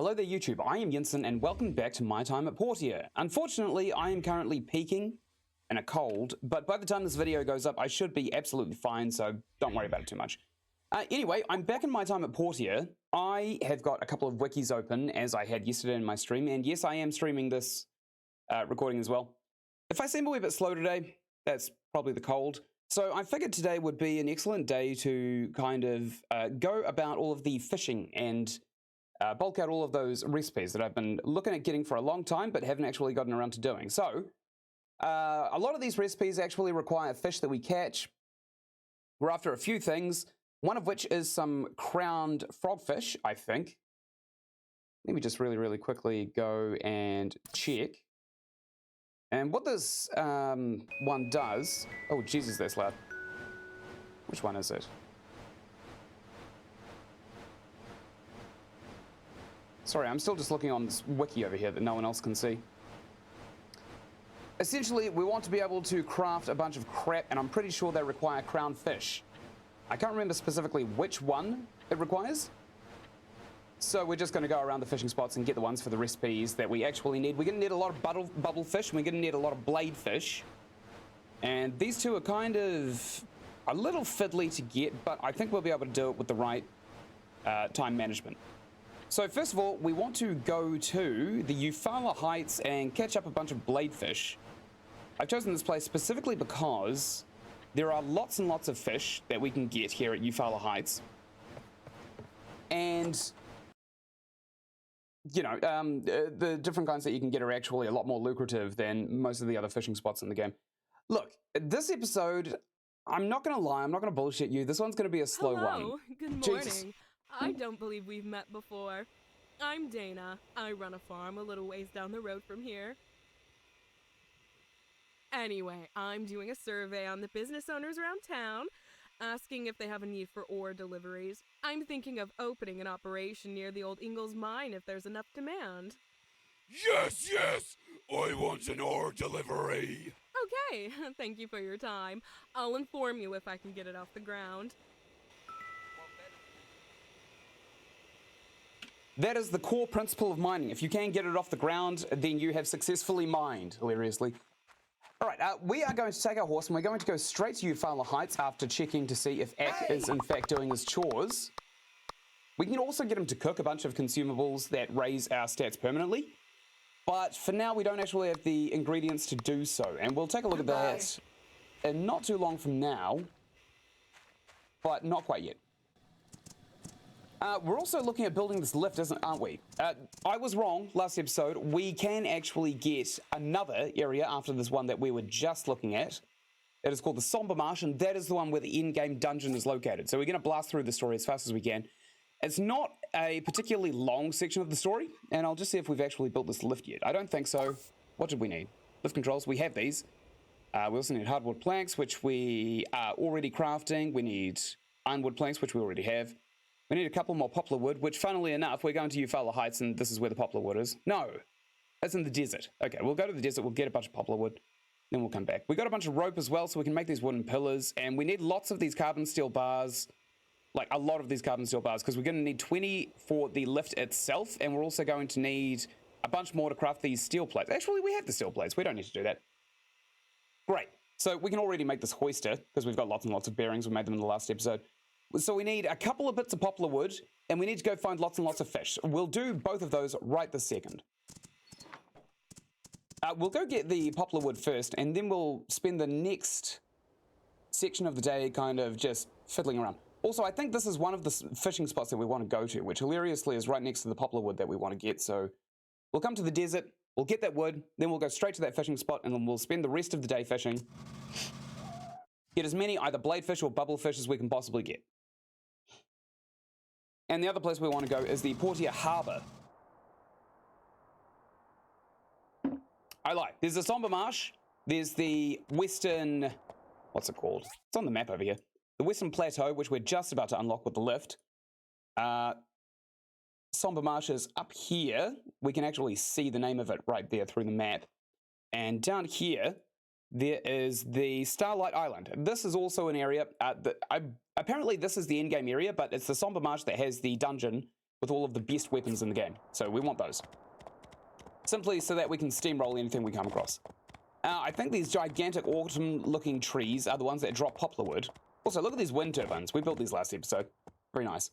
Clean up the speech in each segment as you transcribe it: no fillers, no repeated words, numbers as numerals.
Hello there YouTube, I am Ynsin and welcome back to my time at Portia. Unfortunately, I am currently peaking in a cold, but by the time this video goes up, I should be absolutely fine, so don't worry about it too much. Anyway, I'm back in my time at Portia. I have got a couple of wikis open, as I had yesterday in my stream, and yes, I am streaming this recording as well. If I seem a wee bit slow today, that's probably the cold. So I figured today would be an excellent day to kind of go about all of the fishing and bulk out all of those recipes that I've been looking at getting for a long time, but haven't actually gotten around to doing. So, a lot of these recipes actually require fish that we catch. We're after a few things, one of which is some crowned frogfish, I think. Let me just really quickly go and check. And what this one does... Oh, Jesus, that's loud. Which one is it? Sorry, I'm still just looking on this wiki over here that no one else can see. Essentially, we want to be able to craft a bunch of crap, and I'm pretty sure they require crowned fish. I can't remember specifically which one it requires. So we're just going to go around the fishing spots and get the ones for the recipes that we actually need. We're going to need a lot of bubble fish, and we're going to need a lot of blade fish. And these two are kind of a little fiddly to get, but I think we'll be able to do it with the right time management. So first of all, we want to go to the Eufaula Heights and catch up a bunch of bladefish. I've chosen this place specifically because there are lots and lots of fish that we can get here at Eufaula Heights. And, you know, the different kinds that you can get are actually a lot more lucrative than most of the other fishing spots in the game. Look, this episode, I'm not going to lie, I'm not going to bullshit you. This one's going to be a slow one. Hello, good morning. Jesus. I don't believe we've met before. I'm Dana. I run a farm a little ways down the road from here. Anyway, I'm doing a survey on the business owners around town, asking if they have a need for ore deliveries. I'm thinking of opening an operation near the old Ingalls mine if there's enough demand. Yes, I want an ore delivery. Okay, thank you for your time. I'll inform you if I can get it off the ground. That is the core principle of mining. If you can get it off the ground, then you have successfully mined, hilariously. All right, we are going to take our horse and we're going to go straight to Eufaula Heights after checking to see if Eck is in fact doing his chores. We can also get him to cook a bunch of consumables that raise our stats permanently. But for now, we don't actually have the ingredients to do so. And we'll take a look at that in not too long from now, but not quite yet. We're also looking at building this lift, aren't we? I was wrong last episode. We can actually get another area after this one that we were just looking at. It is called the Somber Marsh, and that is the one where the in-game dungeon is located. So we're going to blast through the story as fast as we can. It's not a particularly long section of the story, and I'll just see if we've actually built this lift yet. I don't think so. What did we need? Lift controls, we have these. We also need hardwood planks, which we are already crafting. We need ironwood planks, which we already have. We need a couple more poplar wood, which, funnily enough, we're going to Eufaula Heights, and this is where the poplar wood is. No, it's in the desert. Okay, we'll go to the desert, we'll get a bunch of poplar wood, then we'll come back. We got a bunch of rope as well, so we can make these wooden pillars, and we need lots of these carbon steel bars, like a lot of these carbon steel bars, because we're going to need 20 for the lift itself, and we're also going to need a bunch more to craft these steel plates. Actually, we have the steel plates. We don't need to do that. Great. So we can already make this hoister, because we've got lots and lots of bearings. We made them in the last episode. So we need a couple of bits of poplar wood, and we need to go find lots and lots of fish. We'll do both of those right this second. We'll go get the poplar wood first, and then we'll spend the next section of the day kind of just fiddling around. Also, I think this is one of the fishing spots that we want to go to, which hilariously is right next to the poplar wood that we want to get. So we'll come to the desert, we'll get that wood, then we'll go straight to that fishing spot, and then we'll spend the rest of the day fishing. Get as many either bladefish or bubblefish as we can possibly get. And the other place we want to go is the Portia Harbour. I lie. There's the Somber Marsh. There's the Western... What's it called? It's on the map over here. The Western Plateau, which we're just about to unlock with the lift. Somber Marsh is up here. We can actually see the name of it right there through the map. And down here, there is the Starlight Island. This is also an area... apparently, this is the in-game area, but it's the Somber Marsh that has the dungeon with all of the best weapons in the game. So we want those. Simply so that we can steamroll anything we come across. I think these gigantic autumn-looking trees are the ones that drop poplar wood. Also, look at these wind turbines. We built these last episode. Very nice.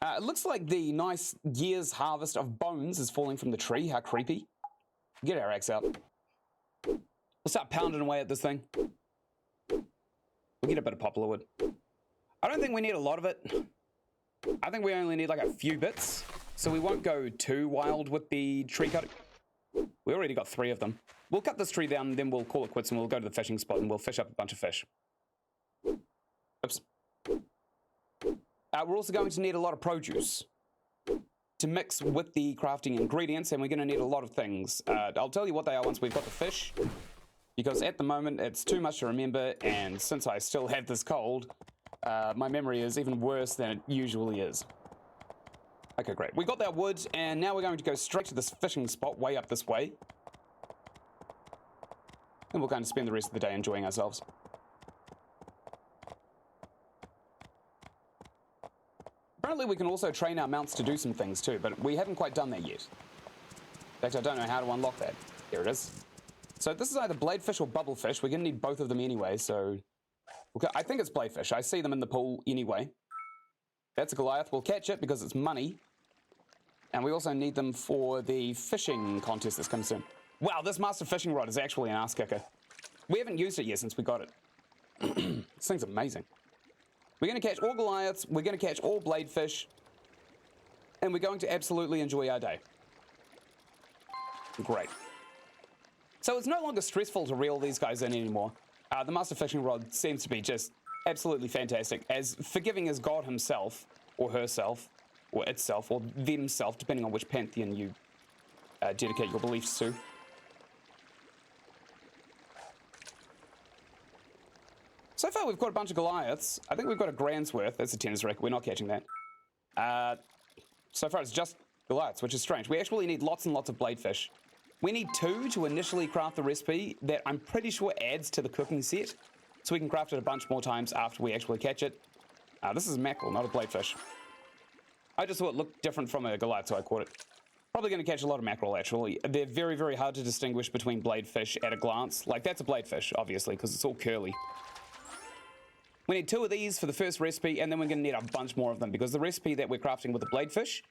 It looks like the nice year's harvest of bones is falling from the tree. How creepy. Get our axe out. We'll start pounding away at this thing. We'll get a bit of poplar wood. I don't think we need a lot of it. I think we only need like a few bits. So we won't go too wild with the tree cutting. We already got 3 of them. We'll cut this tree down, then we'll call it quits and we'll go to the fishing spot and we'll fish up a bunch of fish. Oops. We're also going to need a lot of produce to mix with the crafting ingredients, and we're going to need a lot of things. I'll tell you what they are once we've got the fish, because at the moment it's too much to remember, and since I still have this cold, my memory is even worse than it usually is. Okay, great. We got that wood, and now we're going to go straight to this fishing spot way up this way. And we'll kind of spend the rest of the day enjoying ourselves. Apparently we can also train our mounts to do some things too, but we haven't quite done that yet. In fact, I don't know how to unlock that. Here it is. So this is either bladefish or bubblefish. We're going to need both of them anyway, so... Okay, I think it's bladefish. I see them in the pool anyway. That's a Goliath. We'll catch it because it's money. And we also need them for the fishing contest that's coming soon. Wow, this master fishing rod is actually an ass kicker. We haven't used it yet since we got it. This thing's amazing. We're going to catch all Goliaths, we're going to catch all bladefish, and we're going to absolutely enjoy our day. Great. So it's no longer stressful to reel these guys in anymore. The master fishing rod seems to be just absolutely fantastic, as forgiving as God himself, or herself, or itself, or themself, depending on which pantheon you dedicate your beliefs to. So far, we've got a bunch of Goliaths. I think we've got a grand's worth. That's a tennis racket. We're not catching that. So far, it's just Goliaths, which is strange. We actually need lots and lots of bladefish. We need 2 to initially craft the recipe that I'm pretty sure adds to the cooking set, so we can craft it a bunch more times after we actually catch it. This is mackerel, not a bladefish. I just thought it looked different from a Goliath, so I caught it. Probably going to catch a lot of mackerel, actually. They're very, very hard to distinguish between bladefish at a glance. Like, that's a bladefish, obviously, because it's all curly. We need 2 of these for the first recipe, and then we're going to need a bunch more of them, because the recipe that we're crafting with the bladefish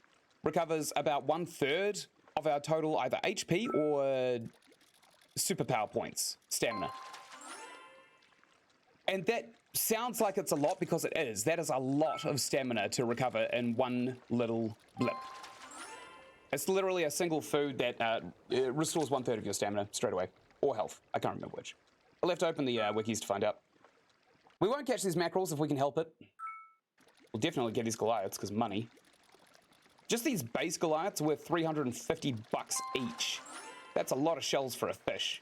recovers about 1/3 of our total either HP or superpower points, stamina. And that sounds like it's a lot because it is. That is a lot of stamina to recover in one little blip. It's literally a single food that restores 1/3 of your stamina straight away, or health. I can't remember which. I'll have to open the wikis to find out. We won't catch these mackerels if we can help it. We'll definitely get these Goliaths, because money. Just these base Goliaths are worth $350 each. That's a lot of shells for a fish.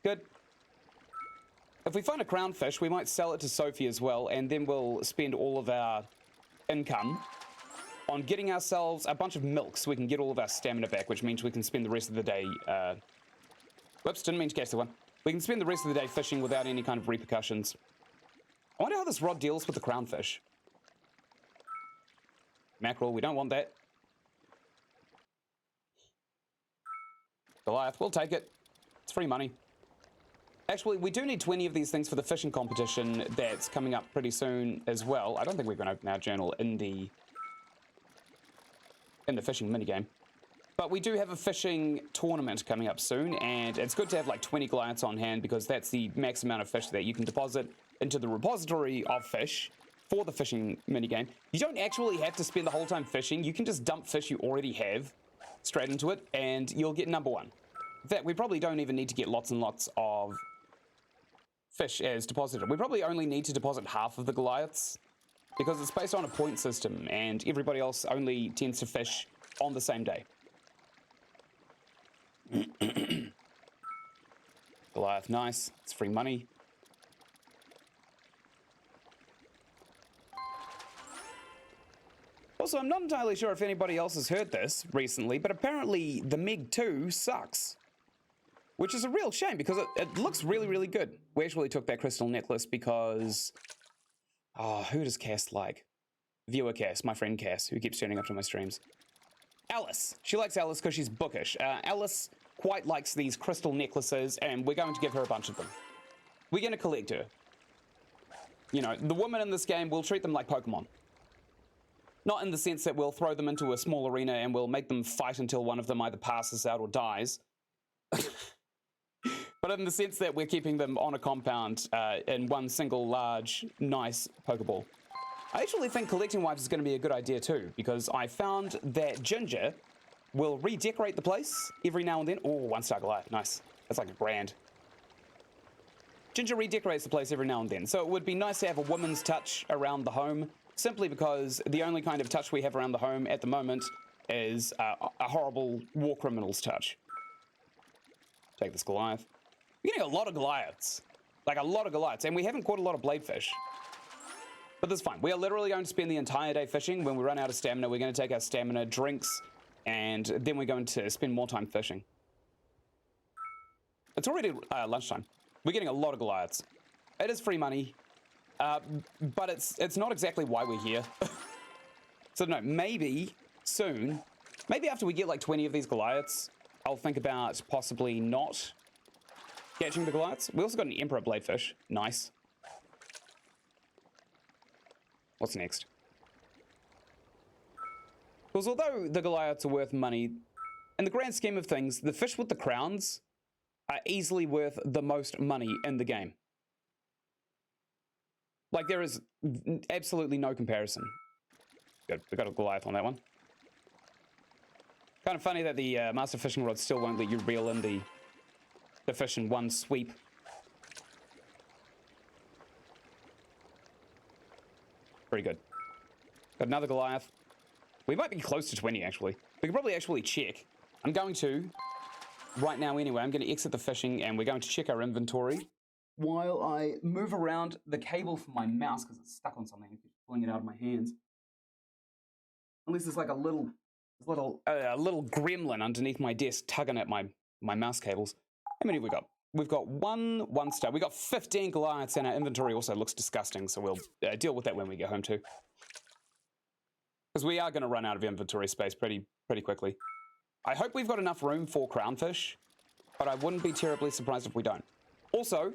Good. If we find a crown fish, we might sell it to Sophie as well, and then we'll spend all of our income on getting ourselves a bunch of milk so we can get all of our stamina back, which means we can spend the rest of the day... Whoops, didn't mean to catch the one. We can spend the rest of the day fishing without any kind of repercussions. I wonder how this rod deals with the crown fish. Mackerel, we don't want that. Goliath, we'll take it. It's free money. Actually, we do need 20 of these things for the fishing competition that's coming up pretty soon as well. I don't think we're going to open our journal in the fishing minigame. But we do have a fishing tournament coming up soon, and it's good to have like 20 Goliaths on hand because that's the max amount of fish that you can deposit into the repository of fish for the fishing minigame. You don't actually have to spend the whole time fishing. You can just dump fish you already have straight into it, and you'll get number 1. In fact, we probably don't even need to get lots and lots of fish as deposited. We probably only need to deposit half of the Goliaths because it's based on a point system, and everybody else only tends to fish on the same day. Goliath, nice. It's free money. Also, I'm not entirely sure if anybody else has heard this recently, but apparently the Meg 2 sucks. Which is a real shame because it looks really, really good. We actually took that crystal necklace because Oh, who does Cass like? Viewer Cass, my friend Cass, who keeps turning up to my streams. Alice. She likes Alice because she's bookish. Alice quite likes these crystal necklaces, and we're going to give her a bunch of them. We're going to collect her. You know, the women in this game, we'll treat them like Pokemon. Not in the sense that we'll throw them into a small arena and we'll make them fight until one of them either passes out or dies. But in the sense that we're keeping them on a compound in one single large, nice Pokeball. I actually think collecting wives is going to be a good idea too, because I found that Ginger will redecorate the place every now and then. Oh, 1-star Goliath, nice. That's like $1,000. Ginger redecorates the place every now and then, so it would be nice to have a woman's touch around the home, simply because the only kind of touch we have around the home at the moment is a horrible war criminal's touch. Take this Goliath. We're getting a lot of Goliaths. Like a lot of Goliaths, and we haven't caught a lot of bladefish. But that's fine. We are literally going to spend the entire day fishing. When we run out of stamina, we're going to take our stamina, drinks, and then we're going to spend more time fishing. It's already lunchtime. We're getting a lot of Goliaths. It is free money, but it's not exactly why we're here. So no, maybe soon, maybe after we get like 20 of these Goliaths, I'll think about possibly not catching the Goliaths. We also got an Emperor Bladefish. Nice. What's next? Because although the Goliaths are worth money, in the grand scheme of things, the fish with the crowns are easily worth the most money in the game. Like, there is absolutely no comparison. Good, we got a Goliath on that one. Kind of funny that the Master Fishing Rod still won't let you reel in the fish in one sweep. Very good. Got another Goliath. We might be close to 20, actually. We could probably actually check. I'm going to, right now anyway, I'm going to exit the fishing and we're going to check our inventory while I move around the cable for my mouse because it's stuck on something. I keep pulling it out of my hands. Unless there's like a little gremlin underneath my desk tugging at my mouse cables. How many have we got? We've got one star. We got 15 Goliaths, and our inventory also looks disgusting, so we'll deal with that when we get home too. Because we are going to run out of inventory space pretty quickly. I hope we've got enough room for crownfish, but I wouldn't be terribly surprised if we don't. Also,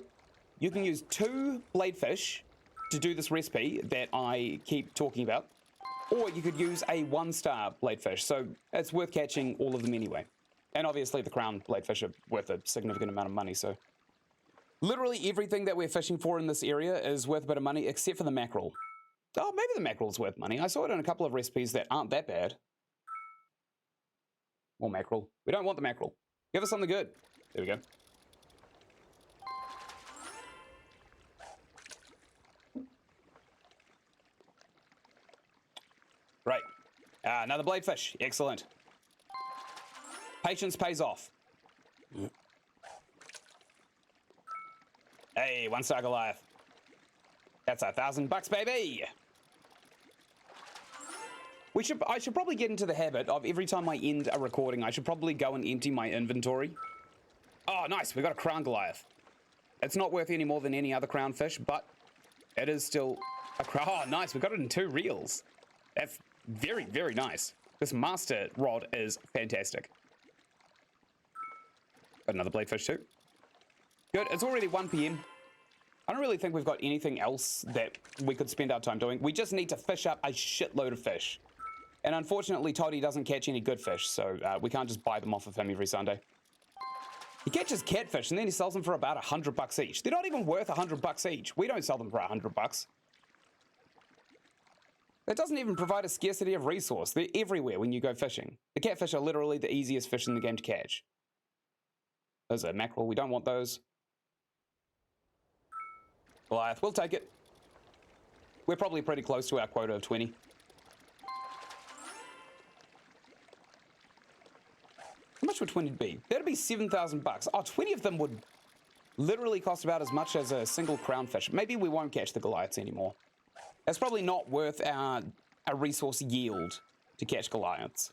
you can use 2 bladefish to do this recipe that I keep talking about, or you could use a 1-star bladefish, so it's worth catching all of them anyway. And obviously the crown bladefish are worth a significant amount of money, so... Literally everything that we're fishing for in this area is worth a bit of money, except for the mackerel. Oh, maybe the mackerel's worth money. I saw it in a couple of recipes that aren't that bad. More mackerel. We don't want the mackerel. Give us something good. There we go. Right. Another bladefish. Excellent. Patience pays off. Hey, 1-star Goliath. That's $1,000, baby. I should probably get into the habit of every time I end a recording, I should probably go and empty my inventory. Oh, nice. We got a crown Goliath. It's not worth any more than any other crown fish, but it is still a crown. Oh, nice. We got it in 2 reels. That's very, very nice. This master rod is fantastic. Got another bladefish too. Good. It's already 1 p.m. I don't really think we've got anything else that we could spend our time doing. We just need to fish up a shitload of fish. And unfortunately, Toddy doesn't catch any good fish, so we can't just buy them off of him every Sunday. He catches catfish and then he sells them for about $100 each. They're not even worth $100 each. We don't sell them for $100. That doesn't even provide a scarcity of resource. They're everywhere when you go fishing. The catfish are literally the easiest fish in the game to catch. Those are mackerel. We don't want those. Goliath, we'll take it. We're probably pretty close to our quota of 20. How much would 20 be? That'd be $7,000. Oh, 20 of them would literally cost about as much as a single crownfish. Maybe we won't catch the Goliaths anymore. That's probably not worth our resource yield to catch Goliaths.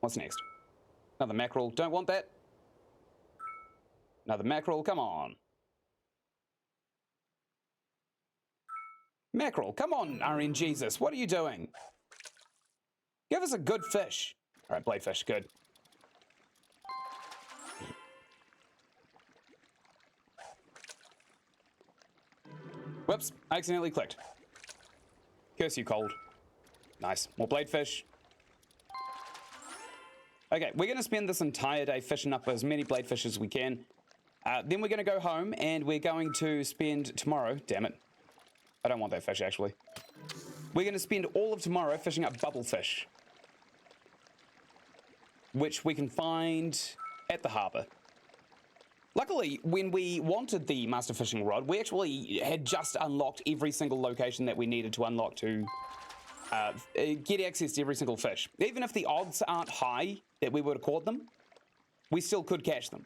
What's next? Another mackerel. Don't want that. Another mackerel. Come on. Mackerel, come on, RNGesus, what are you doing? Give us a good fish. All right, bladefish, good. Whoops, I accidentally clicked. Curse you, cold. Nice, more bladefish. Okay, we're gonna spend this entire day fishing up as many bladefish as we can. Then we're gonna go home and we're going to spend tomorrow, damn it. I don't want that fish, actually. We're gonna spend all of tomorrow fishing up bubblefish, which we can find at the harbor. Luckily, when we wanted the master fishing rod, we actually had just unlocked every single location that we needed to unlock to get access to every single fish. Even if the odds aren't high that we would have caught them, we still could catch them.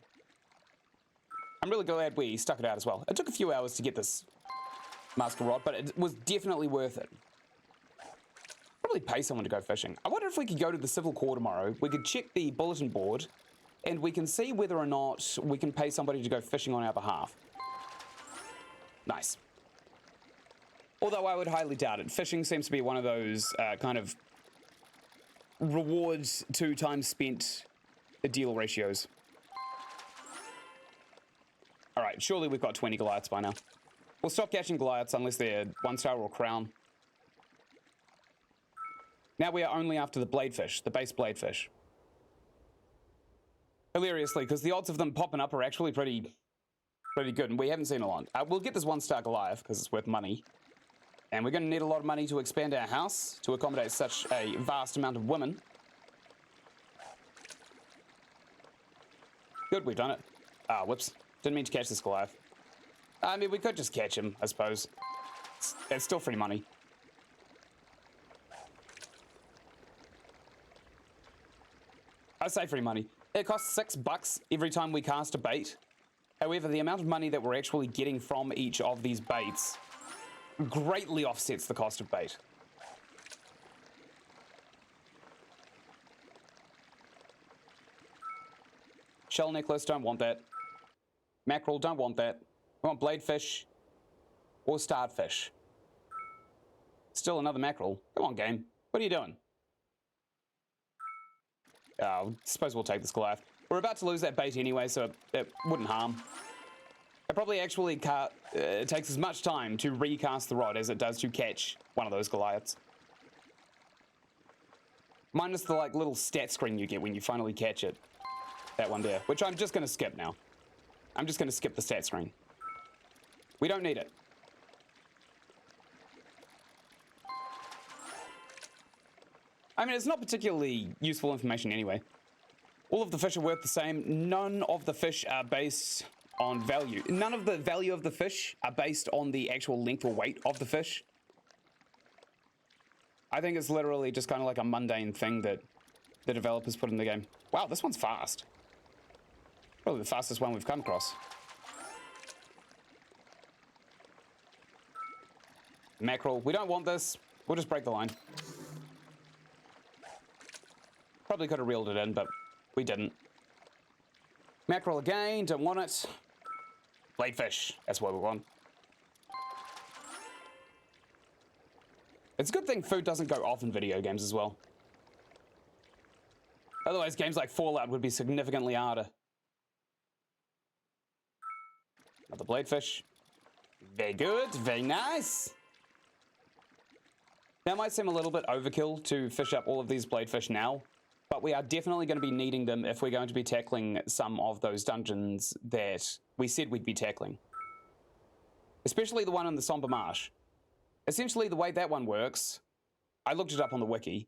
I'm really glad we stuck it out as well. It took a few hours to get this master rod, but it was definitely worth it. Probably pay someone to go fishing. I wonder if we could go to the civil court tomorrow. We could check the bulletin board and we can see whether or not we can pay somebody to go fishing on our behalf. Nice. Although I would highly doubt it. Fishing seems to be one of those kind of rewards to time spent deal ratios. All right, surely we've got 20 Goliaths by now. We'll stop catching Goliaths unless they're 1-star or crown. Now we are only after the bladefish, the base bladefish. Hilariously, because the odds of them popping up are actually pretty good, and we haven't seen a lot. We'll get this 1-star Goliath, because it's worth money. And we're going to need a lot of money to expand our house, to accommodate such a vast amount of women. Good, we've done it. Ah, whoops. Didn't mean to catch this Goliath. I mean, we could just catch him, I suppose. It's still free money. I say free money. It costs $6 every time we cast a bait. However, the amount of money that we're actually getting from each of these baits greatly offsets the cost of bait. Shell necklace, don't want that. Mackerel, don't want that. We want bladefish or starred fish. Still another mackerel. Come on, game. What are you doing? I suppose we'll take this Goliath. We're about to lose that bait anyway, so it wouldn't harm. It probably actually it takes as much time to recast the rod as it does to catch one of those Goliaths. Minus the little stat screen you get when you finally catch it. That one there, which I'm just going to skip now. I'm just going to skip the stat screen. We don't need it. I mean, it's not particularly useful information anyway. All of the fish are worth the same. None of the fish are based on value. None of the value of the fish are based on the actual length or weight of the fish. I think it's literally just kind of like a mundane thing that the developers put in the game. Wow, this one's fast. Probably the fastest one we've come across. Mackerel, we don't want this. We'll just break the line. Probably could have reeled it in, but we didn't. Mackerel again, don't want it. Bladefish, that's what we want. It's a good thing food doesn't go off in video games as well. Otherwise, games like Fallout would be significantly harder. Another bladefish. Very good, very nice. That might seem a little bit overkill to fish up all of these bladefish now, but we are definitely going to be needing them if we're going to be tackling some of those dungeons that we said we'd be tackling. Especially the one in the Somber Marsh. Essentially, the way that one works, I looked it up on the wiki,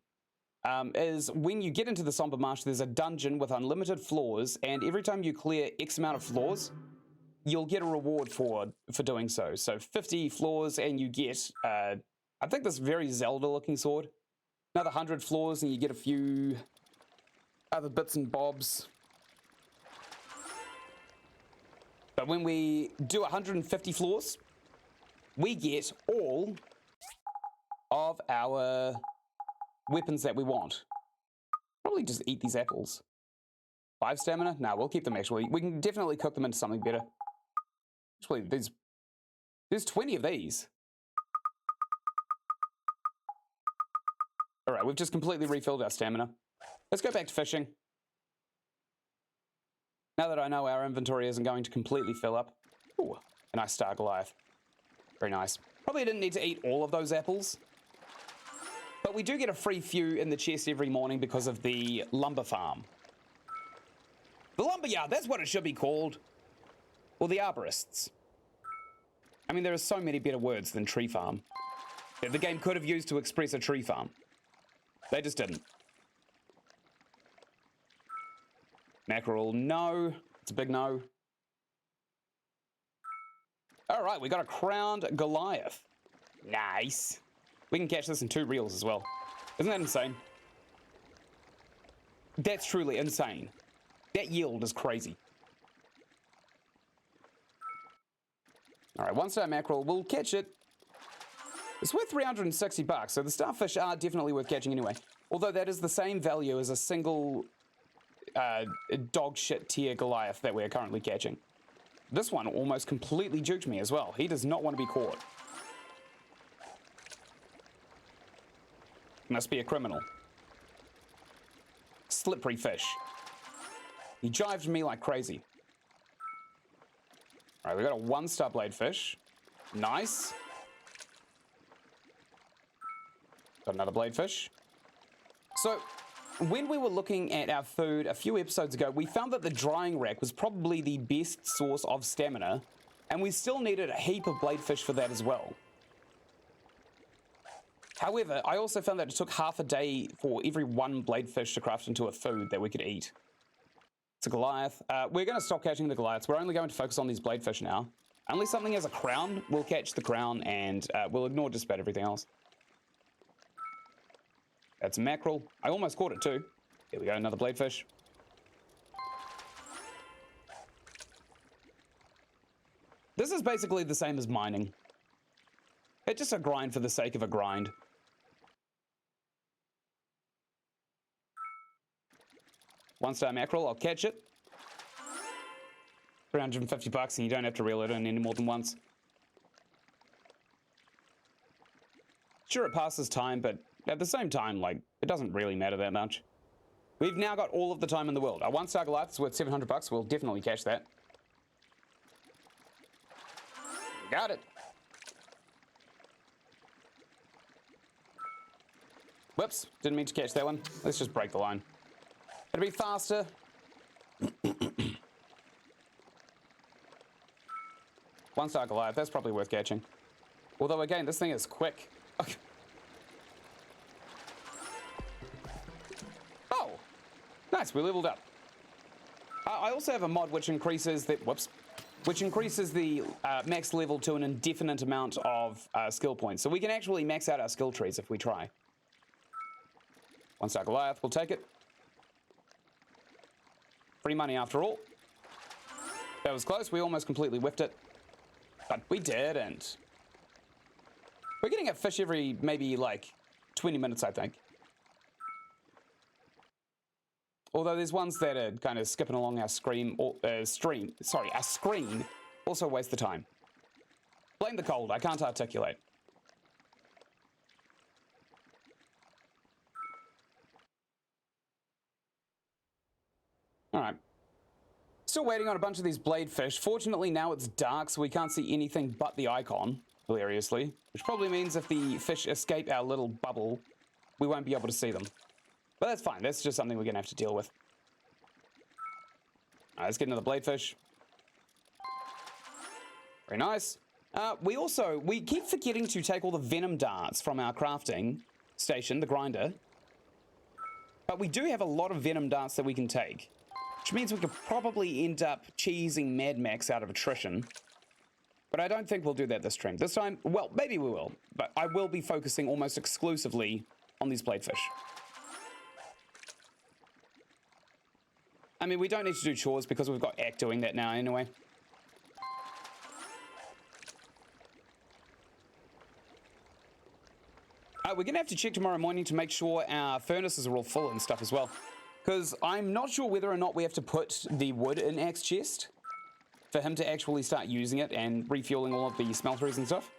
is when you get into the Somber Marsh, there's a dungeon with unlimited floors, and every time you clear X amount of floors, you'll get a reward for doing so. So 50 floors, and you get, I think, this very Zelda-looking sword. Another 100 floors, and you get a few other bits and bobs. But when we do 150 floors, we get all of our weapons that we want. Probably just eat these apples. 5 stamina? No, we'll keep them actually. We can definitely cook them into something better. Actually, there's 20 of these. All right, we've just completely refilled our stamina. Let's go back to fishing. Now that I know our inventory isn't going to completely fill up. Ooh, a nice star Goliath. Very nice. Probably didn't need to eat all of those apples. But we do get a free few in the chest every morning because of the lumber farm. The lumberyard, that's what it should be called. Or the arborists. I mean, there are so many better words than tree farm that the game could have used to express a tree farm. They just didn't. Mackerel, no. It's a big no. All right, we got a crowned Goliath. Nice. We can catch this in 2 reels as well. Isn't that insane? That's truly insane. That yield is crazy. All right, 1-star mackerel. We'll catch it. It's worth 360 bucks, so the starfish are definitely worth catching anyway. Although that is the same value as a single dog shit tier Goliath that we're currently catching. This one almost completely juked me as well. He does not want to be caught. Must be a criminal. Slippery fish. He jived me like crazy. All right, we got a 1-star bladefish. Nice. Got another bladefish. So, when we were looking at our food a few episodes ago, we found that the drying rack was probably the best source of stamina, and we still needed a heap of bladefish for that as well. However, I also found that it took half a day for every 1 bladefish to craft into a food that we could eat. It's a Goliath. We're going to stop catching the Goliaths. We're only going to focus on these bladefish now. Unless something has a crown, we'll catch the crown and we'll ignore just about everything else. That's a mackerel. I almost caught it too. Here we go, another bladefish. This is basically the same as mining. It's just a grind for the sake of a grind. One-star mackerel, I'll catch it. 350 bucks and you don't have to reel it in any more than once. Sure, it passes time, but at the same time, like, it doesn't really matter that much. We've now got all of the time in the world. Our 1-star Goliath is worth 700 bucks. We'll definitely catch that. Got it. Whoops, didn't mean to catch that one. Let's just break the line. It'll be faster. 1-star Goliath, that's probably worth catching. Although again, this thing is quick. Oh, nice, we leveled up. I also have a mod which increases the, which increases the max level to an indefinite amount of skill points. So we can actually max out our skill trees if we try. 1-star Goliath, we'll take it. Free money after all. That was close, we almost completely whiffed it. But we didn't. We're getting a fish every maybe like 20 minutes, I think. Although there's ones that are kind of skipping along our screen, or our screen also waste the time. Blame the cold, I can't articulate. All right. Still waiting on a bunch of these bladefish. Fortunately, now it's dark, so we can't see anything but the icon, hilariously. Which probably means if the fish escape our little bubble, we won't be able to see them. But that's fine. That's just something we're going to have to deal with. All right, let's get another bladefish. Very nice. We keep forgetting to take all the venom darts from our crafting station, the grinder. But we do have a lot of venom darts that we can take. Which means we could probably end up cheesing Mad Max out of attrition. But I don't think we'll do that this stream. This time, well, maybe we will. But I will be focusing almost exclusively on these bladefish. I mean, we don't need to do chores because we've got Act doing that now anyway. We're going to have to check tomorrow morning to make sure our furnaces are all full and stuff as well. Because I'm not sure whether or not we have to put the wood in Act's chest for him to actually start using it and refueling all of the smelteries and stuff.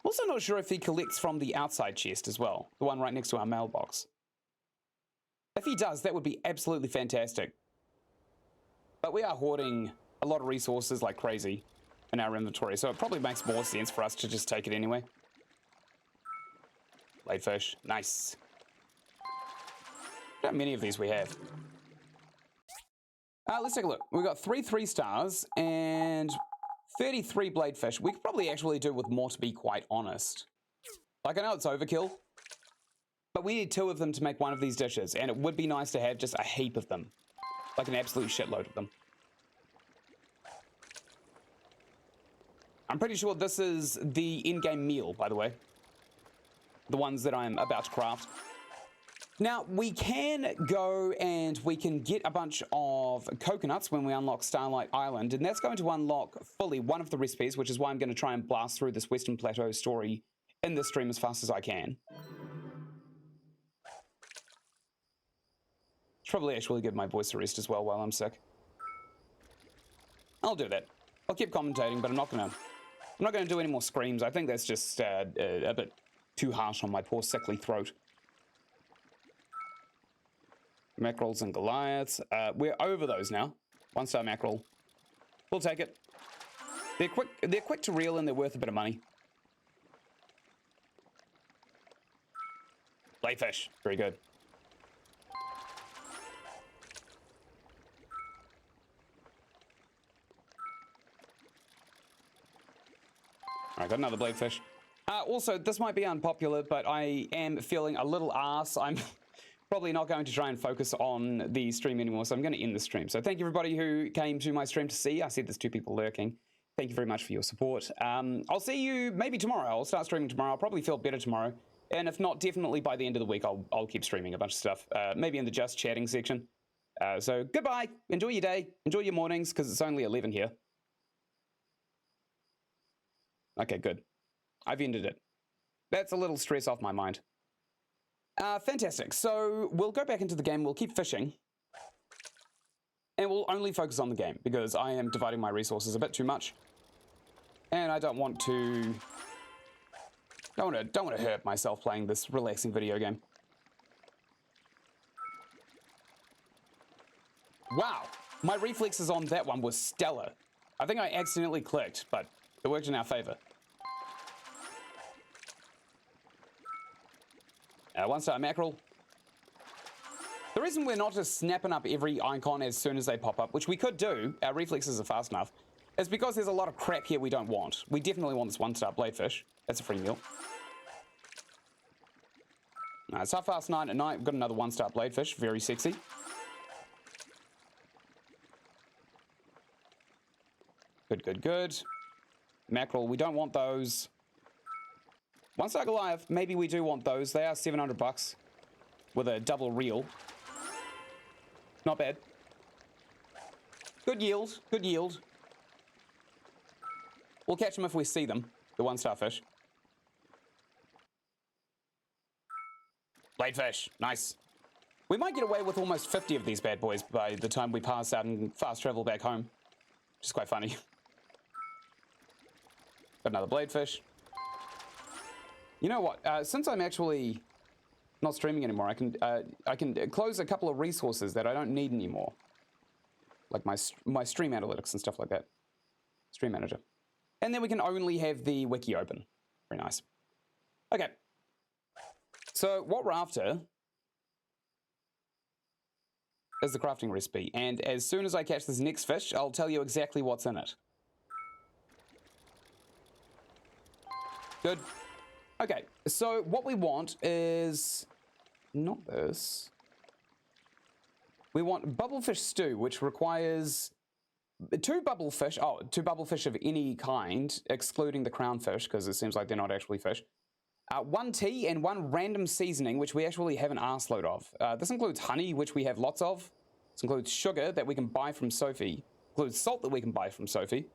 Also not sure if he collects from the outside chest as well, the one right next to our mailbox. If he does, that would be absolutely fantastic. But we are hoarding a lot of resources like crazy in our inventory, so it probably makes more sense for us to just take it anyway. Bladefish, nice. How many of these we have? Let's take a look. We've got 3 stars and 33 bladefish. We could probably actually do with more, to be quite honest. Like, I know it's overkill, but we need 2 of them to make one of these dishes, and it would be nice to have just a heap of them. Like an absolute shitload of them. I'm pretty sure this is the in-game meal, by the way. The ones that I'm about to craft. Now, we can go and we can get a bunch of coconuts when we unlock Starlight Island, and that's going to unlock fully one of the recipes, which is why I'm going to try and blast through this Western Plateau story in this stream as fast as I can. Should probably actually give my voice a rest as well while I'm sick. I'll do that. I'll keep commentating, but I'm not gonna do any more screams. I think that's just a bit too harsh on my poor sickly throat. Mackerels and Goliaths. We're over those now. 1-star mackerel. We'll take it. They're quick to reel and they're worth a bit of money. Bladefish. Very good. Alright, got another bladefish. Also, this might be unpopular, but I am feeling a little arse. I'm probably not going to try and focus on the stream anymore, so I'm going to end the stream. So thank you everybody who came to my stream to see. I see there's 2 people lurking. Thank you very much for your support. I'll see you maybe tomorrow. I'll start streaming tomorrow. I'll probably feel better tomorrow. And if not, definitely by the end of the week, I'll keep streaming a bunch of stuff. Maybe in the just chatting section. So goodbye. Enjoy your day. Enjoy your mornings, because it's only 11 here. Okay, good. I've ended it. That's a little stress off my mind. Fantastic. So we'll go back into the game. We'll keep fishing. And we'll only focus on the game, because I am dividing my resources a bit too much. And I don't want to... Don't want to hurt myself playing this relaxing video game. Wow. My reflexes on that one was stellar. I think I accidentally clicked, but it worked in our favor. 1-star mackerel. The reason we're not just snapping up every icon as soon as they pop up, which we could do, our reflexes are fast enough, is because there's a lot of crap here we don't want. We definitely want this 1-star bladefish. That's a free meal. It's 9:30 at night. We've got another 1-star bladefish. Very sexy. Good, good, good. Mackerel, we don't want those. 1-star Goliath, maybe we do want those. They are $700 with a double reel. Not bad. Good yield, good yield. We'll catch them if we see them, the 1-star fish. Bladefish, nice. We might get away with almost 50 of these bad boys by the time we pass out and fast travel back home, which is quite funny. Got another bladefish. You know what? Since I'm actually not streaming anymore, I can close a couple of resources that I don't need anymore, like my stream analytics and stuff like that. Stream manager, and then we can only have the wiki open. Very nice. Okay. So what we're after is the crafting recipe, and as soon as I catch this next fish, I'll tell you exactly what's in it. Good. Okay, so what we want is not this. We want bubblefish stew, which requires 2 bubblefish. Oh, 2 bubblefish of any kind, excluding the crownfish, because it seems like they're not actually fish. 1 tea and 1 random seasoning, which we actually have an arseload of. This includes honey, which we have lots of. This includes sugar that we can buy from Sophie. Includes salt that we can buy from Sophie.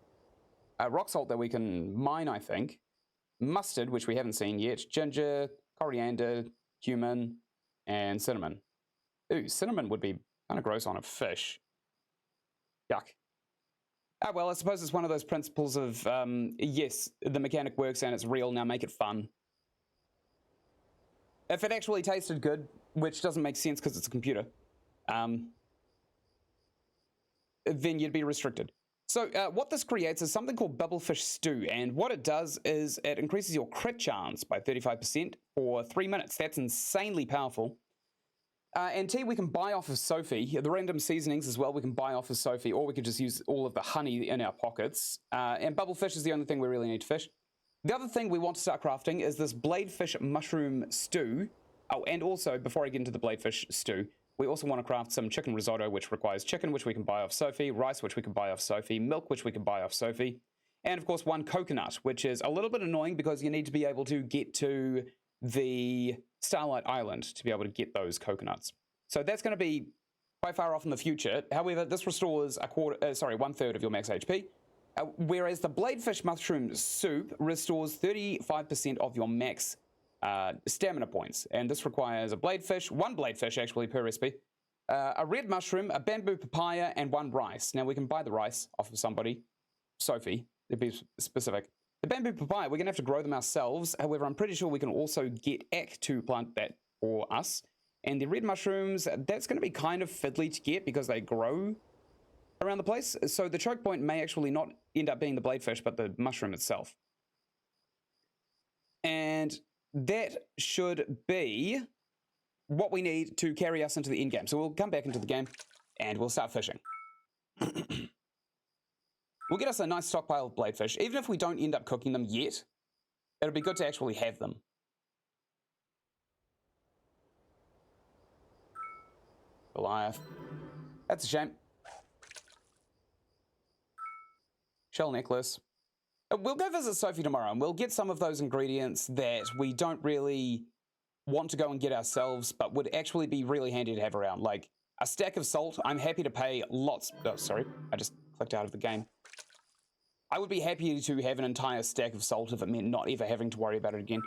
Rock salt that we can mine, I think. Mustard, which we haven't seen yet. Ginger, coriander, cumin, and cinnamon. Ooh, cinnamon would be kind of gross on a fish. Yuck. Ah, well, I suppose it's one of those principles of, yes, the mechanic works and it's real, now make it fun. If it actually tasted good, which doesn't make sense because it's a computer, then you'd be restricted. So what this creates is something called bubblefish stew, and what it does is it increases your crit chance by 35% for 3 minutes. That's insanely powerful. And tea we can buy off of Sophie. The random seasonings as well we can buy off of Sophie, or we could just use all of the honey in our pockets. And bubblefish is the only thing we really need to fish. The other thing we want to start crafting is this bladefish mushroom stew. Oh, and also, before I get into the bladefish stew, we also want to craft some chicken risotto, which requires chicken, which we can buy off Sophie, rice, which we can buy off Sophie, milk, which we can buy off Sophie, and of course 1 coconut, which is a little bit annoying because you need to be able to get to the Starlight Island to be able to get those coconuts. So that's going to be quite far off in the future. However, this restores 1/3 of your max HP, whereas the bladefish mushroom soup restores 35% of your max stamina points, and this requires a bladefish, 1 bladefish actually per recipe, a red mushroom, a bamboo papaya, and 1 rice. Now we can buy the rice off of somebody, Sophie, to be specific. The bamboo papaya, we're gonna have to grow them ourselves. However, I'm pretty sure we can also get Ek to plant that for us. And the red mushrooms, that's gonna be kind of fiddly to get because they grow around the place. So the choke point may actually not end up being the bladefish, but the mushroom itself. And that should be what we need to carry us into the end game. So we'll come back into the game and we'll start fishing. We'll get us a nice stockpile of bladefish. Even if we don't end up cooking them yet, it'll be good to actually have them. Goliath. That's a shame. Shell necklace. We'll go visit Sophie tomorrow and we'll get some of those ingredients that we don't really want to go and get ourselves, but would actually be really handy to have around. Like a stack of salt, I'm happy to pay lots. Oh, sorry, I just clicked out of the game. I would be happy to have an entire stack of salt if it meant not ever having to worry about it again.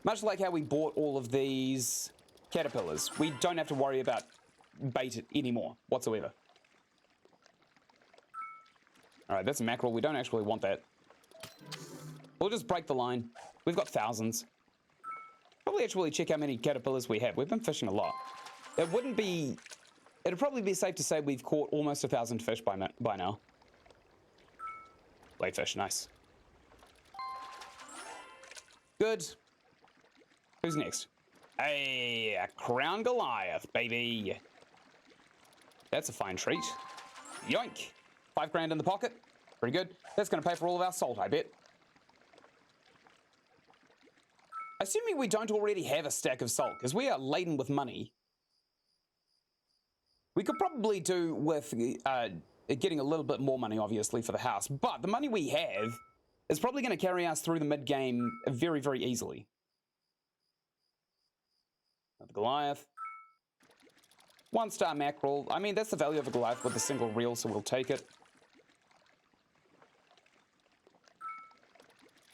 Much like how we bought all of these caterpillars. We don't have to worry about bait anymore whatsoever. All right, that's a mackerel. We don't actually want that. We'll just break the line. We've got thousands. Probably actually check how many caterpillars we have. We've been fishing a lot. It'd probably be safe to say we've caught almost 1,000 fish by now. Bladefish, nice. Good. Who's next? Hey, a crown Goliath, baby. That's a fine treat. Yoink. 5 grand in the pocket. Pretty good. That's going to pay for all of our salt, I bet. Assuming we don't already have a stack of salt, because we are laden with money, we could probably do with getting a little bit more money, obviously, for the house. But the money we have is probably going to carry us through the mid-game very, very easily. The Goliath. 1-star mackerel. I mean, that's the value of a Goliath with a single reel, so we'll take it.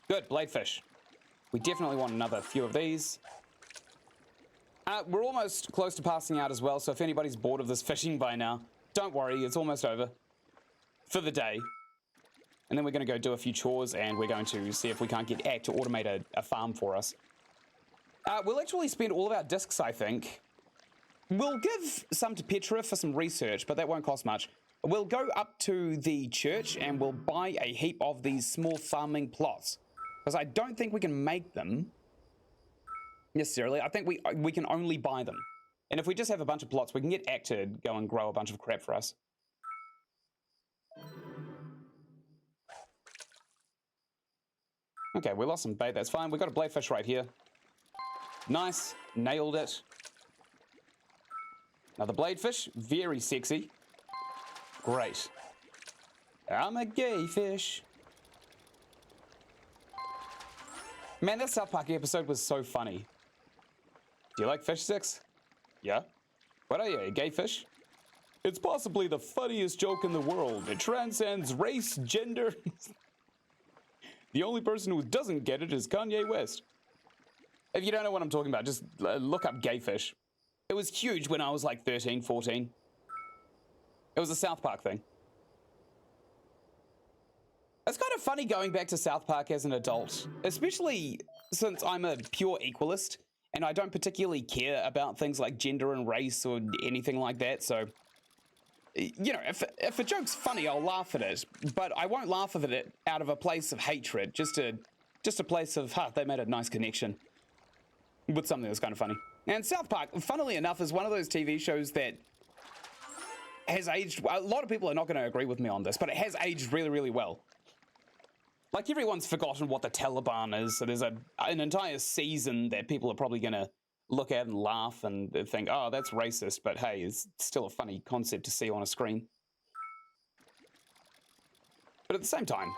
Good, bladefish. We definitely want another few of these. We're almost close to passing out as well, so if anybody's bored of this fishing by now, don't worry, it's almost over for the day. And then we're going to go do a few chores, and we're going to see if we can't get Act to automate a farm for us. We'll actually spend all of our discs, I think. We'll give some to Petra for some research, but that won't cost much. We'll go up to the church, and we'll buy a heap of these small farming plots. Because I don't think we can make them necessarily. I think we can only buy them. And if we just have a bunch of plots, we can get Act to go and grow a bunch of crap for us. Okay, we lost some bait. That's fine. We've got a bladefish right here. Nice. Nailed it. Another bladefish. Very sexy. Great. I'm a gay fish. Man, that South Park episode was so funny. Do you like fish sticks? Yeah? What are you, a gay fish? It's possibly the funniest joke in the world. It transcends race, gender. The only person who doesn't get it is Kanye West. If you don't know what I'm talking about, just look up gay fish. It was huge when I was like 13, 14. It was a South Park thing. It's kind of funny going back to South Park as an adult, especially since I'm a pure equalist and I don't particularly care about things like gender and race or anything like that. So, you know, if a joke's funny, I'll laugh at it, but I won't laugh at it out of a place of hatred, just a place of, they made a nice connection with something that's kind of funny. And South Park, funnily enough, is one of those TV shows that has aged, a lot of people are not going to agree with me on this, but it has aged really, really well. Like, everyone's forgotten what the Taliban is, so there's an entire season that people are probably going to look at and laugh and think, oh, that's racist, but hey, it's still a funny concept to see on a screen. But at the same time,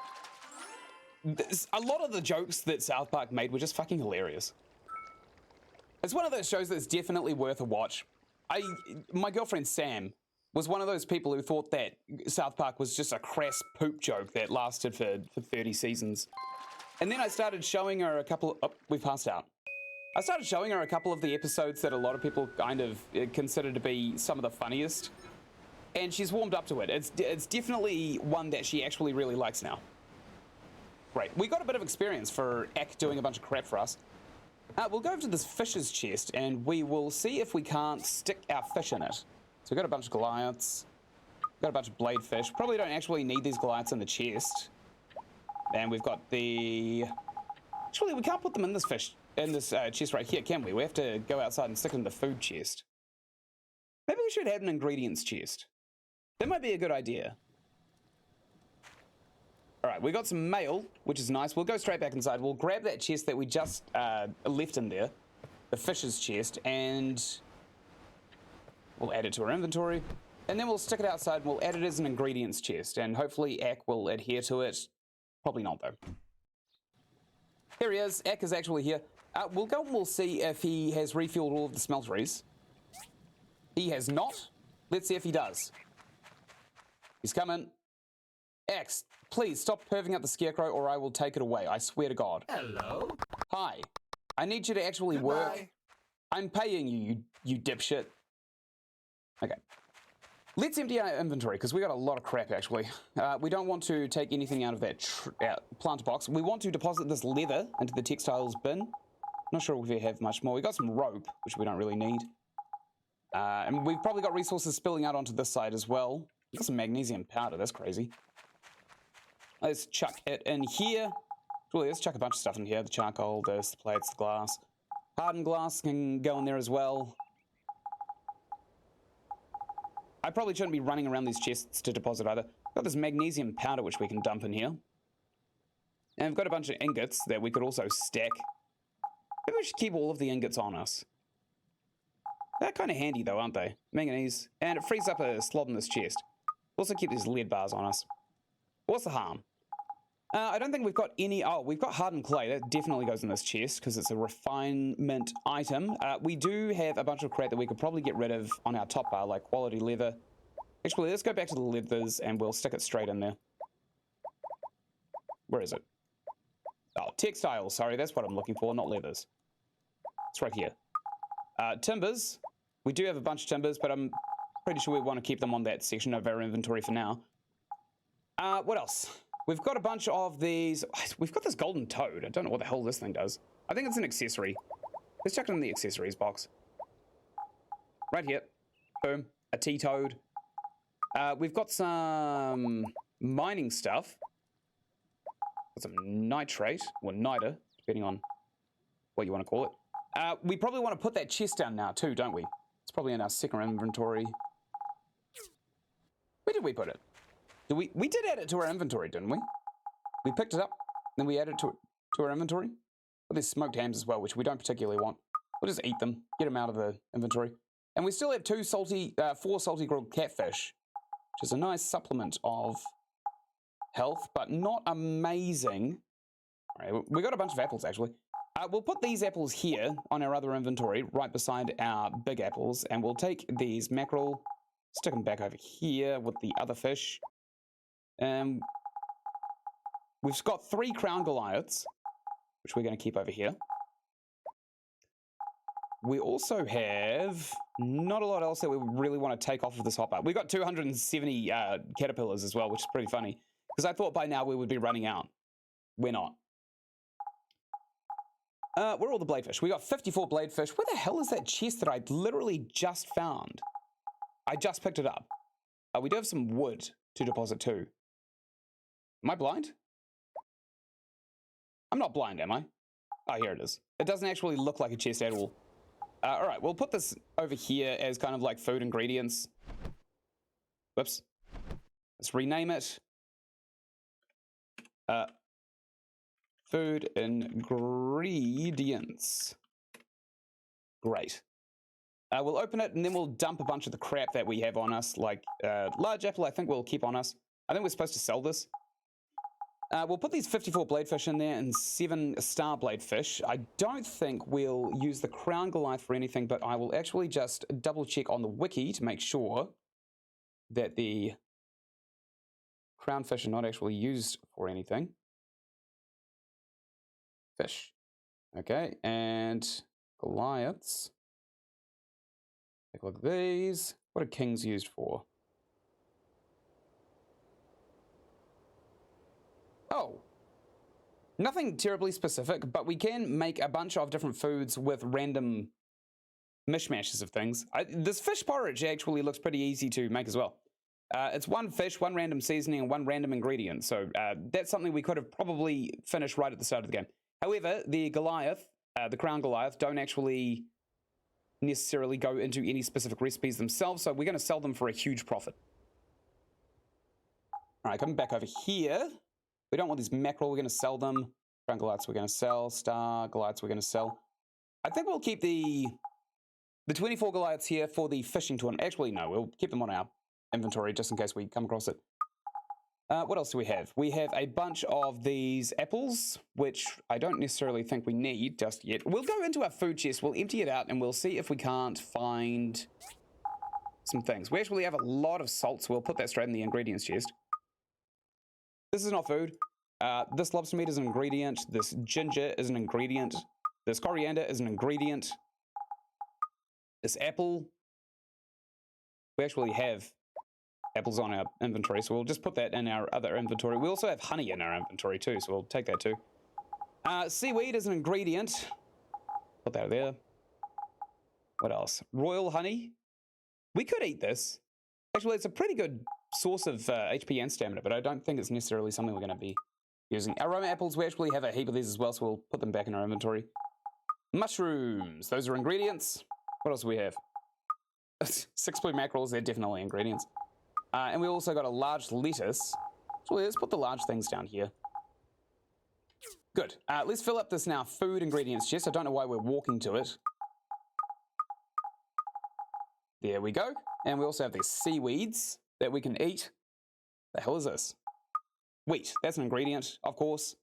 a lot of the jokes that South Park made were just fucking hilarious. It's one of those shows that's definitely worth a watch. My girlfriend Sam was one of those people who thought that South Park was just a crass poop joke that lasted for 30 seasons. And then I started showing her a couple of, we passed out. I started showing her a couple of the episodes that a lot of people kind of consider to be some of the funniest. And she's warmed up to it. It's definitely one that she actually really likes now. Great. We got a bit of experience for Ek doing a bunch of crap for us. We'll go over to this fish's chest and we will see if we can't stick our fish in it. So we've got a bunch of Goliaths, got a bunch of blade fish. Probably don't actually need these Goliaths in the chest. And we've got the... Actually, we can't put them in this fish, in this chest right here, can we? We have to go outside and stick them in the food chest. Maybe we should have an ingredients chest. That might be a good idea. All right, we got some mail, which is nice. We'll go straight back inside. We'll grab that chest that we just left in there, the fish's chest, and... we'll add it to our inventory, and then we'll stick it outside and we'll add it as an ingredients chest, and hopefully Ak will adhere to it. Probably not, though. Here he is. Ak is actually here. We'll go and we'll see if he has refueled all of the smelteries. He has not. Let's see if he does. He's coming. Ak, please stop perving up the scarecrow or I will take it away. I swear to God. Hello? Hi. I need you to actually work. I'm paying you, you dipshit. Okay. Let's empty our inventory, because we got a lot of crap, actually. We don't want to take anything out of that plant box. We want to deposit this leather into the textiles bin. Not sure if we have much more. We got some rope, which we don't really need. And we've probably got resources spilling out onto this side as well. We got some magnesium powder. That's crazy. Let's chuck it in here. Well, let's chuck a bunch of stuff in here. The charcoal, the plates, the glass. Hardened glass can go in there as well. I probably shouldn't be running around these chests to deposit either. Got this magnesium powder which we can dump in here. And we've got a bunch of ingots that we could also stack. Maybe we should keep all of the ingots on us. They're kind of handy though, aren't they? Manganese. And it frees up a slot in this chest. Also keep these lead bars on us. What's the harm? I don't think we've got any... Oh, we've got hardened clay. That definitely goes in this chest because it's a refinement item. We do have a bunch of crap that we could probably get rid of on our top bar, like quality leather. Actually, let's go back to the leathers and we'll stick it straight in there. Where is it? Oh, textiles. Sorry, that's what I'm looking for, not leathers. It's right here. Timbers. We do have a bunch of timbers, but I'm pretty sure we want to keep them on that section of our inventory for now. What else? We've got a bunch of these. We've got this golden toad. I don't know what the hell this thing does. I think it's an accessory. Let's check it in the accessories box. Right here. Boom. A tea toad. We've got some mining stuff. Got some nitrate, or niter, depending on what you want to call it. We probably want to put that chest down now too, don't we? It's probably in our second inventory. Where did we put it? We did add it to our inventory, didn't we? We picked it up, then we added it to our inventory. Well, there's smoked hams as well, which we don't particularly want. We'll just eat them, get them out of the inventory. And we still have 4 salty grilled catfish, which is a nice supplement of health, but not amazing. All right, we got a bunch of apples, actually. We'll put these apples here on our other inventory, right beside our big apples, and we'll take these mackerel, stick them back over here with the other fish. We've got 3 crown Goliaths, which we're going to keep over here. We also have not a lot else that we really want to take off of this hopper. We've got 270 caterpillars as well, which is pretty funny. Because I thought by now we would be running out. We're not. Where are all the bladefish? We got 54 bladefish. Where the hell is that chest that I literally just found? I just picked it up. We do have some wood to deposit too. Am I blind? I'm not blind, am I? Oh, here it is. It doesn't actually look like a chest at all. All right, we'll put this over here as kind of like food ingredients. Whoops. Let's rename it. Food ingredients. Great. We'll open it and then we'll dump a bunch of the crap that we have on us, like large apple I think we'll keep on us. I think we're supposed to sell this. We'll put these 54 bladefish in there and 7 star bladefish. I don't think we'll use the crown Goliath for anything, but I will actually just double check on the wiki to make sure that the crown fish are not actually used for anything. Fish. Okay, and Goliaths. Take a look at these. What are kings used for? Oh. Nothing terribly specific, but we can make a bunch of different foods with random mishmashes of things. This fish porridge actually looks pretty easy to make as well. It's 1 fish, 1 random seasoning, and 1 random ingredient. So that's something we could have probably finished right at the start of the game. However, the Goliath, the crown Goliath, don't actually necessarily go into any specific recipes themselves, so we're going to sell them for a huge profit. All right, coming back over here. We don't want these mackerel, we're going to sell them. Crown Goliaths we're going to sell. Star Goliaths we're going to sell. I think we'll keep the 24 Goliaths here for the fishing tournament. Actually, no, we'll keep them on our inventory just in case we come across it. What else do we have? We have a bunch of these apples, which I don't necessarily think we need just yet. We'll go into our food chest, we'll empty it out, and we'll see if we can't find some things. We actually have a lot of salt, so we'll put that straight in the ingredients chest. This is not food. This lobster meat is an ingredient. This ginger is an ingredient. This coriander is an ingredient. This apple. We actually have apples on our inventory, so we'll just put that in our other inventory. We also have honey in our inventory too, so we'll take that too. Seaweed is an ingredient. Put that there. What else? Royal honey. We could eat this. Actually, it's a pretty good source of HP and stamina, but I don't think it's necessarily something we're going to be using. Aroma apples, we actually have a heap of these as well, so we'll put them back in our inventory. Mushrooms. Those are ingredients. What else do we have? 6 blue mackerels, they're definitely ingredients. And we also got a large lettuce. So let's put the large things down here. Good. Let's fill up this now food ingredients chest. I don't know why we're walking to it. There we go. And we also have these seaweeds that we can eat. The hell is this? Wheat. That's an ingredient, of course.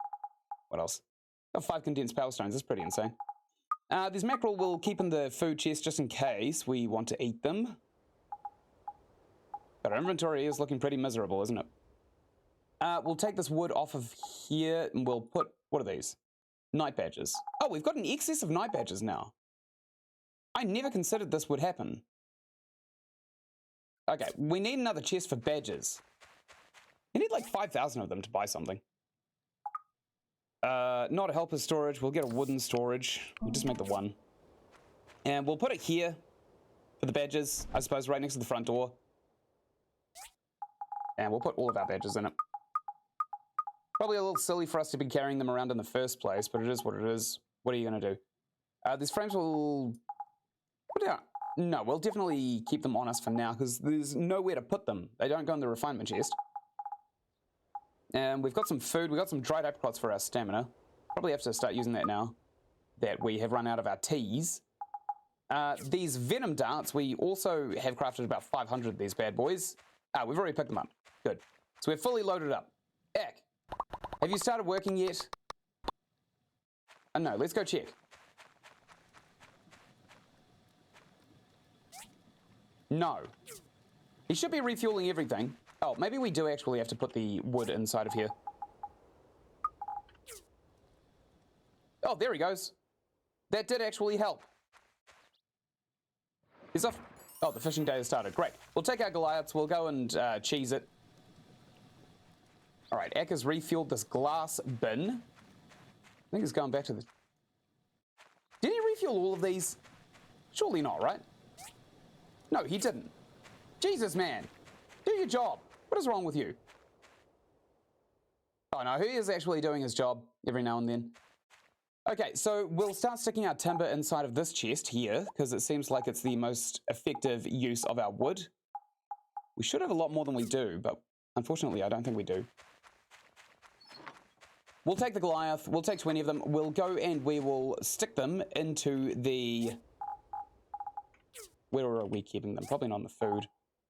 What else? Got 5 condensed power stones. That's pretty insane. These mackerel we'll keep in the food chest just in case we want to eat them. But our inventory is looking pretty miserable, isn't it? We'll take this wood off of here and we'll put, what are these? Night badges. Oh, we've got an excess of night badges now. I never considered this would happen. Okay, we need another chest for badges. You need like 5,000 of them to buy something. Not a helper storage. We'll get a wooden storage. We'll just make the 1. And we'll put it here for the badges, I suppose, right next to the front door. And we'll put all of our badges in it. Probably a little silly for us to be carrying them around in the first place, but it is what it is. What are you going to do? These frames will... No, we'll definitely keep them on us for now, because there's nowhere to put them. They don't go in the refinement chest. And we've got some food. We've got some dried apricots for our stamina. Probably have to start using that now that we have run out of our teas. These venom darts, we also have crafted about 500 of these bad boys. We've already picked them up. Good. So we're fully loaded up. Eck, have you started working yet? No, let's go check. No. He should be refueling everything. Oh, maybe we do actually have to put the wood inside of here. Oh, there he goes. That did actually help. He's off. Oh, the fishing day has started. Great. We'll take our Goliaths. We'll go and cheese it. All right, Eck has refueled this glass bin. I think he's going back to the... Did he refuel all of these? Surely not, right? No, he didn't. Jesus, man. Do your job. What is wrong with you? Oh, no, he is actually doing his job every now and then. Okay, so we'll start sticking our timber inside of this chest here, because it seems like it's the most effective use of our wood. We should have a lot more than we do, but unfortunately I don't think we do. We'll take the Goliath, we'll take 20 of them, we'll go and we will stick them into the... Where are we keeping them? Probably not in the food.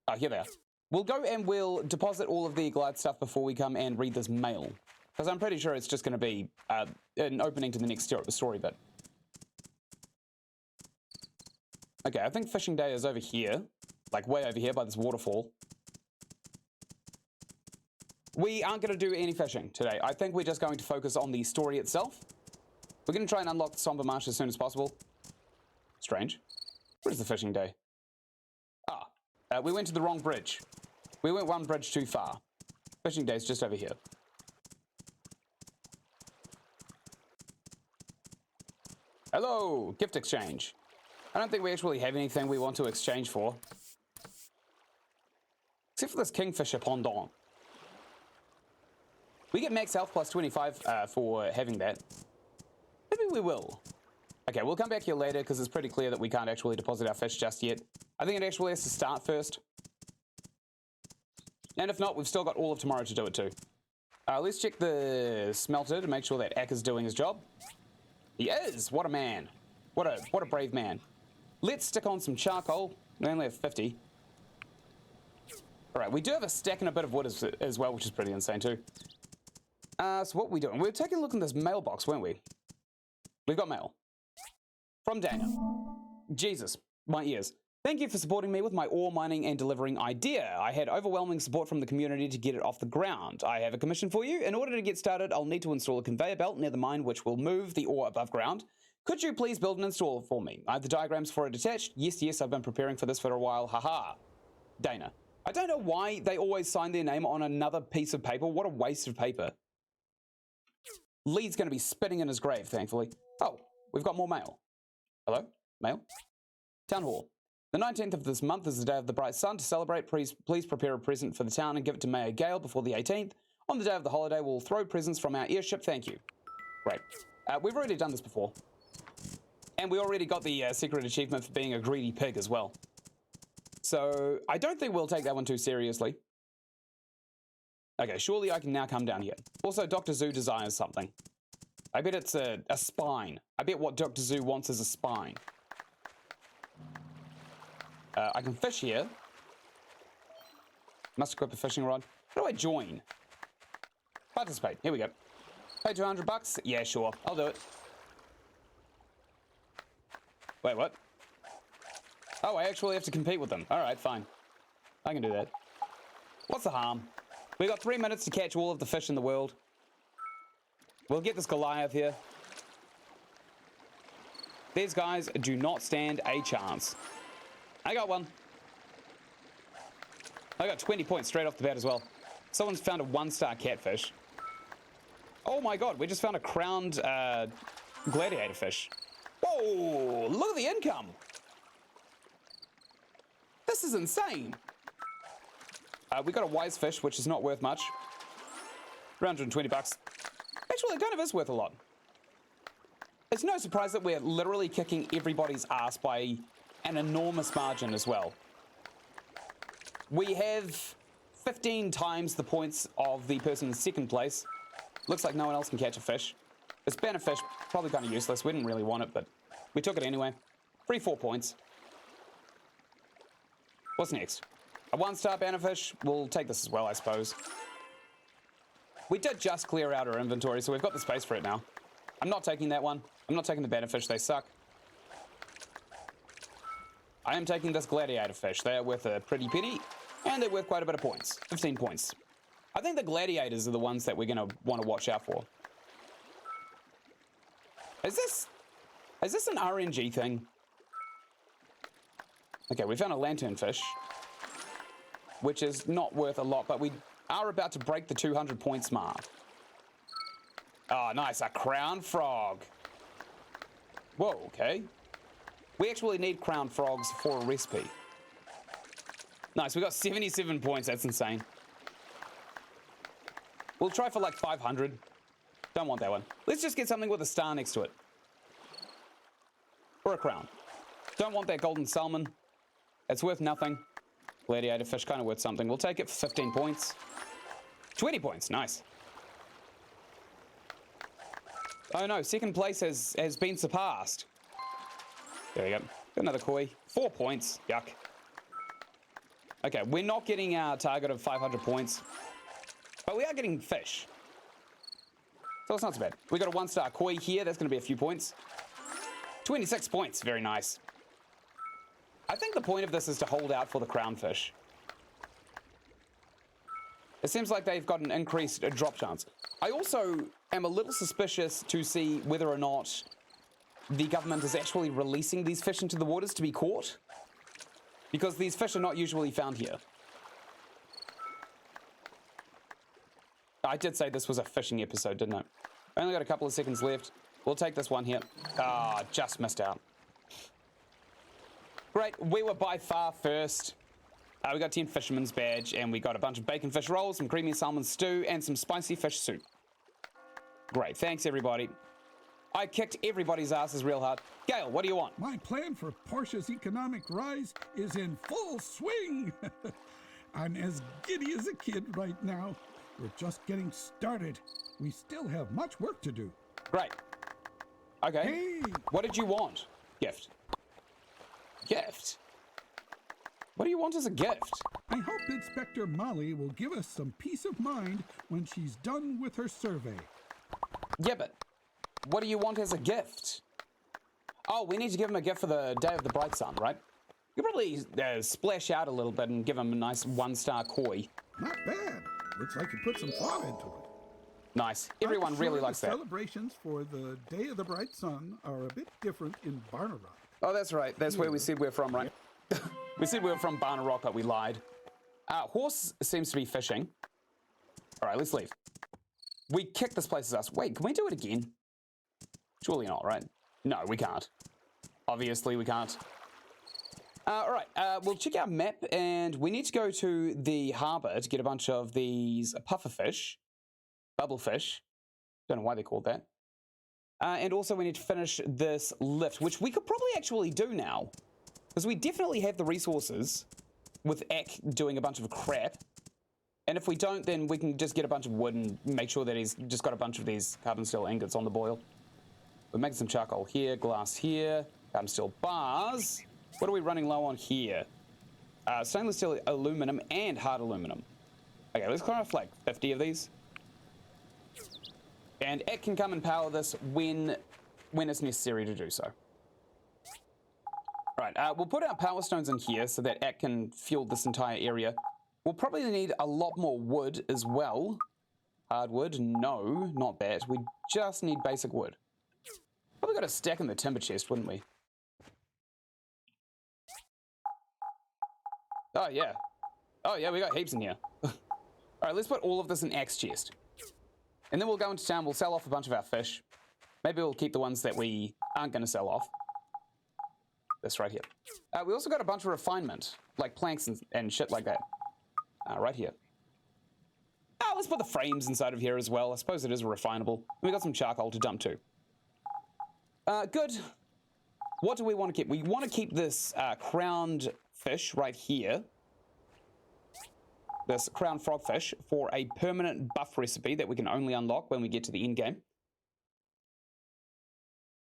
Oh, here they are. We'll go and we'll deposit all of the Goliath stuff before we come and read this mail. Because I'm pretty sure it's just going to be an opening to the next story bit. Okay, I think fishing day is over here. Like way over here by this waterfall. We aren't going to do any fishing today. I think we're just going to focus on the story itself. We're going to try and unlock the Somber Marsh as soon as possible. Strange. Where's the fishing day? We went to the wrong bridge. We went one bridge too far. Fishing day's just over here. Hello, gift exchange. I don't think we actually have anything we want to exchange for. Except for this Kingfisher Pendant. We get max health plus 25 for having that. Maybe we will. Okay, we'll come back here later because it's pretty clear that we can't actually deposit our fish just yet. I think it actually has to start first. And if not, we've still got all of tomorrow to do it too. Let's check the smelter to make sure that Ack is doing his job. He is! What a man. What a brave man. Let's stick on some charcoal. We only have 50. Alright, we do have a stack and a bit of wood as well, which is pretty insane too. So what are we doing? We were taking a look in this mailbox, weren't we? We've got mail. From Dana. Jesus, my ears. Thank you for supporting me with my ore mining and delivering idea. I had overwhelming support from the community to get it off the ground. I have a commission for you. In order to get started, I'll need to install a conveyor belt near the mine which will move the ore above ground. Could you please build and install it for me? I have the diagrams for it attached. Yes, I've been preparing for this for a while. Haha. Dana. I don't know why they always sign their name on another piece of paper. What a waste of paper. Lee's going to be spitting in his grave, thankfully. Oh, we've got more mail. Hello? Mail? Town Hall. The 19th of this month is the day of the bright sun. To celebrate, please prepare a present for the town and give it to Mayor Gale before the 18th. On the day of the holiday, we'll throw presents from our airship. Thank you. Great. We've already done this before. And we already got the secret achievement for being a greedy pig as well. So, I don't think we'll take that one too seriously. Okay, surely I can now come down here. Also, Dr. Zoo desires something. I bet it's a spine. I bet what Dr. Zoo wants is a spine. I can fish here. Must equip a fishing rod. How do I join? Participate. Here we go. Pay $200? Yeah, sure. I'll do it. Wait, what? Oh, I actually have to compete with them. Alright, fine. I can do that. What's the harm? We got 3 minutes to catch all of the fish in the world. We'll get this Goliath here. These guys do not stand a chance. I got one. I got 20 points straight off the bat as well. Someone's found a 1-star catfish. Oh my god, we just found a crowned gladiator fish. Whoa, look at the income. This is insane. We got a wise fish, which is not worth much. 320 bucks. Actually, it kind of is worth a lot. It's no surprise that we're literally kicking everybody's ass by an enormous margin as well. We have 15 times the points of the person in second place. Looks like no one else can catch a fish. This banner fish, probably kind of useless. We didn't really want it, but we took it anyway. Free 4 points. What's next? A 1-star banner fish. We'll take this as well, I suppose. We did just clear out our inventory, so we've got the space for it now. I'm not taking that one. I'm not taking the banner fish. They suck. I am taking this gladiator fish. They are worth a pretty penny, and they're worth quite a bit of points. 15 points. I think the gladiators are the ones that we're going to want to watch out for. Is this an RNG thing? Okay, we found a lantern fish, which is not worth a lot, but are about to break the 200 points mark. Oh, nice. A crown frog. Whoa, okay. We actually need crown frogs for a recipe. Nice, we got 77 points. That's insane. We'll try for like 500. Don't want that one. Let's just get something with a star next to it. Or a crown. Don't want that golden salmon. It's worth nothing. Gladiator fish, kind of worth something. We'll take it for 15 points. 20 points, nice. Oh no, second place has been surpassed. There we go. Got another koi. 4 points. Yuck. Okay, we're not getting our target of 500 points. But we are getting fish. So it's not so bad. We got a 1-star koi here. That's going to be a few points. 26 points. Very nice. I think the point of this is to hold out for the crown fish. It seems like they've got an increased drop chance. I also am a little suspicious to see whether or not the government is actually releasing these fish into the waters to be caught. Because these fish are not usually found here. I did say this was a fishing episode, didn't I? I only got a couple of seconds left. We'll take this one here. Ah, just missed out. Great, we were by far first. We got 10 fisherman's badge, and we got a bunch of bacon fish rolls, some creamy salmon stew, and some spicy fish soup. Great, thanks everybody. I kicked everybody's asses real hard. Gail, what do you want? My plan for Portia's economic rise is in full swing. I'm as giddy as a kid right now. We're just getting started. We still have much work to do. Great. Okay. Hey! What did you want? Gift. Gift? What do you want as a gift? I hope Inspector Molly will give us some peace of mind when she's done with her survey. Yeah, but what do you want as a gift? Oh, we need to give him a gift for the Day of the Bright Sun, right? You probably splash out a little bit and give him a nice 1-star koi. Not bad. Looks like you put some thought into it. Nice. Everyone really likes the that. Celebrations for the Day of the Bright Sun are a bit different in Barnarock. Oh, that's right. That's where we said we're from, right? We said we were from Barnarock, but we lied. Horse seems to be fishing. All right, let's leave. We kicked this place as us. Wait, can we do it again? Surely not, right? No, we can't. Obviously, we can't. All right, we'll check our map, and we need to go to the harbour to get a bunch of these pufferfish, bubblefish. Don't know why they're called that. And also, we need to finish this lift, which we could probably actually do now, because we definitely have the resources with Eck doing a bunch of crap. And if we don't, then we can just get a bunch of wood and make sure that he's just got a bunch of these carbon steel ingots on the boil. We're making some charcoal here, glass here, carbon steel bars. What are we running low on here? Stainless steel, aluminum, and hard aluminum. Okay, let's craft like 50 of these. And it can come and power this when it's necessary to do so. Right, we'll put our power stones in here so that it can fuel this entire area. We'll probably need a lot more wood as well. Hardwood, no, not that. We just need basic wood. Probably got a stack in the timber chest, wouldn't we? Oh, yeah. Oh, yeah, we got heaps in here. All right, let's put all of this in axe chest. And then we'll go into town, we'll sell off a bunch of our fish. Maybe we'll keep the ones that we aren't going to sell off. This right here. We also got a bunch of refinement, like planks and shit like that. Right here. Let's put the frames inside of here as well. I suppose it is refinable. We got some charcoal to dump too. Good. What do we want to keep? We want to keep this crowned fish right here. This crowned frogfish for a permanent buff recipe that we can only unlock when we get to the end game.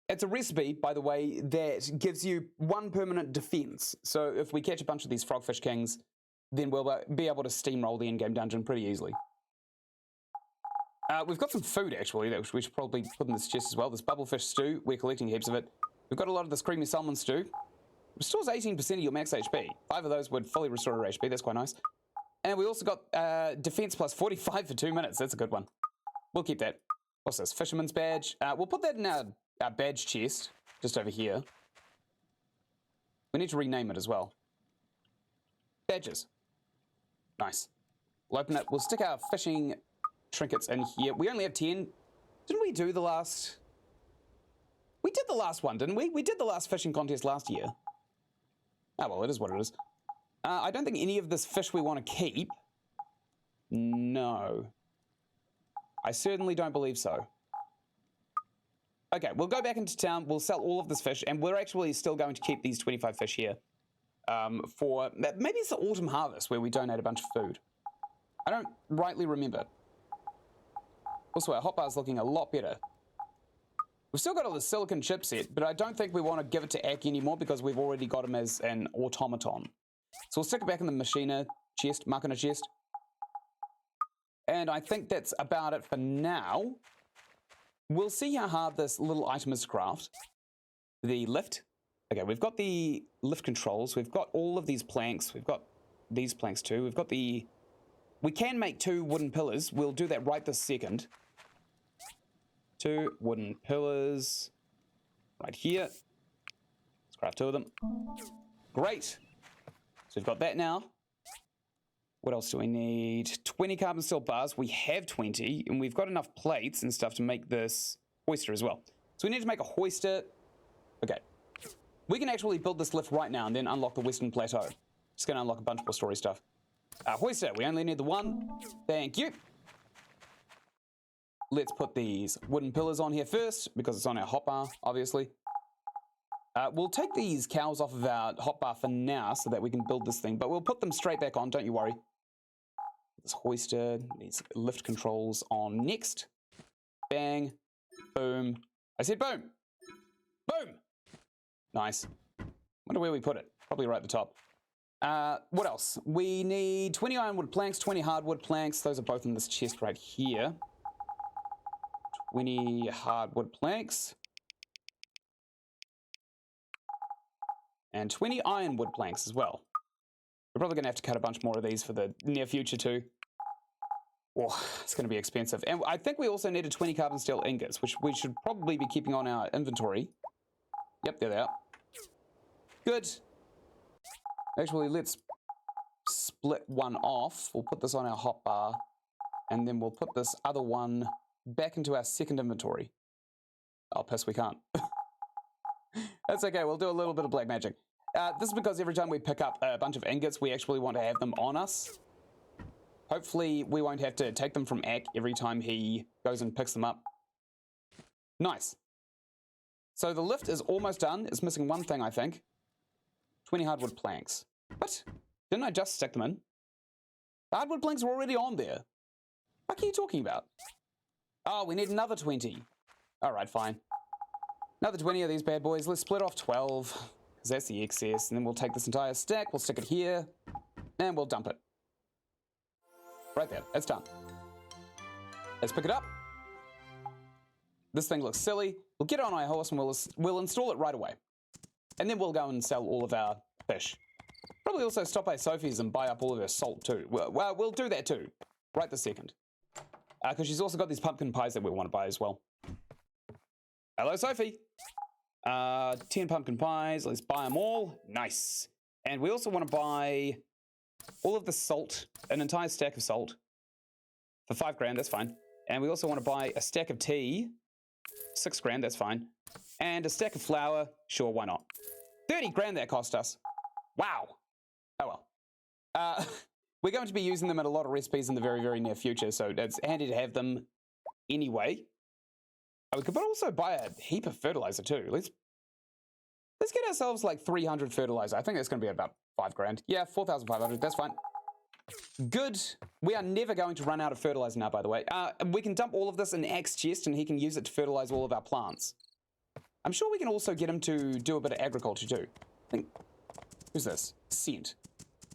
It's a recipe, by the way, that gives you 1 permanent defense. So if we catch a bunch of these frogfish kings, then we'll be able to steamroll the in-game dungeon pretty easily. We've got some food, actually, that we should probably put in this chest as well. This bubblefish stew, we're collecting heaps of it. We've got a lot of this creamy salmon stew. Restores 18% of your max HP. 5 of those would fully restore your HP, that's quite nice. And we also got defense plus 45 for 2 minutes. That's a good one. We'll keep that. What's this? Fisherman's badge. We'll put that in our badge chest, just over here. We need to rename it as well. Badges. Nice. We'll open it. We'll stick our fishing trinkets in here. We only have 10. Didn't we do the last... We did the last one, didn't we? We did the last fishing contest last year. Oh, well, it is what it is. I don't think any of this fish we want to keep. No. I certainly don't believe so. Okay, we'll go back into town. We'll sell all of this fish, and we're actually still going to keep these 25 fish here. For... Maybe it's the autumn harvest where we donate a bunch of food. I don't rightly remember. Also, our hotbar's looking a lot better. We've still got all the silicon chipset, but I don't think we want to give it to Ak anymore because we've already got him as an automaton. So we'll stick it back in the machiner chest, makina chest. And I think that's about it for now. We'll see how hard this little item is to craft. The lift. Okay, we've got the lift controls. We've got all of these planks. We've got these planks too. We've got the... We can make 2 wooden pillars. We'll do that right this second. 2 wooden pillars right here. Let's craft 2 of them. Great. So we've got that now. What else do we need? 20 carbon steel bars. We have 20, and we've got enough plates and stuff to make this hoister as well. So we need to make a hoister. Okay. We can actually build this lift right now and then unlock the Western Plateau. Just going to unlock a bunch more story stuff. Hoister, we only need the 1. Thank you. Let's put these wooden pillars on here first, because it's on our hotbar, obviously. We'll take these cows off of our hotbar for now, so that we can build this thing, but we'll put them straight back on, don't you worry. This hoister needs lift controls on next. Bang. Boom. I said boom. Boom. Nice. Wonder where we put it. Probably right at the top. What else? We need 20 ironwood planks, 20 hardwood planks. Those are both in this chest right here. 20 hardwood planks. And 20 ironwood planks as well. We're probably going to have to cut a bunch more of these for the near future too. Oh, it's going to be expensive. And I think we also needed 20 carbon steel ingots, which we should probably be keeping on our inventory. Yep, there they are. Good. Actually, let's split one off. We'll put this on our hotbar, and then we'll put this other one back into our second inventory. Oh, piss, we can't. That's okay, we'll do a little bit of black magic. This is because every time we pick up a bunch of ingots, we actually want to have them on us. Hopefully, we won't have to take them from Ak every time he goes and picks them up. Nice. So the lift is almost done. It's missing one thing, I think. 20 hardwood planks. What? Didn't I just stick them in? The hardwood planks are already on there. What are you talking about? Oh, we need another 20. Alright, fine. Another 20 of these bad boys. Let's split off 12, because that's the excess. And then we'll take this entire stack, we'll stick it here, and we'll dump it. Right there, it's done. Let's pick it up. This thing looks silly. We'll get it on our horse and we'll install it right away. And then we'll go and sell all of our fish. Probably also stop by Sophie's and buy up all of her salt too. Well, we'll do that too, right this second. Because she's also got these pumpkin pies that we want to buy as well. Hello, Sophie. 10 pumpkin pies. Let's buy them all. Nice. And we also want to buy all of the salt, an entire stack of salt for 5 grand. That's fine. And we also want to buy a stack of tea, 6 grand. That's fine. And a stack of flour. Sure, why not? 30 grand that cost us. Wow. Oh well. We're going to be using them in a lot of recipes in the very, very near future, so it's handy to have them anyway. We could also buy a heap of fertilizer too. Let's get ourselves like 300 fertilizer. I think that's going to be about 5 grand. Yeah, 4,500. That's fine. Good. We are never going to run out of fertilizer now, by the way. We can dump all of this in Ak's chest, and he can use it to fertilize all of our plants. I'm sure we can also get him to do a bit of agriculture too. I think. Who's this? Scent.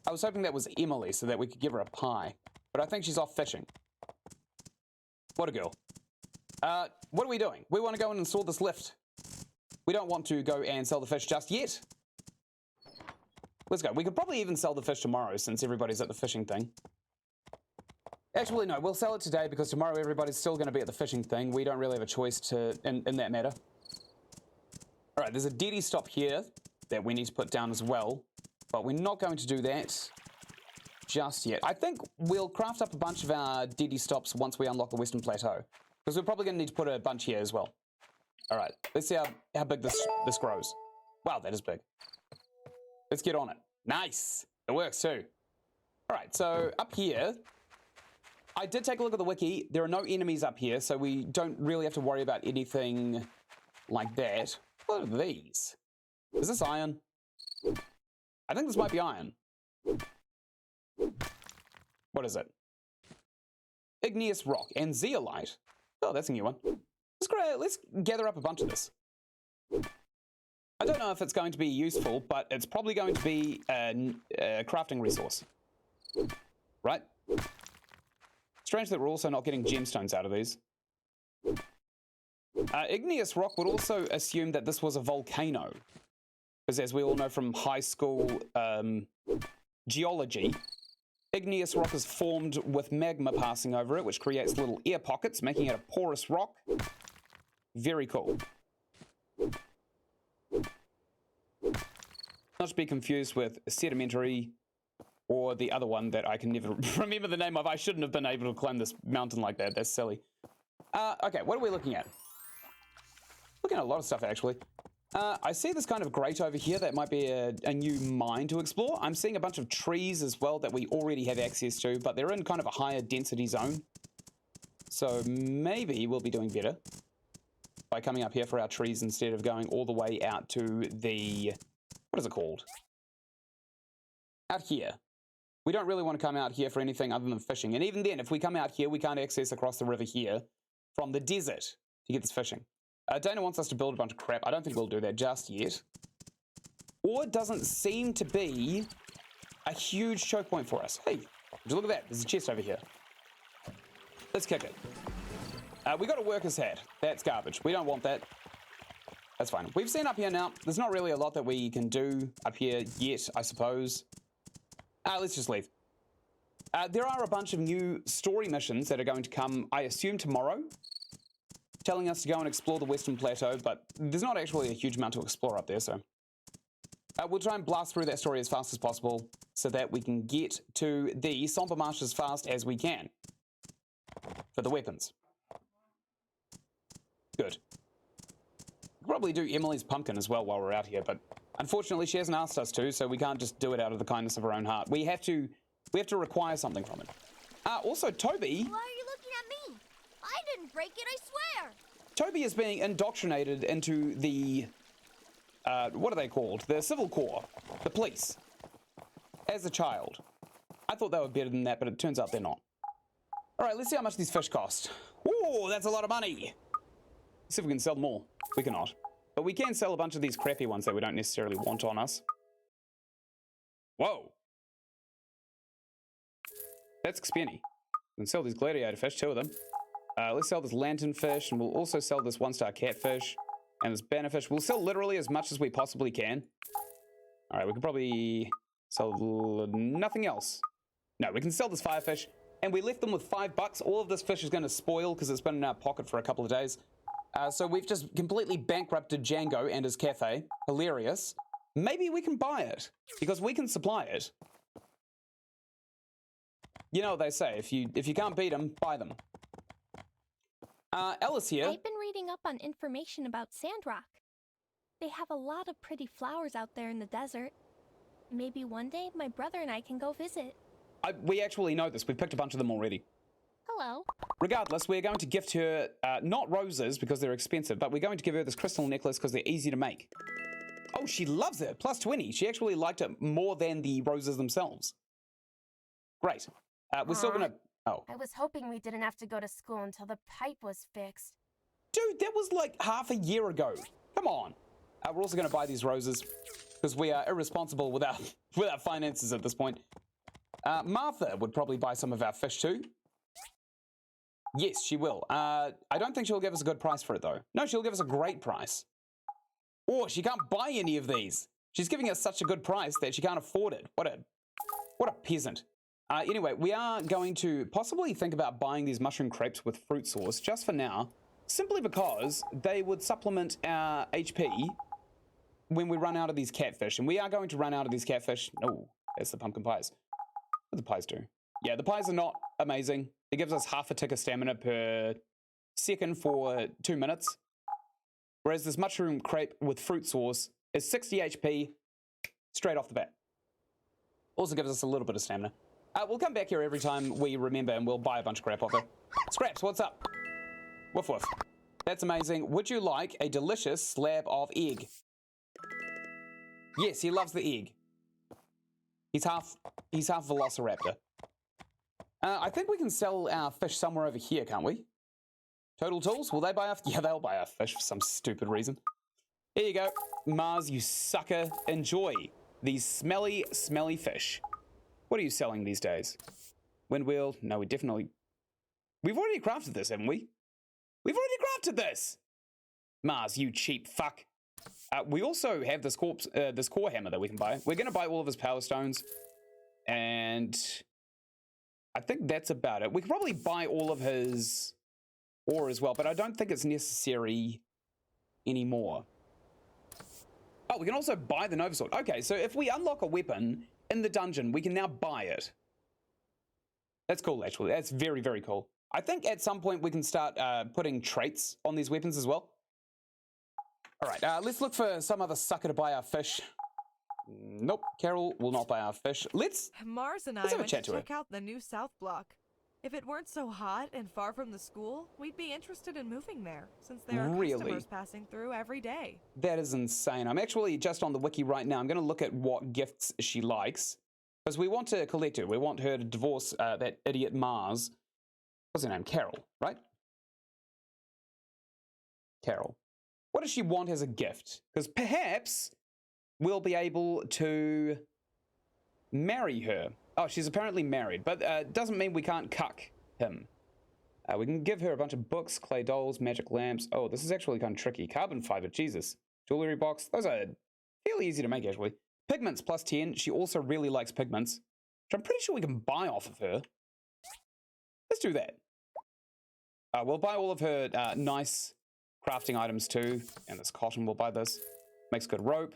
I was hoping that was Emily so that we could give her a pie, but I think she's off fishing. What a girl. What are we doing? We want to go and install this lift. We don't want to go and sell the fish just yet. Let's go. We could probably even sell the fish tomorrow since everybody's at the fishing thing. Actually, no, we'll sell it today because tomorrow everybody's still going to be at the fishing thing. We don't really have a choice in that matter. All right, there's a deady stop here that we need to put down as well, but we're not going to do that just yet. I think we'll craft up a bunch of our DD stops once we unlock the Western Plateau. Because we're probably going to need to put a bunch here as well. All right, let's see how big this grows. Wow, that is big. Let's get on it. Nice. It works too. All right, so up here, I did take a look at the wiki. There are no enemies up here, so we don't really have to worry about anything like that. What are these? Is this iron? I think this might be iron. What is it? Igneous rock and zeolite. Oh, that's a new one. Let's gather up a bunch of this. I don't know if it's going to be useful, but it's probably going to be a crafting resource. Right? Strange that we're also not getting gemstones out of these. Igneous rock would also assume that this was a volcano. Because as we all know from high school geology, igneous rock is formed with magma passing over it, which creates little air pockets, making it a porous rock. Very cool. Not to be confused with sedimentary or the other one that I can never remember the name of. I shouldn't have been able to climb this mountain like that. That's silly. Okay, what are we looking at? Looking at a lot of stuff, actually. I see this kind of grate over here that might be a new mine to explore. I'm seeing a bunch of trees as well that we already have access to, but they're in kind of a higher density zone. So maybe we'll be doing better by coming up here for our trees instead of going all the way out to the... What is it called? Out here. We don't really want to come out here for anything other than fishing. And even then, if we come out here, we can't access across the river here from the desert to get this fishing. Dana wants us to build a bunch of crap. I don't think we'll do that just yet. Or it doesn't seem to be a huge choke point for us. Hey, would you look at that? There's a chest over here. Let's kick it. We got a worker's hat. That's garbage. We don't want that. That's fine. We've seen up here now. There's not really a lot that we can do up here yet, I suppose. Let's just leave. There are a bunch of new story missions that are going to come, I assume, tomorrow, telling us to go and explore the Western Plateau, but there's not actually a huge amount to explore up there, so... we'll try and blast through that story as fast as possible so that we can get to the Somber Marsh as fast as we can. For the weapons. Good. We'll probably do Emily's pumpkin as well while we're out here, but unfortunately she hasn't asked us to, so we can't just do it out of the kindness of her own heart. We have to require something from it. Also, Toby... Why are you looking at me? I didn't break it, I swear! Toby is being indoctrinated into the... what are they called? The Civil Corps. The police. As a child. I thought they were better than that, but it turns out they're not. Alright, let's see how much these fish cost. Ooh, that's a lot of money! Let's see if we can sell more. We cannot. But we can sell a bunch of these crappy ones that we don't necessarily want on us. Whoa! That's expenny. We can sell these gladiator fish, 2 of them. Let's sell this lantern fish, and we'll also sell this 1-star catfish and this bannerfish. We'll sell literally as much as we possibly can. Alright, we can probably sell nothing else. No, we can sell this firefish, and we left them with $5. All of this fish is going to spoil because it's been in our pocket for a couple of days. So we've just completely bankrupted Django and his cafe. Hilarious. Maybe we can buy it, because we can supply it. You know what they say, if you can't beat them, buy them. Ella's here. I've been reading up on information about Sandrock. They have a lot of pretty flowers out there in the desert. Maybe one day my brother and I can go visit. We actually know this. We've picked a bunch of them already. Hello. Regardless, we're going to gift her, not roses because they're expensive, but we're going to give her this crystal necklace because they're easy to make. Oh, she loves it. Plus 20. She actually liked it more than the roses themselves. Great. We're still gonna... Oh. I was hoping we didn't have to go to school until the pipe was fixed. Dude, that was like half a year ago. Come on. We're also gonna buy these roses because we are irresponsible with our finances at this point. Martha would probably buy some of our fish too. Yes, she will. I don't think she'll give us a good price for it, though. No, she'll give us a great price. Oh, she can't buy any of these. She's giving us such a good price that she can't afford it. What a peasant. Anyway, we are going to possibly think about buying these mushroom crepes with fruit sauce just for now, simply because they would supplement our HP when we run out of these catfish. And we are going to run out of these catfish. Oh, there's the pumpkin pies. What do the pies do? Yeah, the pies are not amazing. It gives us half a tick of stamina per second for 2 minutes. Whereas this mushroom crepe with fruit sauce is 60 HP straight off the bat. Also gives us a little bit of stamina. We'll come back here every time we remember and we'll buy a bunch of crap off her. Scraps, what's up? Woof woof. That's amazing. Would you like a delicious slab of egg? Yes, he loves the egg. He's half velociraptor. I think we can sell our fish somewhere over here, can't we? Total Tools, will they buy our... Yeah, they'll buy our fish for some stupid reason. Here you go. Mars, you sucker. Enjoy these smelly, smelly fish. What are you selling these days? Windwheel? No, we definitely... We've already crafted this, haven't we? We've already crafted this! Mars, you cheap fuck. We also have this core hammer that we can buy. We're going to buy all of his power stones. And I think that's about it. We could probably buy all of his ore as well, but I don't think it's necessary anymore. Oh, we can also buy the Nova Sword. Okay, so if we unlock a weapon in the dungeon, we can now buy it. That's cool, actually. That's very, very cool. I think at some point we can start putting traits on these weapons as well. All right, let's look for some other sucker to buy our fish. Nope, Carol will not buy our fish. Mars and I have a went chat to to her. check out the new South Block. If it weren't so hot and far from the school, we'd be interested in moving there, since there are Really? customers passing through every day. That is insane. I'm actually just on the wiki right now. I'm going to look at what gifts she likes. Because we want to collect her. We want her to divorce that idiot Mars. What's her name? Carol, right? Carol. What does she want as a gift? Because perhaps we'll be able to marry her. Oh, she's apparently married, but doesn't mean we can't cuck him. We can give her a bunch of books, clay dolls, magic lamps. Oh, this is actually kind of tricky. Carbon fiber, Jesus. Jewelry box. Those are fairly easy to make, actually. Pigments plus 10. She also really likes pigments, which I'm pretty sure we can buy off of her. Let's do that. We'll buy all of her nice crafting items too. And this cotton, we'll buy this. Makes good rope.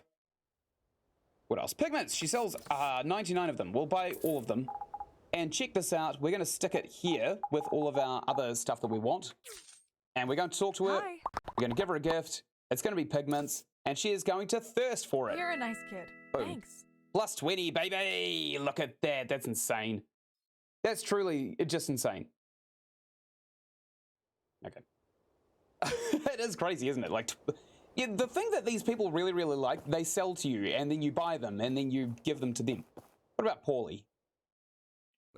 What else? Pigments. She sells 99 of them. We'll buy all of them. And check this out. We're going to stick it here with all of our other stuff that we want. And we're going to talk to her. Hi. We're going to give her a gift. It's going to be pigments. And she is going to thirst for it. You're a nice kid. Boom. Thanks. Plus 20, baby. Look at that. That's insane. That's truly just insane. Okay. It is crazy, isn't it? Like, yeah, the thing that these people really, really like, they sell to you, and then you buy them, and then you give them to them. What about Paulie?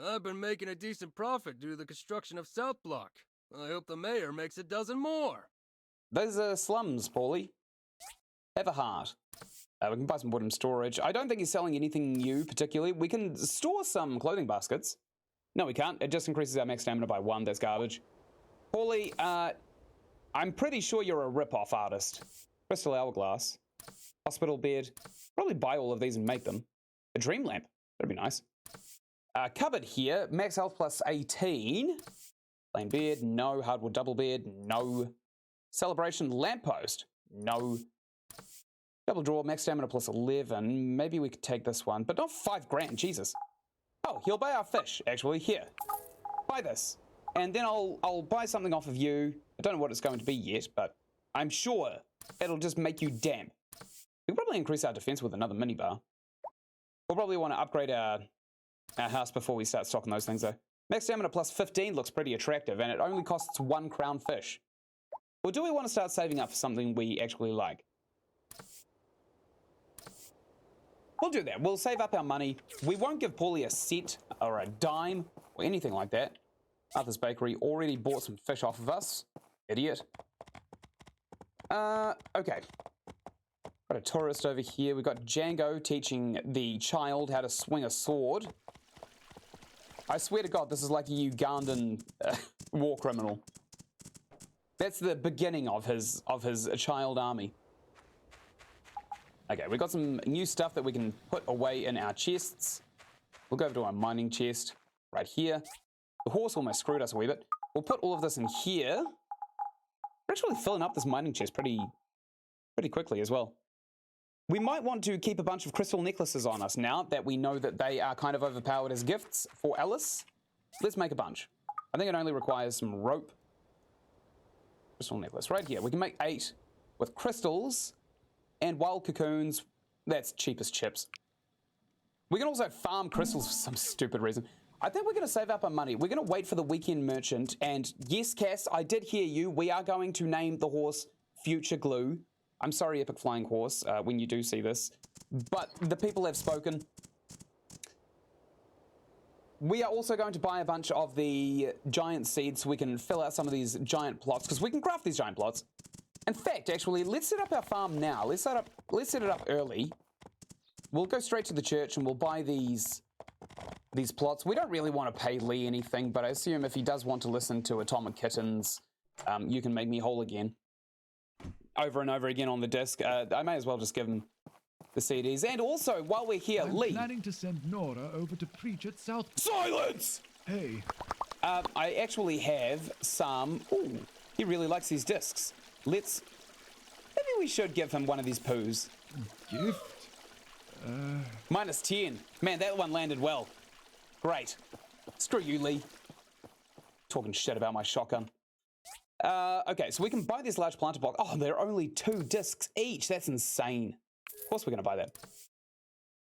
I've been making a decent profit due to the construction of South Block. I hope the mayor makes a dozen more. Those are slums, Paulie. Have a heart. We can buy some wooden storage. I don't think he's selling anything new, particularly. We can store some clothing baskets. No, we can't. It just increases our max stamina by 1. That's garbage. Paulie, I'm pretty sure you're a rip-off artist. Crystal hourglass. Hospital bed. Probably buy all of these and make them. A dream lamp. That'd be nice. Cupboard here. Max health plus 18. Plain bed. No. Hardwood double bed. No. Celebration lamppost. No. Double drawer. Max stamina plus 11. Maybe we could take this one. But not 5 grand. Jesus. Oh, he'll buy our fish, actually. Here. Buy this. And then I'll buy something off of you. I don't know what it's going to be yet, but I'm sure it'll just make you damp. We can probably increase our defense with another minibar. We'll probably want to upgrade our house before we start stocking those things, though. Max stamina plus 15 looks pretty attractive, and it only costs 1 crown fish. Or do we want to start saving up for something we actually like? We'll do that. We'll save up our money. We won't give Paulie a cent or a dime or anything like that. Arthur's Bakery already bought some fish off of us. Idiot. Okay. Got a tourist over here. We've got Django teaching the child how to swing a sword. I swear to God, this is like a Ugandan war criminal. That's the beginning of his child army. Okay, we've got some new stuff that we can put away in our chests. We'll go over to our mining chest right here. The horse almost screwed us a wee bit. We'll put all of this in here. We're actually filling up this mining chest pretty quickly as well. We might want to keep a bunch of crystal necklaces on us now that we know that they are kind of overpowered as gifts for Alice. Let's make a bunch. I think it only requires some rope. Crystal necklace right here. We can make 8 with crystals and wild cocoons. That's cheap as chips. We can also farm crystals for some stupid reason. I think we're going to save up our money. We're going to wait for the weekend merchant. And yes, Cass, I did hear you. We are going to name the horse Future Glue. I'm sorry, Epic Flying Horse, when you do see this. But the people have spoken. We are also going to buy a bunch of the giant seeds so we can fill out some of these giant plots, because we can craft these giant plots. In fact, actually, let's set up our farm now. Let's set it up early. We'll go straight to the church and we'll buy these plots. We don't really want to pay Lee anything, but I assume if he does want to listen to Atomic Kittens, You Can Make Me Whole Again, over and over again on the disc, I may as well just give him the CDs. And also, while we're here, Lee... I'm planning to send Nora over to preach at South... Silence! Hey. I actually have some... Ooh, he really likes these discs. Maybe we should give him one of these poos. Gift? -10. Man, that one landed well. Great. Screw you, Lee. Talking shit about my shotgun. Okay, so we can buy this large planter block. Oh, they're only 2 discs each. That's insane. Of course we're going to buy that.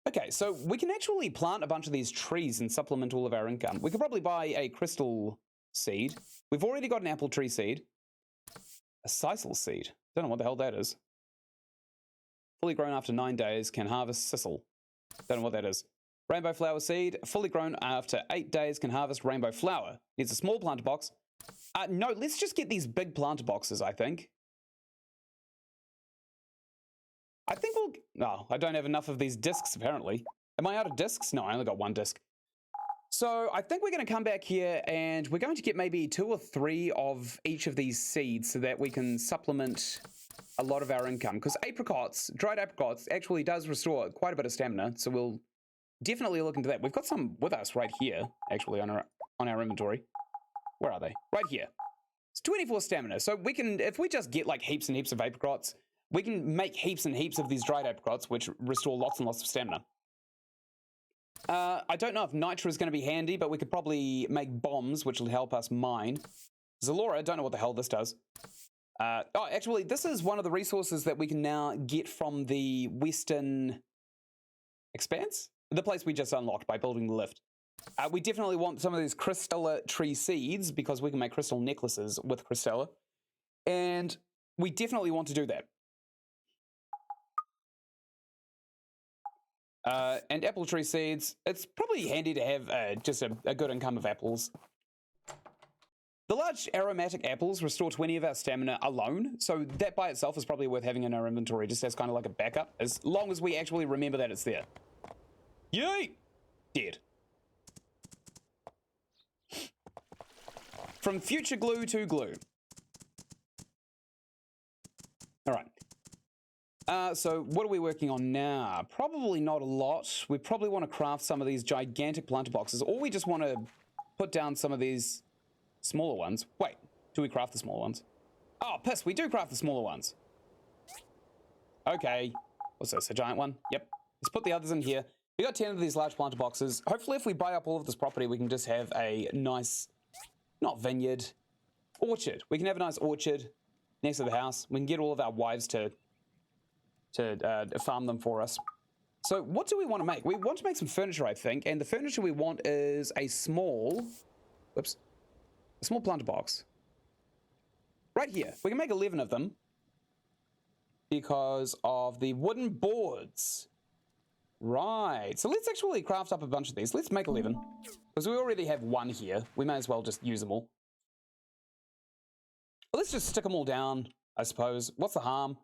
Okay, so we can actually plant a bunch of these trees and supplement all of our income. We could probably buy a crystal seed. We've already got an apple tree seed. A sisal seed. Don't know what the hell that is. Fully grown after 9 days, can harvest sisal. Don't know what that is. Rainbow flower seed. Fully grown after 8 days, can harvest rainbow flower. Needs a small planter box. No, let's just get these big planter boxes, I think. No, I don't have enough of these discs, apparently. Am I out of discs? No, I only got 1 disc. So I think we're going to come back here and we're going to get maybe 2 or 3 of each of these seeds so that we can supplement a lot of our income. Because dried apricots, actually does restore quite a bit of stamina. So we'll definitely look into that. We've got some with us right here, actually, on our inventory. Where are they? Right here. It's 24 stamina. So we can, if we just get like heaps and heaps of apricots, we can make heaps and heaps of these dried apricots, which restore lots and lots of stamina. I don't know if nitra is going to be handy, but we could probably make bombs, which will help us mine. Zalora, I don't know what the hell this does. Actually, this is one of the resources that we can now get from the Western Expanse, the place we just unlocked by building the lift. We definitely want some of these Crystella tree seeds because we can make crystal necklaces with Crystella. And we definitely want to do that. And apple tree seeds, it's probably handy to have just a good income of apples. The large aromatic apples restore 20 of our stamina alone, so that by itself is probably worth having in our inventory just as kind of like a backup, as long as we actually remember that it's there. Yay! Dead. From future glue to glue. All right. So what are we working on now? Probably not a lot. We probably want to craft some of these gigantic planter boxes, or we just want to put down some of these smaller ones. Wait, do we craft the smaller ones? Oh, piss, we do craft the smaller ones. Okay. What's this, a giant one? Yep. Let's put the others in here. We got 10 of these large planter boxes. Hopefully if we buy up all of this property, we can just have a nice, not vineyard, orchard. We can have a nice orchard next to the house. We can get all of our wives to farm them for us. So what do we want to make? We want to make some furniture, I think, and the furniture we want is a small planter box. Right here. We can make 11 of them because of the wooden boards. Right. So let's actually craft up a bunch of these. Let's make 11 because we already have 1 here. We may as well just use them all. Well, let's just stick them all down, I suppose. What's the harm?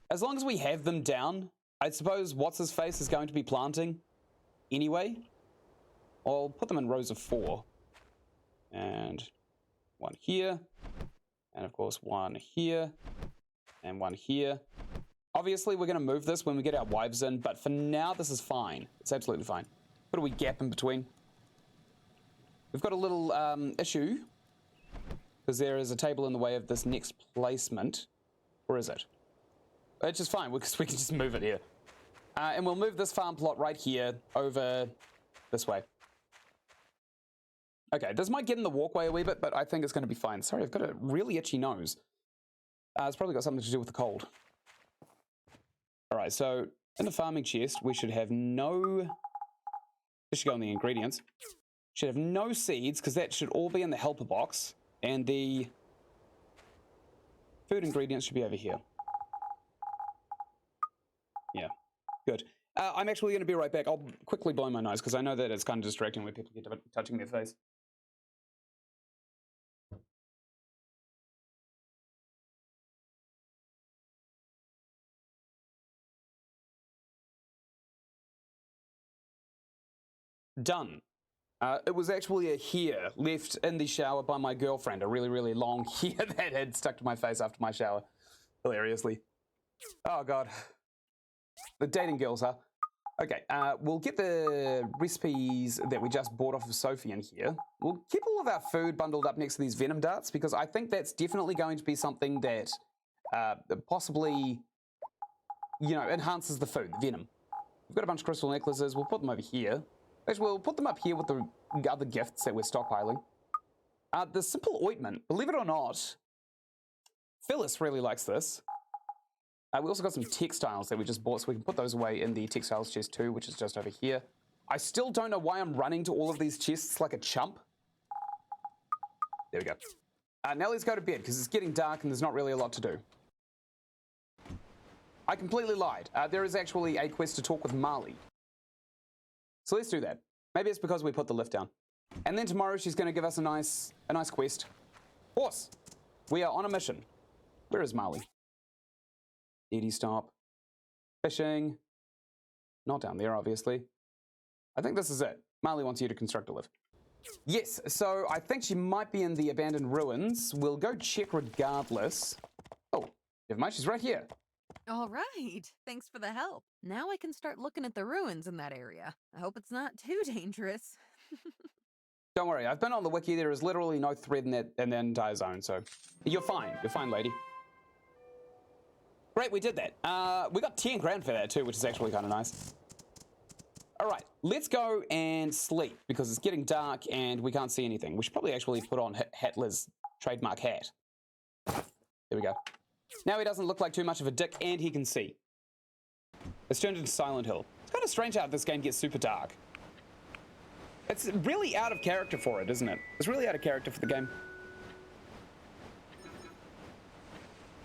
As long as we have them down, I suppose what's-his-face is going to be planting anyway. I'll put them in rows of 4. And 1 here. And, of course, 1 here. And 1 here. Obviously, we're going to move this when we get our wives in, but for now, this is fine. It's absolutely fine. What do we gap in between? We've got a little issue, because there is a table in the way of this next placement. Or is it? It's just fine, because we can just move it here. And we'll move this farm plot right here over this way. Okay, this might get in the walkway a wee bit, but I think it's going to be fine. Sorry, I've got a really itchy nose. It's probably got something to do with the cold. All right, so in the farming chest, we should have no... This should go in the ingredients. Should have no seeds, because that should all be in the helper box. And the food ingredients should be over here. Yeah, good. I'm actually going to be right back. I'll quickly blow my nose, because I know that it's kind of distracting when people get touching their face. Done. It was actually a hair left in the shower by my girlfriend, a really, really long hair that had stuck to my face after my shower. Hilariously. Oh, God. The dating girls, huh? Okay, we'll get the recipes that we just bought off of Sophie in here. We'll keep all of our food bundled up next to these venom darts, because I think that's definitely going to be something that possibly, you know, enhances the food, the venom. We've got a bunch of crystal necklaces. We'll put them over here. Actually, we'll put them up here with the other gifts that we're stockpiling. The simple ointment, believe it or not, Phyllis really likes this. We also got some textiles that we just bought, so we can put those away in the textiles chest too, which is just over here. I still don't know why I'm running to all of these chests like a chump. There we go. Now let's go to bed, because it's getting dark and there's not really a lot to do. I completely lied. There is actually a quest to talk with Marley. So let's do that. Maybe it's because we put the lift down. And then tomorrow she's going to give us a nice quest. Horse, we are on a mission. Where is Marley? Edie, stop. Fishing. Not down there, obviously. I think this is it. Marley wants you to construct a lift. Yes, so I think she might be in the abandoned ruins. We'll go check regardless. Oh, never mind, she's right here. All right. Thanks for the help. Now I can start looking at the ruins in that area. I hope it's not too dangerous. Don't worry, I've been on the wiki. There is literally no thread in the entire zone, so you're fine. You're fine, lady. Great, we did that. We got 10 grand for that too, which is actually kind of nice. All right, let's go and sleep, because it's getting dark and we can't see anything. We should probably actually put on Hitler's trademark hat. There we go. Now he doesn't look like too much of a dick, and he can see. It's turned into Silent Hill. It's kind of strange how this game gets super dark. It's really out of character for it, isn't it? It's really out of character for the game.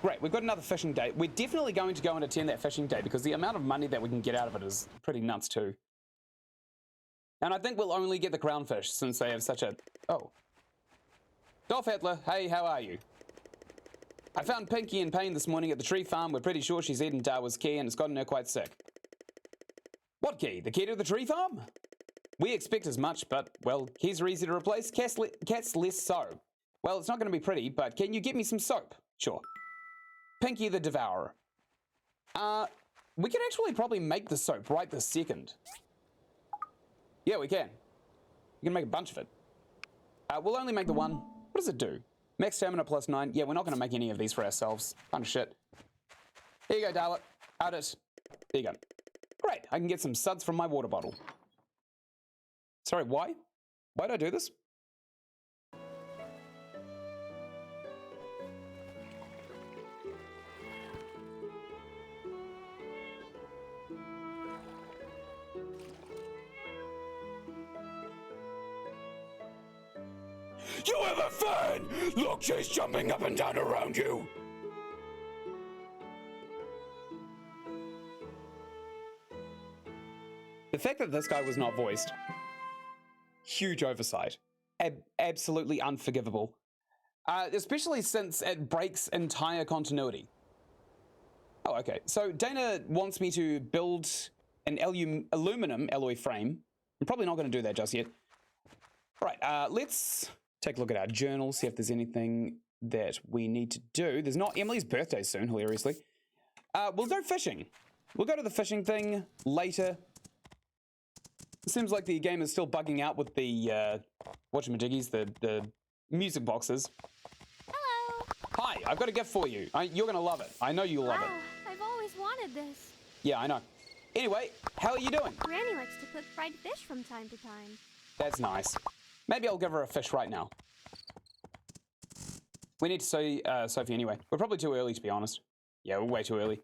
Great, we've got another fishing day. We're definitely going to go and attend that fishing day, because the amount of money that we can get out of it is pretty nuts too. And I think we'll only get the crownfish, since they have such a... Oh. Dolph Hitler, hey, how are you? I found Pinky in pain this morning at the tree farm. We're pretty sure she's eaten Darwa's key and it's gotten her quite sick. What key? The key to the tree farm? We expect as much, but, well, keys are easy to replace. Cats less so. Well, it's not going to be pretty, but can you get me some soap? Sure. Pinky the Devourer. We could actually probably make the soap right this second. Yeah, we can. We can make a bunch of it. We'll only make the one. What does it do? Max stamina plus 9. Yeah, we're not going to make any of these for ourselves. Kind of shit. Here you go, Darla. Out it. There you go. Great. I can get some suds from my water bottle. Sorry, why? Why did I do this? You have a fan! Look, she's jumping up and down around you! The fact that this guy was not voiced, huge oversight. Absolutely unforgivable. Especially since it breaks entire continuity. Oh, okay. So Dana wants me to build an aluminum alloy frame. I'm probably not going to do that just yet. All right, let's take a look at our journal, see if there's anything that we need to do. There's not. Emily's birthday soon, hilariously. We'll go fishing. We'll go to the fishing thing later. It seems like the game is still bugging out with the whatchamajiggies, the music boxes. Hello. Hi, I've got a gift for you. You're gonna love it. I know you'll love it. I've always wanted this. Yeah, I know. Anyway, how are you doing? Granny likes to cook fried fish from time to time. That's nice. Maybe I'll give her a fish right now. We need to see Sophie anyway. We're probably too early, to be honest. Yeah, we're way too early.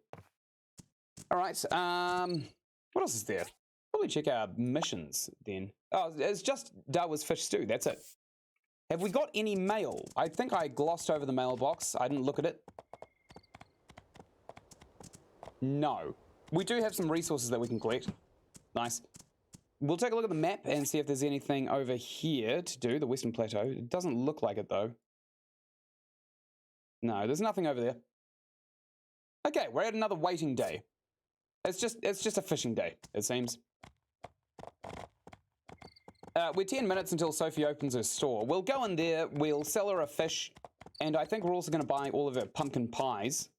All right. What else is there? Probably check our missions then. Oh, it's just Darwa's fish stew. That's it. Have we got any mail? I think I glossed over the mailbox. I didn't look at it. No. We do have some resources that we can collect. Nice. We'll take a look at the map and see if there's anything over here to do, the Western Plateau. It doesn't look like it, though. No, there's nothing over there. Okay, we're at another waiting day. It's just a fishing day, it seems. We're 10 minutes until Sophie opens her store. We'll go in there, we'll sell her a fish, and I think we're also going to buy all of her pumpkin pies,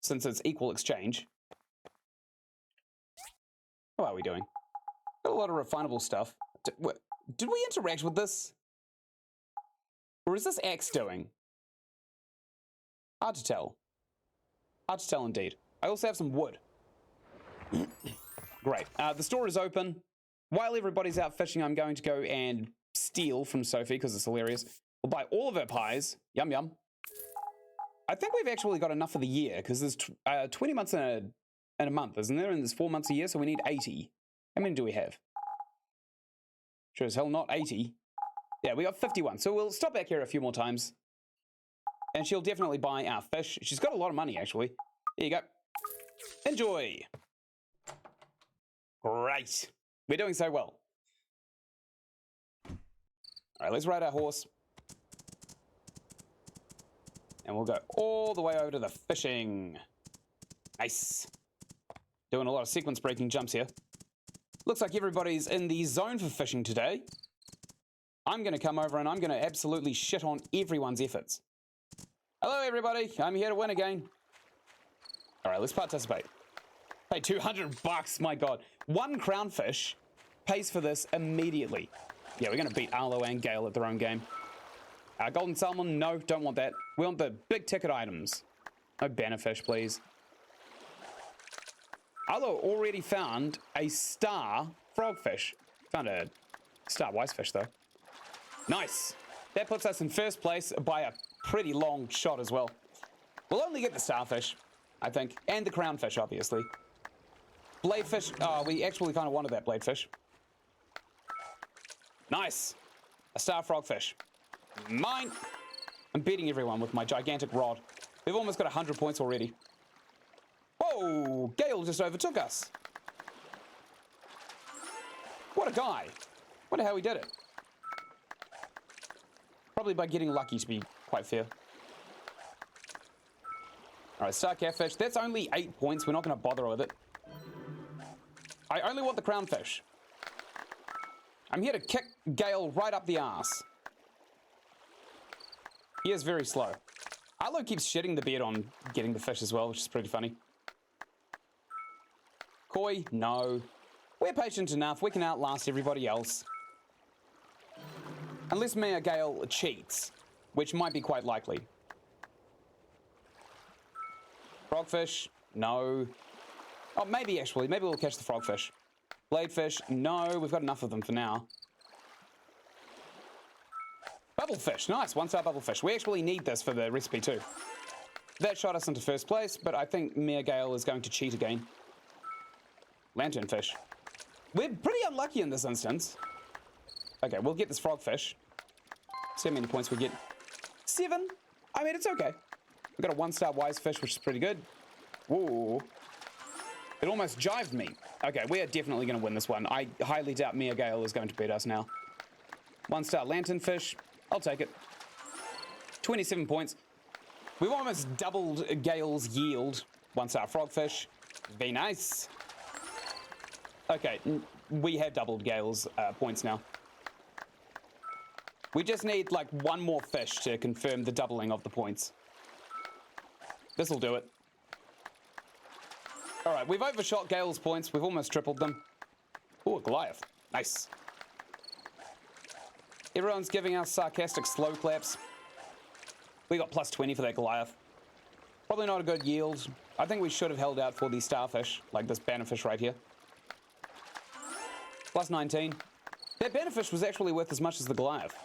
since it's equal exchange. How are we doing? Got a lot of refinable stuff. Did we interact with this? Or is this Axe doing? Hard to tell. Hard to tell indeed. I also have some wood. Great. The store is open. While everybody's out fishing, I'm going to go and steal from Sophie because it's hilarious. We'll buy all of her pies. Yum, yum. I think we've actually got enough for the year because there's 20 months in a month, isn't there? And there's 4 months a year, so we need 80. How many do we have? Sure as hell not 80. Yeah, we got 51. So we'll stop back here a few more times. And she'll definitely buy our fish. She's got a lot of money, actually. There you go. Enjoy. Great. We're doing so well. All right, let's ride our horse. And we'll go all the way over to the fishing. Nice. Doing a lot of sequence breaking jumps here. Looks like everybody's in the zone for fishing today. I'm going to come over and I'm going to absolutely shit on everyone's efforts. Hello, everybody. I'm here to win again. All right, let's participate. Pay $200, my God. One crownfish pays for this immediately. Yeah, we're going to beat Arlo and Gale at their own game. Golden salmon, no, don't want that. We want the big ticket items. No bannerfish, please. Arlo already found a star frogfish. Found a star wisefish, though. Nice. That puts us in first place by a pretty long shot as well. We'll only get the starfish, I think, and the crownfish, obviously. Bladefish, oh, we actually kind of wanted that bladefish. Nice. A star frogfish. Mine. I'm beating everyone with my gigantic rod. We've almost got 100 points already. Whoa, Gale just overtook us. What a guy. Wonder how he did it. Probably by getting lucky, to be quite fair. All right, star catfish. That's only 8 points. We're not going to bother with it. I only want the crownfish. I'm here to kick Gale right up the arse. He is very slow. Arlo keeps shitting the bed on getting the fish as well, which is pretty funny. Koi, no. We're patient enough. We can outlast everybody else. Unless Mia Gale cheats, which might be quite likely. Frogfish, no. Oh, maybe actually. Maybe we'll catch the frogfish. Bladefish, no. We've got enough of them for now. Bubblefish, nice. One-star bubblefish. We actually need this for the recipe too. That shot us into first place, but I think Mia Gale is going to cheat again. Lanternfish. We're pretty unlucky in this instance. Okay, we'll get this frogfish. See how many points we get. 7. I mean, it's okay. We've got a 1-star wisefish, which is pretty good. Whoa. It almost jived me. Okay, we are definitely going to win this one. I highly doubt Mia Gale is going to beat us now. 1-star lanternfish. I'll take it. 27 points. We've almost doubled Gale's yield. 1-star frogfish. Be nice. Okay, we have doubled Gale's points now. We just need like one more fish to confirm the doubling of the points. This'll do it. All right, we've overshot Gale's points. We've almost tripled them. Ooh, a Goliath. Nice. Everyone's giving us sarcastic slow claps. We got plus 20 for that Goliath. Probably not a good yield. I think we should have held out for the starfish, like this bannerfish right here. Plus 19. That bannerfish was actually worth as much as the Goliath.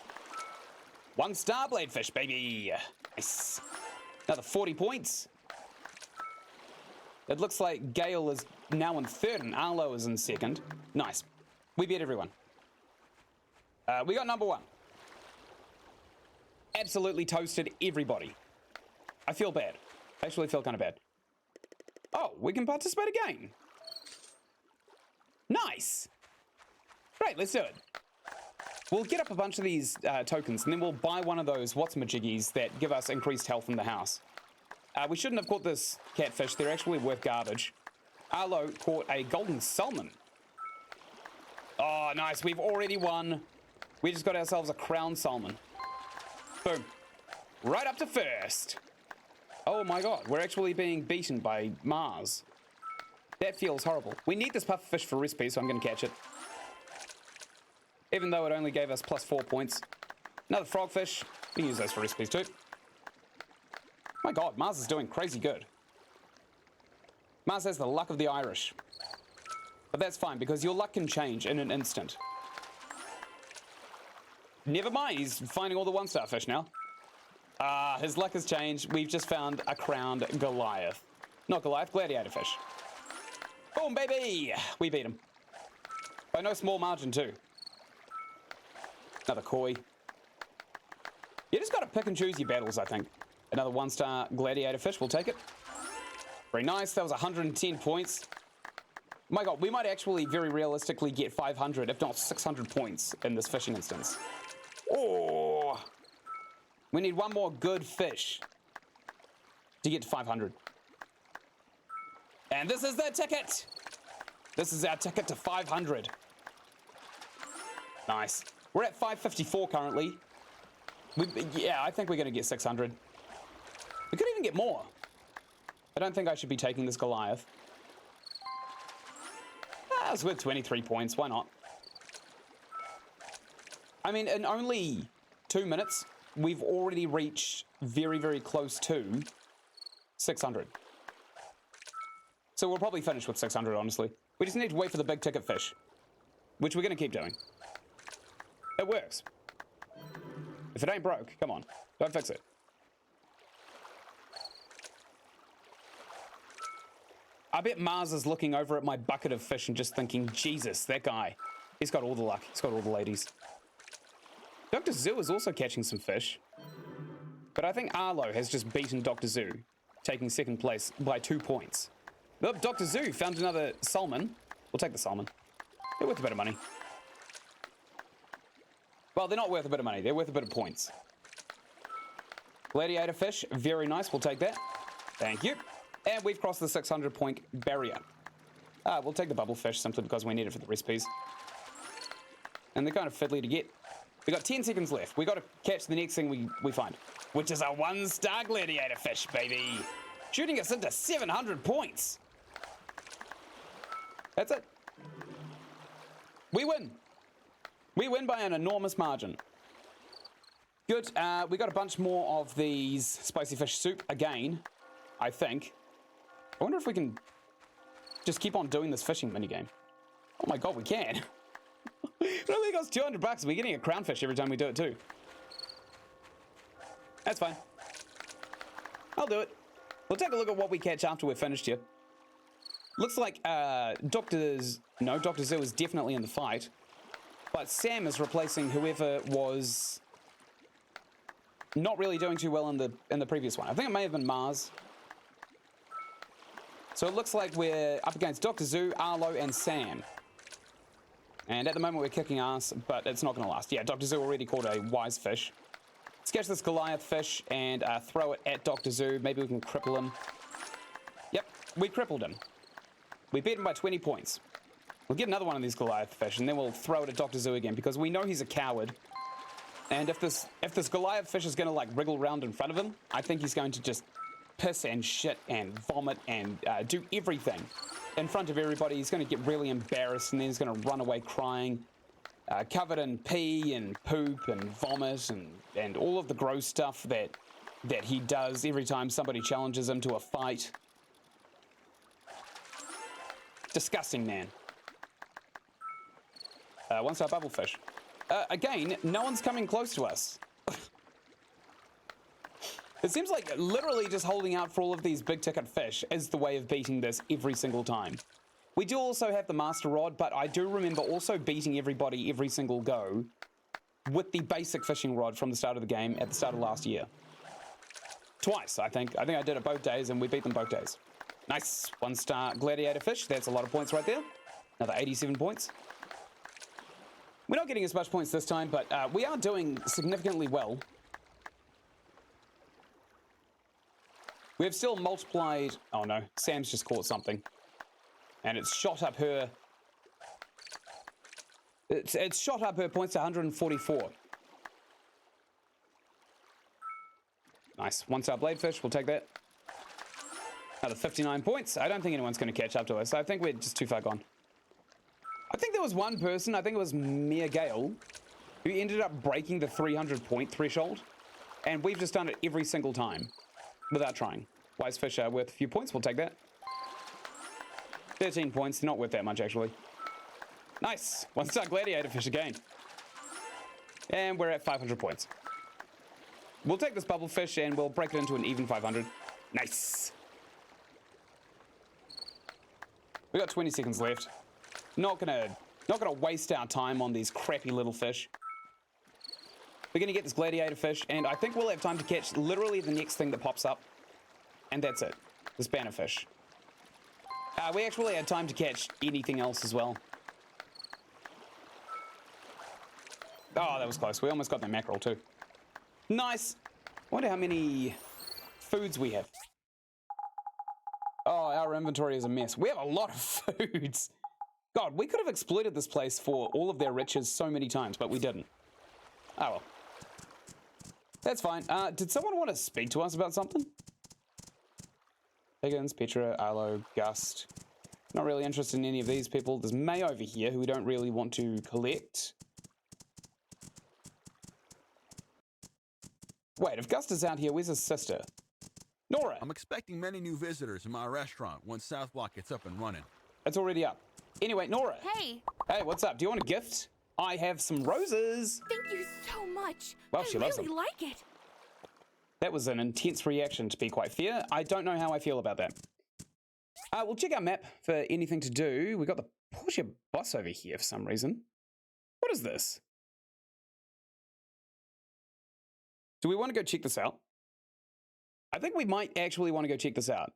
1 star bladefish, baby. Nice. Another 40 points. It looks like Gale is now in 3rd and Arlo is in 2nd. Nice. We beat everyone. We got number 1. Absolutely toasted everybody. I feel bad. I actually feel kind of bad. Oh, we can participate again. Nice. Great, let's do it. We'll get up a bunch of these tokens, and then we'll buy one of those what's-majiggies that give us increased health in the house. We shouldn't have caught this catfish. They're actually worth garbage. Arlo caught a golden salmon. Oh, nice. We've already won. We just got ourselves a crown salmon. Boom. Right up to 1st. Oh my god, we're actually being beaten by Mars. That feels horrible. We need this pufferfish for recipe, so I'm going to catch it. Even though it only gave us plus 4 points. Another frogfish. We can use those for recipes too. My god, Mars is doing crazy good. Mars has the luck of the Irish. But that's fine, because your luck can change in an instant. Never mind, he's finding all the 1-star fish now. His luck has changed. We've just found a crowned Goliath. Not Goliath, gladiator fish. Boom, baby! We beat him. By no small margin, too. Another koi. You just gotta pick and choose your battles, I think. Another 1-star gladiator fish, we'll take it. Very nice, that was 110 points. My god, we might actually very realistically get 500, if not 600 points in this fishing instance. Oh! We need one more good fish to get to 500. And this is the ticket! This is our ticket to 500. Nice. We're at 554 currently. Yeah, I think we're going to get 600. We could even get more. I don't think I should be taking this Goliath. It's worth 23 points. Why not? I mean, in only 2 minutes, we've already reached very, very close to 600. So we'll probably finish with 600, honestly. We just need to wait for the big ticket fish, which we're going to keep doing. It works. If it ain't broke, come on, don't fix it. I bet Mars is looking over at my bucket of fish and just thinking, Jesus, that guy, he's got all the luck, he's got all the ladies. Dr. Zoo is also catching some fish, but I think Arlo has just beaten Dr. Zoo, taking 2nd place by 2 points. Look, Dr. Zoo found another salmon. We'll take the salmon. They're worth a bit of money. Well, they're not worth a bit of money. They're worth a bit of points. Gladiator fish, very nice. We'll take that. Thank you. And we've crossed the 600-point barrier. We'll take the bubble fish simply because we need it for the recipes. And they're kind of fiddly to get. We got 10 seconds left. We got to catch the next thing we find, which is a 1-star gladiator fish, baby. Shooting us into 700 points. That's it. We win. We win by an enormous margin. Good. We got a bunch more of these spicy fish soup again, I think. I wonder if we can just keep on doing this fishing minigame. Oh my god, we can. It only costs $200. We're getting a crownfish every time we do it too. That's fine. I'll do it. We'll take a look at what we catch after we're finished here. Looks like Dr. Zoo is definitely in the fight. But Sam is replacing whoever was not really doing too well in the previous one. I think it may have been Mars. So it looks like we're up against Dr. Zoo, Arlo, and Sam. And at the moment we're kicking ass, but it's not going to last. Yeah, Dr. Zoo already caught a wise fish. Let's catch this Goliath fish and throw it at Dr. Zoo. Maybe we can cripple him. Yep, we crippled him. We beat him by 20 points. We'll get another one of these Goliath fish, and then we'll throw it at Dr. Zoo again, because we know he's a coward. And if this Goliath fish is going to, like, wriggle around in front of him, I think he's going to just piss and shit and vomit and do everything in front of everybody. He's going to get really embarrassed, and then he's going to run away crying, covered in pee and poop and vomit and all of the gross stuff that he does every time somebody challenges him to a fight. Disgusting, man. One-star bubblefish. Again, no one's coming close to us. It seems like literally just holding out for all of these big ticket fish is the way of beating this every single time. We do also have the master rod, but I do remember also beating everybody every single go with the basic fishing rod from the start of the game at the start of last year. Twice, I think. I think I did it both days and we beat them both days. Nice. 1-star gladiator fish. That's a lot of points right there. Another 87 points. We're not getting as much points this time, but we are doing significantly well. We have still multiplied... Oh no, Sam's just caught something. And it's shot up her... It's shot up her points to 144. Nice. 1-star bladefish, we'll take that. Another 59 points. I don't think anyone's going to catch up to us. I think we're just too far gone. I think there was one person, I think it was Mia Gale, who ended up breaking the 300 point threshold. And we've just done it every single time without trying. Wise fish are worth a few points. We'll take that. 13 points. Not worth that much, actually. Nice. 1-star gladiator fish again. And we're at 500 points. We'll take this bubble fish and we'll break it into an even 500. Nice. We got 20 seconds left. Not gonna waste our time on these crappy little fish. We're gonna get this gladiator fish, and I think we'll have time to catch literally the next thing that pops up. And that's it. The spanner fish. We actually had time to catch anything else as well. Oh, that was close. We almost got that mackerel too. Nice. I wonder how many foods we have. Oh, our inventory is a mess. We have a lot of foods. God, we could have exploited this place for all of their riches so many times, but we didn't. Oh well. That's fine. Did someone want to speak to us about something? Higgins, Petra, Arlo, Gust. Not really interested in any of these people. There's May over here who we don't really want to collect. Wait, if Gust is out here, where's his sister? Nora! I'm expecting many new visitors in my restaurant once South Block gets up and running. It's already up. Anyway, Nora. Hey. Hey, what's up? Do you want a gift? I have some roses. Thank you so much. Well, she loves them. I really like it. That was an intense reaction, to be quite fair. I don't know how I feel about that. We'll check our map for anything to do. We got the Portia boss over here for some reason. What is this? Do we want to go check this out? I think we might actually want to go check this out.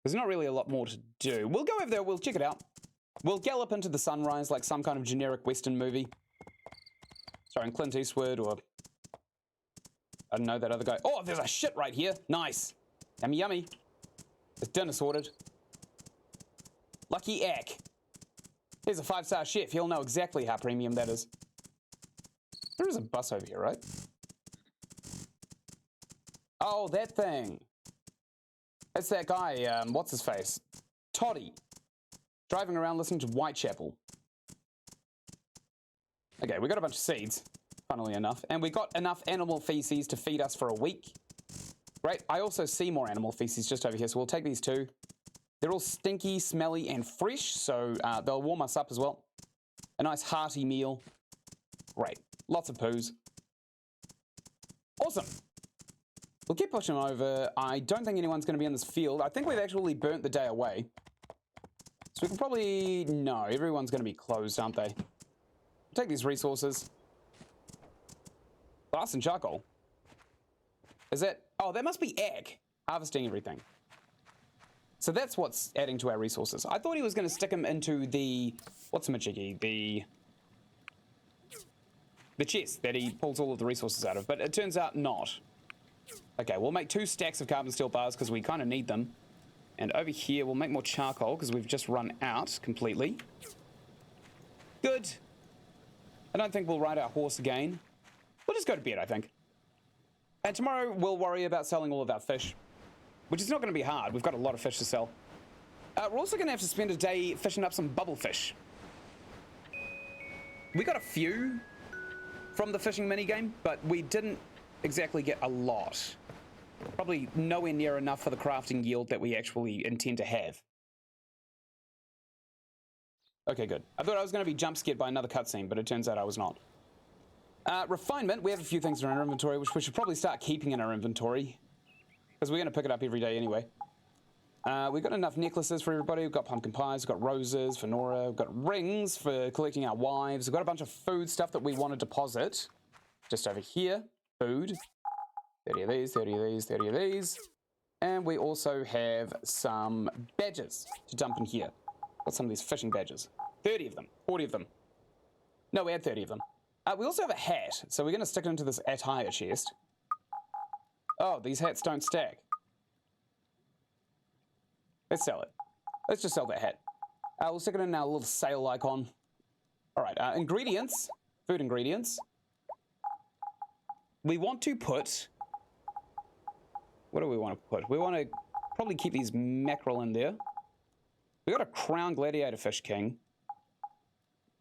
There's not really a lot more to do. We'll go over there, we'll check it out. We'll gallop into the sunrise like some kind of generic Western movie. Starring Clint Eastwood or... I don't know, that other guy. Oh, there's a shit right here. Nice. Yummy, yummy. There's dinner sorted. Lucky Ack. Here's a 5-star chef. He'll know exactly how premium that is. There is a bus over here, right? Oh, that thing. It's that guy, what's his face? Toddy. Driving around listening to Whitechapel. Okay, we got a bunch of seeds, funnily enough. And we got enough animal feces to feed us for a week. Great. I also see more animal feces just over here, so we'll take these too. They're all stinky, smelly, and fresh, so they'll warm us up as well. A nice hearty meal. Great. Lots of poos. Awesome. We'll keep pushing over. I don't think anyone's going to be in this field. I think we've actually burnt the day away. So we can probably... No, everyone's going to be closed, aren't they? Take these resources. Glass and charcoal. Is that... Oh, that must be egg. Harvesting everything. So that's what's adding to our resources. I thought he was going to stick him into the... What's a majiggy? The chest that he pulls all of the resources out of. But it turns out not. Okay, we'll make 2 stacks of carbon steel bars because we kind of need them. And over here, we'll make more charcoal because we've just run out completely. Good. I don't think we'll ride our horse again. We'll just go to bed, I think. And tomorrow, we'll worry about selling all of our fish. Which is not going to be hard. We've got a lot of fish to sell. We're also going to have to spend a day fishing up some bubble fish. We got a few from the fishing minigame, but we didn't exactly get a lot. Probably nowhere near enough for the crafting yield that we actually intend to have. Okay, good. I thought I was going to be jump scared by another cutscene, but it turns out I was not. Refinement. We have a few things in our inventory, which we should probably start keeping in our inventory, because we're going to pick it up every day anyway. We've got enough necklaces for everybody. We've got pumpkin pies. We've got roses for Nora. We've got rings for collecting our wives. We've got a bunch of food stuff that we want to deposit. Just over here. Food. 30 of these, 30 of these, 30 of these. And we also have some badges to dump in here. Got some of these fishing badges. 30 of them. 40 of them. No, we had 30 of them. We also have a hat, so we're going to stick it into this attire chest. Oh, these hats don't stack. Let's sell it. Let's just sell that hat. We'll stick it in our little sale icon. All right, ingredients. Food ingredients. We want to put... What do we want to put? We want to probably keep these mackerel in there. We got a crown gladiator fish king.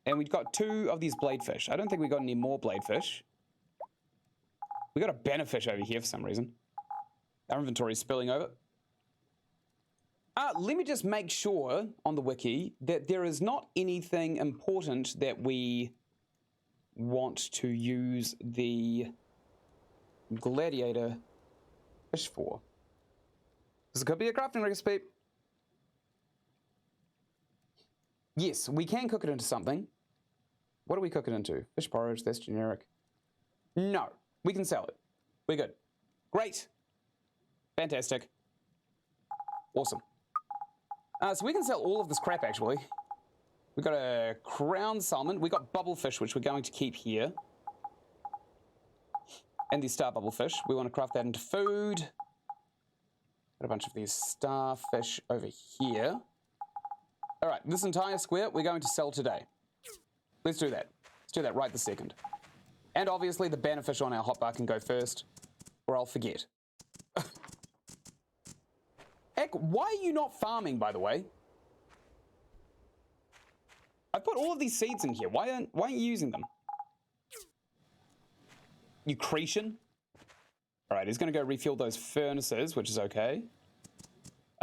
And we've got 2 of these bladefish. I don't think we got any more bladefish. We got a bannerfish over here for some reason. Our inventory is spilling over. Let me just make sure on the wiki that there is not anything important that we want to use the gladiator fish for. This could be a crafting recipe. Yes, we can cook it into something. What do we cook it into? Fish porridge, that's generic. No, we can sell it. We're good. Great. Fantastic. Awesome. So we can sell all of this crap, actually. We've got a crown salmon. We've got bubblefish, which we're going to keep here. And these star bubblefish. We want to craft that into food. Got a bunch of these starfish over here. All right, this entire square we're going to sell today. Let's do that. Let's do that right this second. And obviously the bannerfish on our hotbar can go first, or I'll forget. Ek, why are you not farming, by the way? I put all of these seeds in here. Why aren't you using them? You Cretan? All right, he's going to go refuel those furnaces, which is okay.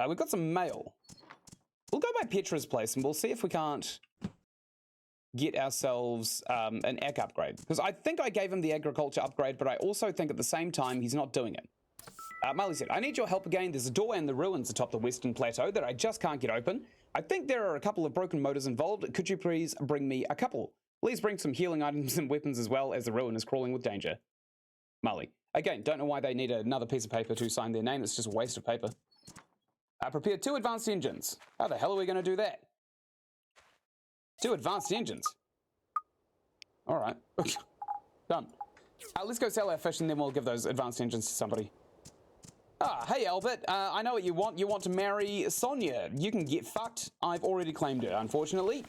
We've got some mail. We'll go by Petra's place and we'll see if we can't get ourselves an ag upgrade. Because I think I gave him the agriculture upgrade, but I also think at the same time he's not doing it. Marley said, I need your help again. There's a door in the ruins atop the western plateau that I just can't get open. I think there are a couple of broken motors involved. Could you please bring me a couple? Please bring some healing items and weapons as well, as the ruin is crawling with danger. Marley. Again, don't know why they need another piece of paper to sign their name. It's just a waste of paper. Prepare 2 advanced engines. How the hell are we going to do that? 2 advanced engines. All right. Done. Let's go sell our fish and then we'll give those advanced engines to somebody. Hey Albert, I know what you want. You want to marry Sonia. You can get fucked. I've already claimed her, unfortunately.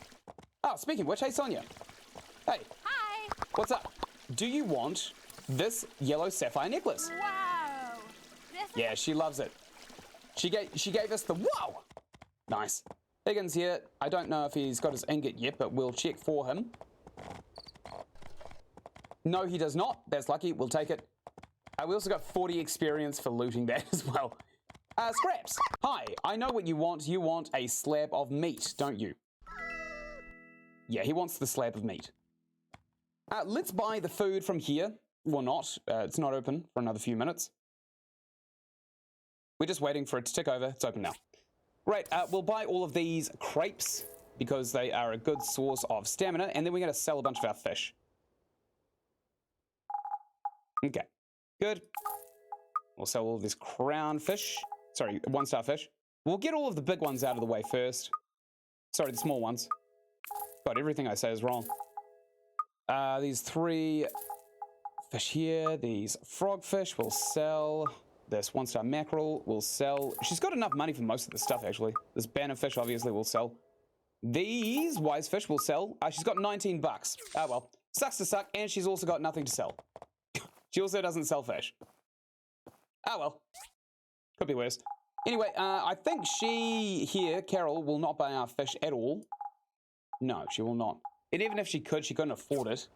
Speaking of which, hey Sonia. Hey. Hi. What's up? Do you want this yellow sapphire necklace? Wow. Yeah, she loves it. She gave us the wow. Nice. Higgins here. I don't know if he's got his ingot yet, but we'll check for him. No, he does not. That's lucky. We'll take it. We also got 40 experience for looting that as well. Scraps. Hi, I know what you want. You want a slab of meat, don't you? Yeah, he wants the slab of meat. Let's buy the food from here. Well, not. It's not open for another few minutes. We're just waiting for it to tick over. It's open now. Right, we'll buy all of these crepes because they are a good source of stamina, and then we're going to sell a bunch of our fish. Okay. Good. We'll sell all of this crown fish. Sorry, 1-star fish. We'll get all of the big ones out of the way first. Sorry, the small ones. God, everything I say is wrong. These 3 fish here. These frogfish will sell. This 1-star mackerel will sell. She's got enough money for most of the stuff, actually. This bannerfish obviously will sell. These wise fish will sell. She's got 19 bucks. Oh, well. Sucks to suck, and she's also got nothing to sell. She also doesn't sell fish. Oh well. Could be worse. Anyway, I think she here, Carol, will not buy our fish at all. No, she will not. And even if she could, she couldn't afford it.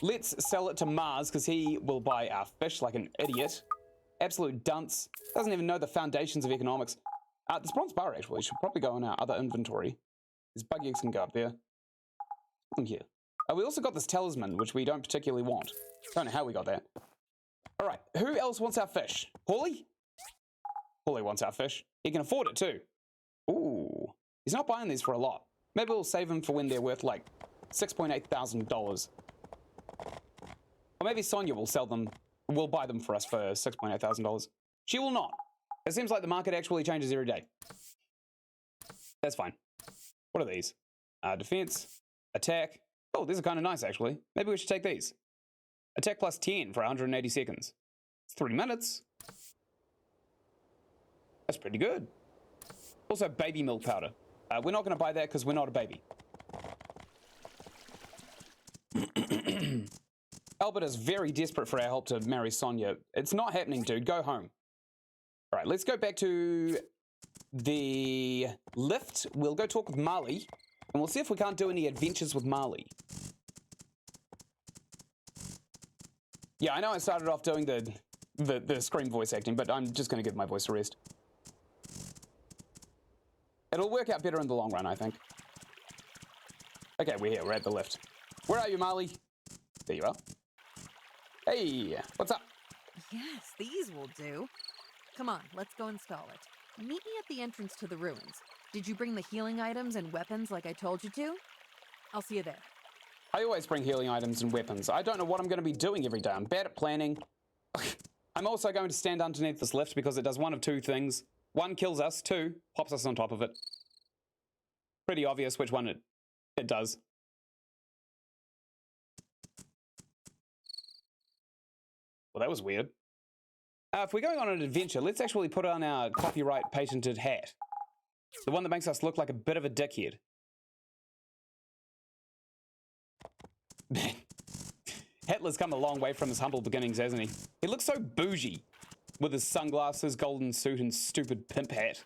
Let's sell it to Mars, because he will buy our fish like an idiot. Absolute dunce. Doesn't even know the foundations of economics. This bronze bar, actually, should probably go in our other inventory. These bug eggs can go up there. Thank you. We also got this talisman, which we don't particularly want. Don't know how we got that. All right, who else wants our fish? Paulie? Paulie wants our fish. He can afford it too. Ooh, he's not buying these for a lot. Maybe we'll save them for when they're worth like $6,800. Or maybe Sonia will sell them, will buy them for us for $6,800. She will not. It seems like the market actually changes every day. That's fine. What are these? Defense, attack. Oh, these are kind of nice actually. Maybe we should take these. Attack plus 10 for 180 seconds. It's 3 minutes. That's pretty good. Also, baby milk powder. We're not going to buy that because we're not a baby. Albert is very desperate for our help to marry Sonia. It's not happening, dude. Go home. All right, let's go back to the lift. We'll go talk with Marley, and we'll see if we can't do any adventures with Marley. Yeah, I know I started off doing the Scream voice acting, but I'm just going to give my voice a rest. It'll work out better in the long run, I think. Okay, we're here. We're at the lift. Where are you, Marley? There you are. Hey, what's up? Yes, these will do. Come on, let's go install it. Meet me at the entrance to the ruins. Did you bring the healing items and weapons like I told you to? I'll see you there. I always bring healing items and weapons. I don't know what I'm going to be doing every day. I'm bad at planning. I'm also going to stand underneath this lift because it does one of two things. One, kills us. Two, pops us on top of it. Pretty obvious which one it does. Well, that was weird. If we're going on an adventure, let's actually put on our copyright patented hat. The one that makes us look like a bit of a dickhead. Hitler's come a long way from his humble beginnings, hasn't he? He looks so bougie with his sunglasses, golden suit, and stupid pimp hat.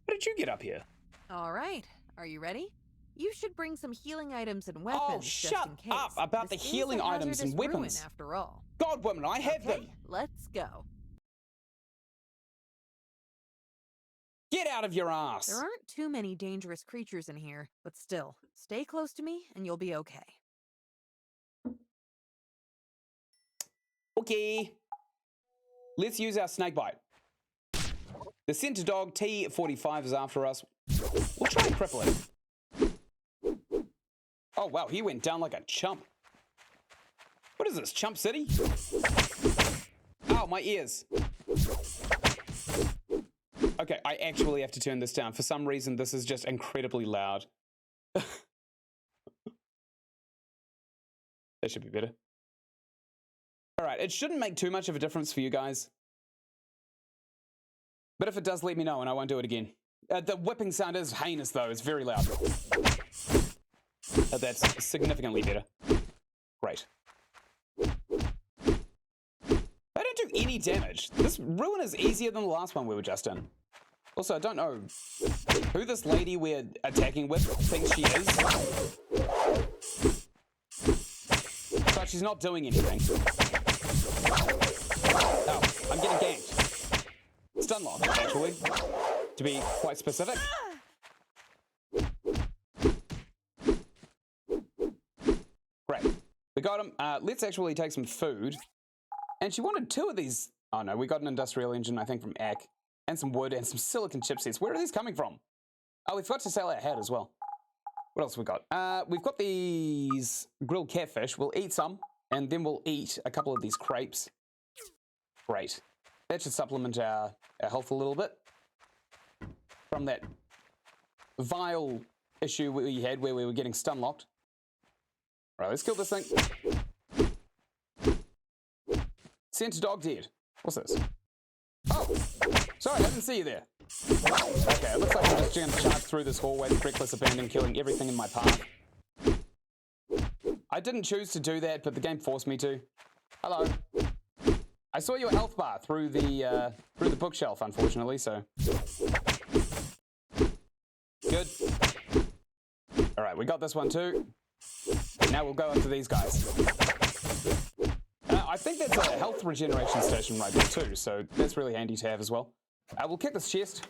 How did you get up here? All right, are you ready? You should bring some healing items and weapons. Oh, just shut in case. up about the healing items and weapons. After all. God, woman, I have them. Let's go. Get out of your ass. There aren't too many dangerous creatures in here, but still, stay close to me and you'll be okay. Okay. Let's use our snake bite. The center dog T45 is after us. We'll try and cripple it. Oh, wow, he went down like a chump. What is this, Chump City? Ow, my ears. Okay, I actually have to turn this down. For some reason, this is just incredibly loud. That should be better. All right, it shouldn't make too much of a difference for you guys. But if it does, let me know and I won't do it again. The whipping sound is heinous though, it's very loud. That's significantly better. Great. They don't do any damage. This ruin is easier than the last one we were just in. Also, I don't know who this lady we're attacking with thinks she is. But she's not doing anything. Oh, I'm getting ganked. Stun lock, actually, to be quite specific. Great. We got him. Let's actually take some food. And she wanted 2 of these. Oh no, we got an industrial engine, I think, from Ack. And some wood and some silicon chipsets. Where are these coming from? Oh, we've got to sell our hat as well. What else have we got? We've got these grilled catfish. We'll eat some, and then we'll eat a couple of these crepes. Great. That should supplement our health a little bit. From that vile issue we had where we were getting stun locked. All right, let's kill this thing. Center dog dead. What's this? Oh, sorry, I didn't see you there. Okay, it looks like I'm just going to charge through this hallway with reckless abandon, killing everything in my path. I didn't choose to do that, but the game forced me to. Hello. I saw your health bar through the bookshelf, unfortunately, so. Good. All right, we got this one too. Now we'll go after these guys. I think that's a health regeneration station right there too, so that's really handy to have as well. We'll kick this chest.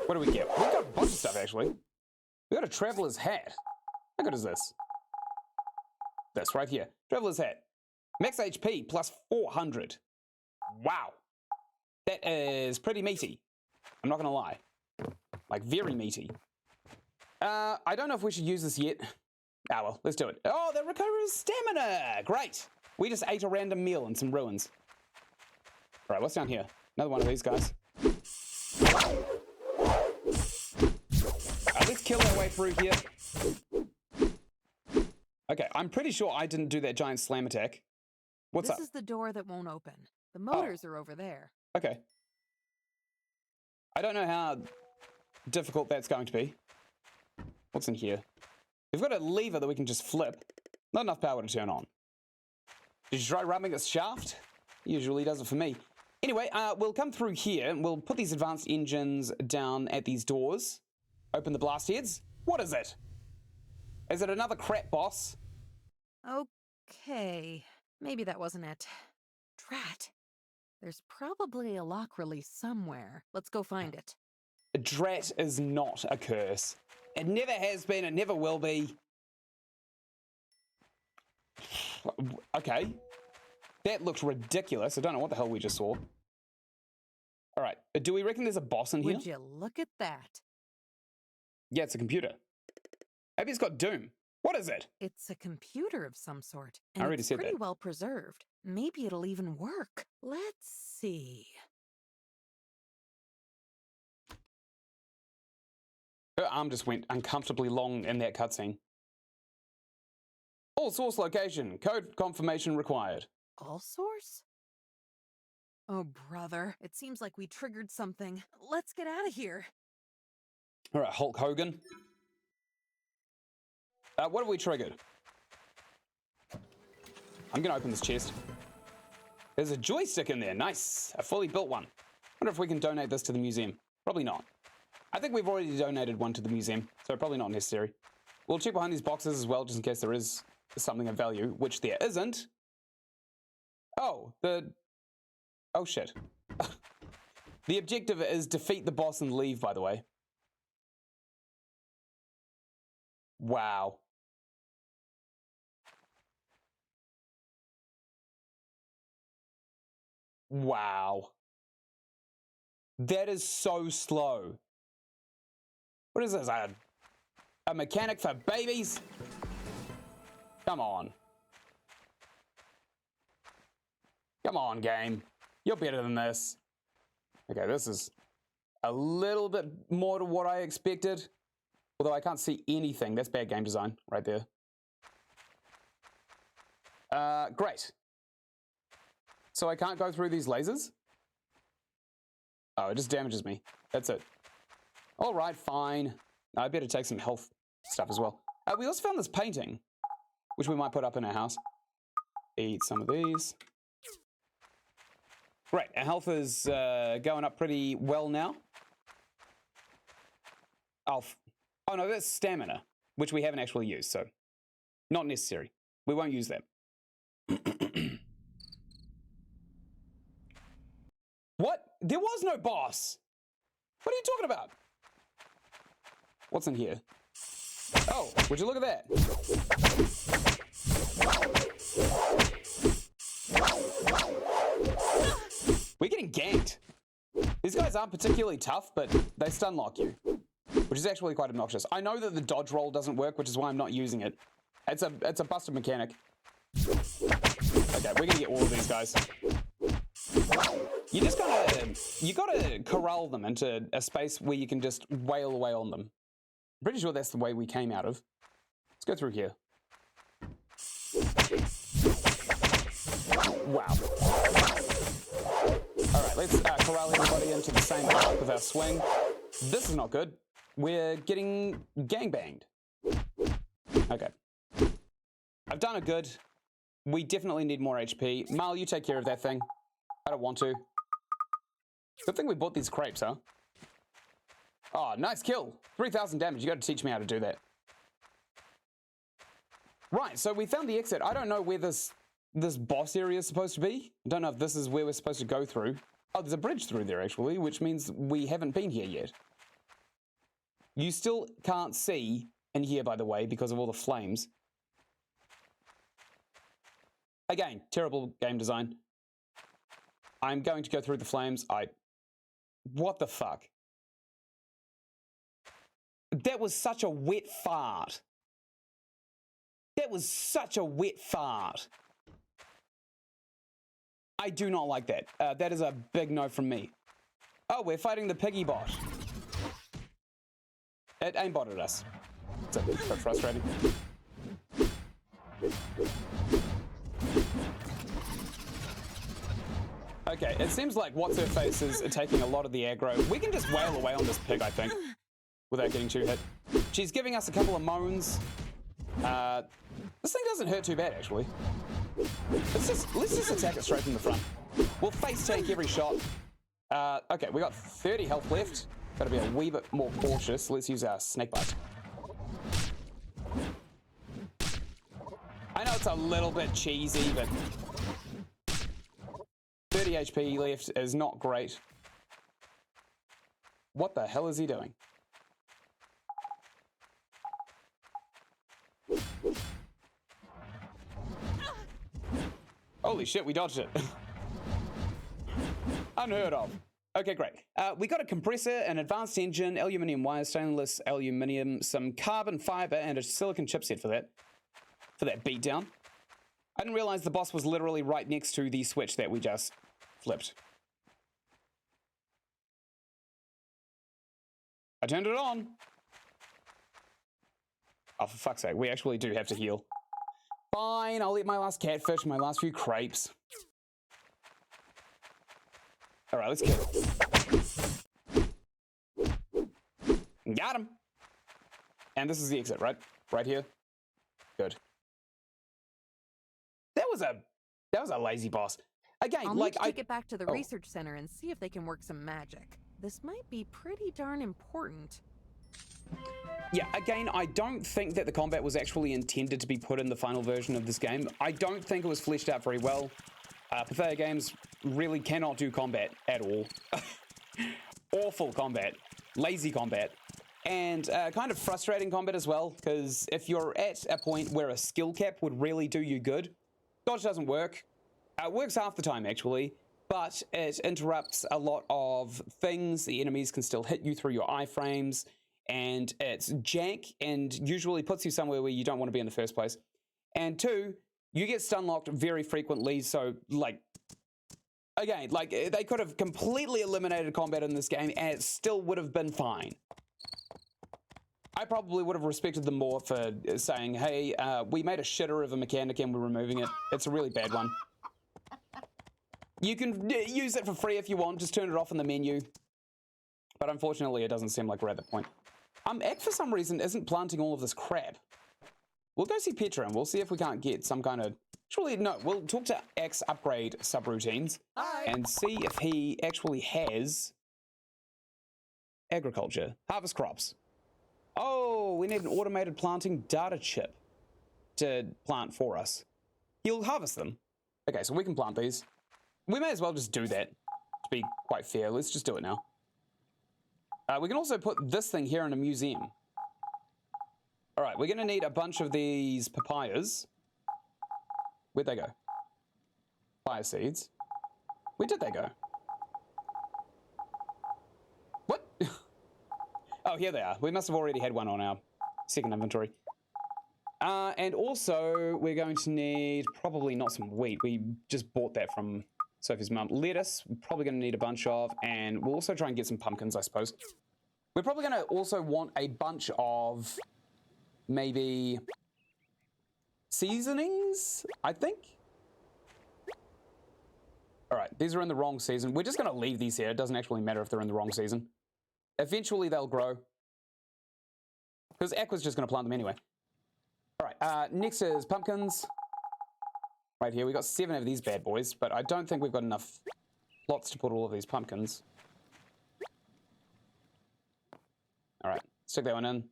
What do we get? We've got a bunch of stuff, actually. We got a traveler's hat. How good is this? This right here. Traveler's hat. Max HP plus 400. Wow. That is pretty meaty. I'm not gonna lie. Like, very meaty. I don't know if we should use this yet. Ah, well, let's do it. Oh, that recovers stamina! Great! We just ate a random meal in some ruins. Alright, what's down here? Another one of these guys. Let's kill our way through here. Okay, I'm pretty sure I didn't do that giant slam attack. What's up? This is the door that won't open. The motors are over there. Okay. I don't know how difficult that's going to be. What's in here? We've got a lever that we can just flip. Not enough power to turn on. Did you try rubbing its shaft? Usually does it for me. Anyway, we'll come through here and we'll put these advanced engines down at these doors. Open the blast heads. What is it? Is it another crap boss? Okay. Maybe that wasn't it. Drat. There's probably a lock release somewhere. Let's go find it. Drat is not a curse. It never has been, it never will be. Okay. That looks ridiculous. I don't know what the hell we just saw. Alright, do we reckon there's a boss in here? Would you look at that? Yeah, it's a computer. Maybe it's got Doom. What is it? It's a computer of some sort. I And already it's said pretty that. well preserved. Maybe it'll even work. Let's see. Her arm just went uncomfortably long in that cutscene. All source location. Code confirmation required. All source? Oh, brother. It seems like we triggered something. Let's get out of here. All right, Hulk Hogan. What have we triggered? I'm going to open this chest. There's a joystick in there. Nice. A fully built one. Wonder if we can donate this to the museum. Probably not. I think we've already donated one to the museum, so probably not necessary. We'll check behind these boxes as well, just in case there is something of value, which there isn't. Oh, oh shit. The objective is defeat the boss and leave, by the way. Wow. Wow. That is so slow. What is this? A mechanic for babies? Come on. Come on, game. You're better than this. Okay, this is a little bit more to what I expected. Although I can't see anything. That's bad game design right there. Great. So I can't go through these lasers? Oh, it just damages me. That's it. All right, fine. I better take some health stuff as well. We also found this painting, which we might put up in our house. Eat some of these. Great, our health is going up pretty well now. Oh no, that's stamina, which we haven't actually used, so not necessary. We won't use that. What? There was no boss. What are you talking about? What's in here? Oh, would you look at that? We're getting ganked. These guys aren't particularly tough, but they stun lock you, which is actually quite obnoxious. I know that the dodge roll doesn't work, which is why I'm not using it. It's a busted mechanic. Okay, we're gonna get all of these guys. You gotta corral them into a space where you can just wail away on them. I'm pretty sure that's the way we came out of. Let's go through here. Wow. All right, let's corral everybody into the same arc with our swing. This is not good. We're getting gangbanged. Okay. I've done it good. We definitely need more HP. Mal, you take care of that thing. I don't want to. Good thing we bought these crepes, huh? Oh, nice kill. 3,000 damage. You got to teach me how to do that. Right, so we found the exit. I don't know where this boss area is supposed to be. I don't know if this is where we're supposed to go through. Oh, there's a bridge through there, actually, which means we haven't been here yet. You still can't see in here, by the way, because of all the flames. Again, terrible game design. I'm going to go through the flames. What the fuck? That was such a wet fart. That was such a wet fart. I do not like that. That is a big no from me. Oh, we're fighting the piggy bot. It aimbotted us. It's a bit frustrating. Okay, it seems like What's-Her-Face is taking a lot of the aggro. We can just wail away on this pig, I think, without getting too hit. She's giving us a couple of moans. This thing doesn't hurt too bad, actually. Let's just attack it straight from the front. We'll face tank every shot. Okay, we got 30 health left. Gotta be a wee bit more cautious. Let's use our snake bite. I know it's a little bit cheesy, but 30 HP left is not great. What the hell is he doing? Holy shit, we dodged it. Unheard of. Okay, great. We got a compressor, an advanced engine, aluminium wire, stainless aluminium, some carbon fiber, and a silicon chipset for that beatdown. I didn't realize the boss was literally right next to the switch that we just flipped. I turned it on. Oh, for fuck's sake, we actually do have to heal. Fine, I'll eat my last catfish, my last few crepes. All right, let's kill him. Got him. And this is the exit, right? Right here. Good. That was a lazy boss. Again, I'll like need to take it back to the research center and see if they can work some magic. This might be pretty darn important. Yeah, again, I don't think that the combat was actually intended to be put in the final version of this game. I don't think it was fleshed out very well. Pathetic games really cannot do combat at all. Awful combat, lazy combat, and kind of frustrating combat as well, because if you're at a point where a skill cap would really do you good, dodge doesn't work. It works half the time, actually, but it interrupts a lot of things. The enemies can still hit you through your iframes, and it's jank and usually puts you somewhere where you don't want to be in the first place. And two, you get stun locked very frequently, so like, again, like they could have completely eliminated combat in this game and it still would have been fine. I probably would have respected them more for saying, hey, we made a shitter of a mechanic and we're removing it. It's a really bad one. You can use it for free if you want, just turn it off in the menu. But unfortunately, it doesn't seem like we're at that point. Ek, for some reason, isn't planting all of this crap. We'll go see Petra and we'll see if we can't get some kind of... Actually, no, we'll talk to Ek's upgrade subroutines and see if he actually has agriculture, harvest crops. Oh, we need an automated planting data chip to plant for us. He'll harvest them. Okay, so we can plant these. We may as well just do that, to be quite fair. Let's just do it now. We can also put this thing here in a museum. All right, we're going to need a bunch of these papayas. Where'd they go? Papaya seeds. Where did they go? What? Oh, here they are. We must have already had one on our second inventory. And also, we're going to need probably not some wheat. We just bought that from Sophie's mum. Lettuce, we're probably going to need a bunch of, and we'll also try and get some pumpkins, I suppose. We're probably going to also want a bunch of maybe seasonings, I think. All right, these are in the wrong season. We're just going to leave these here. It doesn't actually matter if they're in the wrong season. Eventually, they'll grow. Because Aqua's just going to plant them anyway. All right, next is pumpkins. Right here, we got 7 of these bad boys, but I don't think we've got enough plots to put all of these pumpkins. All right, stick that one in.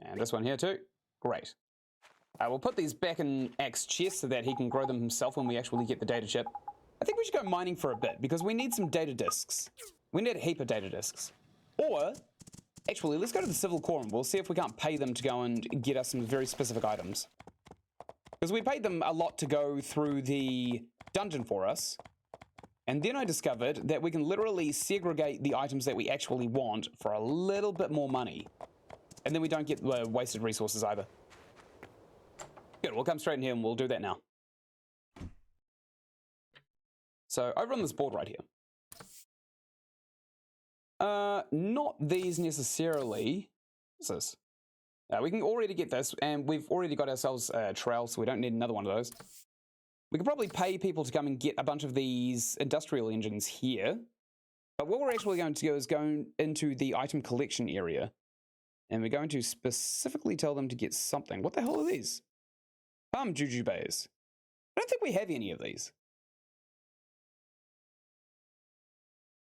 And this one here too. Great. We'll put these back in Axe chest so that he can grow them himself when we actually get the data chip. I think we should go mining for a bit because we need some data discs. We need a heap of data discs. Or, actually, let's go to the Civil Corps and we'll see if we can't pay them to go and get us some very specific items. Because we paid them a lot to go through the dungeon for us. And then I discovered that we can literally segregate the items that we actually want for a little bit more money. And then we don't get wasted resources either. Good, we'll come straight in here and we'll do that now. So over on this board right here. Not these necessarily. What's this? We can already get this, and we've already got ourselves a trowel, so we don't need another one of those. We could probably pay people to come and get a bunch of these industrial engines here. But what we're actually going to do is go into the item collection area. And we're going to specifically tell them to get something. What the hell are these? Palm jujubes. I don't think we have any of these.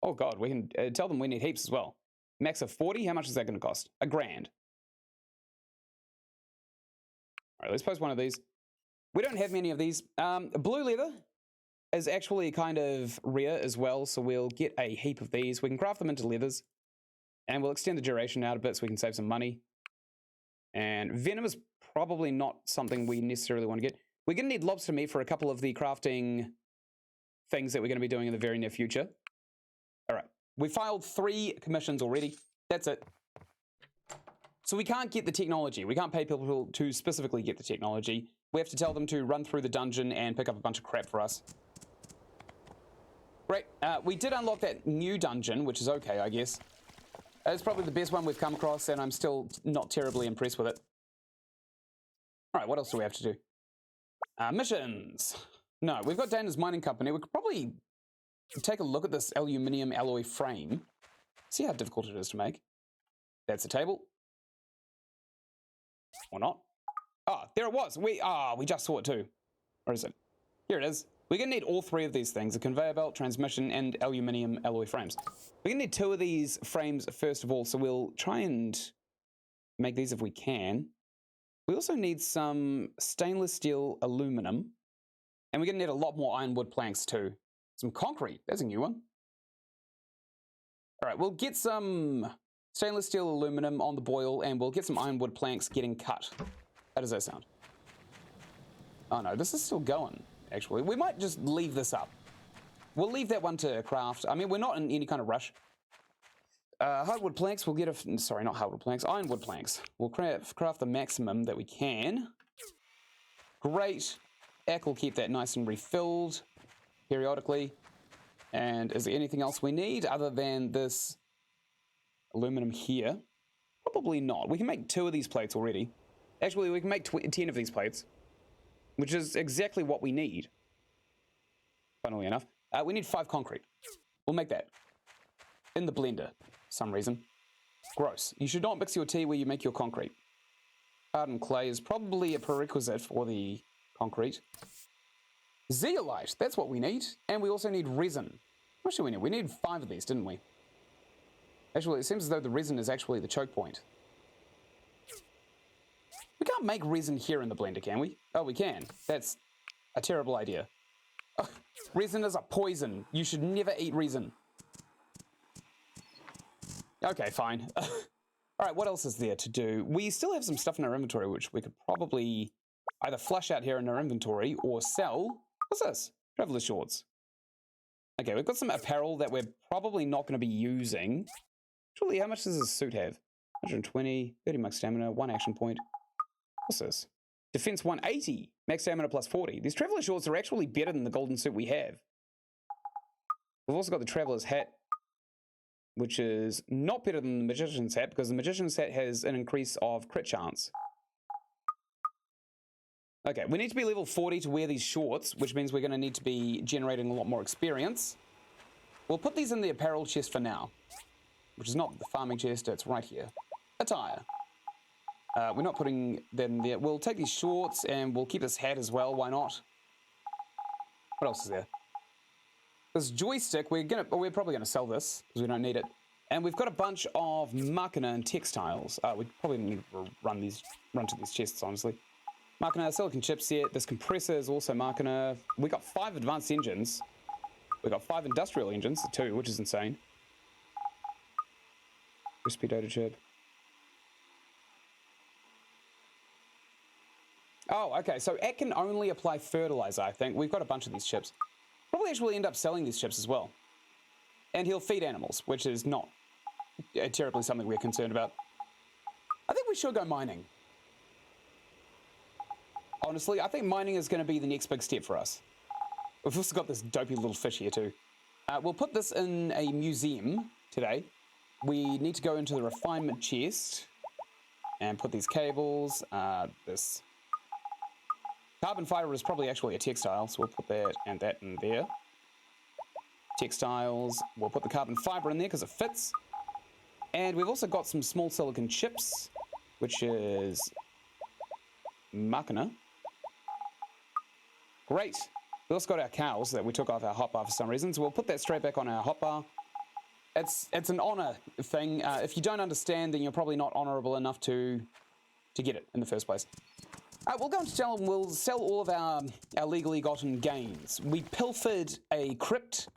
Oh god, we can tell them we need heaps as well. Max of 40, how much is that going to cost? $1,000. Alright, let's post one of these. We don't have many of these. Blue leather is actually kind of rare as well, so we'll get a heap of these. We can craft them into leathers, and we'll extend the duration out a bit so we can save some money. And venom is probably not something we necessarily want to get. We're going to need lobster meat for a couple of the crafting things that we're going to be doing in the very near future. Alright, we filed 3 commissions already. That's it. So we can't get the technology. We can't pay people to specifically get the technology. We have to tell them to run through the dungeon and pick up a bunch of crap for us. Great. We did unlock that new dungeon, which is okay, I guess. It's probably the best one we've come across, and I'm still not terribly impressed with it. Alright, what else do we have to do? Missions. No, we've got Dana's Mining Company. We could probably take a look at this aluminium alloy frame. See how difficult it is to make. That's the table. Or not. Ah, there it was. We just saw it too. Where is it? Here it is. We're going to need all 3 of these things, a conveyor belt, transmission, and aluminium alloy frames. We're going to need 2 of these frames first of all, so we'll try and make these if we can. We also need some stainless steel aluminum, and we're going to need a lot more ironwood planks too. Some concrete. That's a new one. All right, we'll get some stainless steel aluminum on the boil, and we'll get some ironwood planks getting cut. How does that sound? Oh no, this is still going, actually. We might just leave this up. We'll leave that one to craft. I mean, we're not in any kind of rush. Hardwood planks, we'll get a... Sorry, not hardwood planks. Ironwood planks. We'll craft the maximum that we can. Great. Ack will keep that nice and refilled periodically. And is there anything else we need other than this aluminum here? Probably not. We can make 2 of these plates already. Actually, we can make 10 of these plates, which is exactly what we need. Funnily enough. We need 5 concrete. We'll make that. In the blender, for some reason. Gross. You should not mix your tea where you make your concrete. Hardened clay is probably a prerequisite for the concrete. Zeolite, that's what we need. And we also need resin. What should we need? We need 5 of these, didn't we? Actually, it seems as though the resin is actually the choke point. We can't make resin here in the blender, can we? Oh, we can. That's a terrible idea. Oh, resin is a poison. You should never eat resin. Okay, fine. All right, what else is there to do? We still have some stuff in our inventory, which we could probably either flush out here in our inventory or sell. What's this? Traveler shorts. Okay, we've got some apparel that we're probably not going to be using. Actually, how much does this suit have? 120, 30 max stamina, 1 action point. What's this? Defense 180, max stamina plus 40. These traveler shorts are actually better than the golden suit we have. We've also got the traveler's hat, which is not better than the magician's hat because the magician's hat has an increase of crit chance. Okay, we need to be level 40 to wear these shorts, which means we're going to need to be generating a lot more experience. We'll put these in the apparel chest for now, which is not the farming chest, it's right here. Attire. We're not putting them there. We'll take these shorts and we'll keep this hat as well, why not? What else is there? This joystick, we're probably going to sell this because we don't need it. And we've got a bunch of machina and textiles. We probably need to run to these chests, honestly. Machina, silicon chipset. This compressor is also machina. We got 5 advanced engines. We got 5 industrial engines too, which is insane. Crispy data chip. Oh, okay, so it can only apply fertilizer, I think. We've got a bunch of these chips. Probably actually end up selling these chips as well. And he'll feed animals, which is not terribly something we're concerned about. I think we should go mining. Honestly, I think mining is going to be the next big step for us. We've also got this dopey little fish here too. We'll put this in a museum today. We need to go into the refinement chest and put these cables. This carbon fiber is probably actually a textile, so we'll put that and that in there. Textiles, we'll put the carbon fiber in there because it fits. And we've also got some small silicon chips, which is Machina. Great. We also got our cows that we took off our hotbar for some reason, so we'll put that straight back on our hotbar. It's an honor thing. If you don't understand, then you're probably not honorable enough to get it in the first place. We'll go into town and we'll sell all of our legally gotten gains. We pilfered a crypt,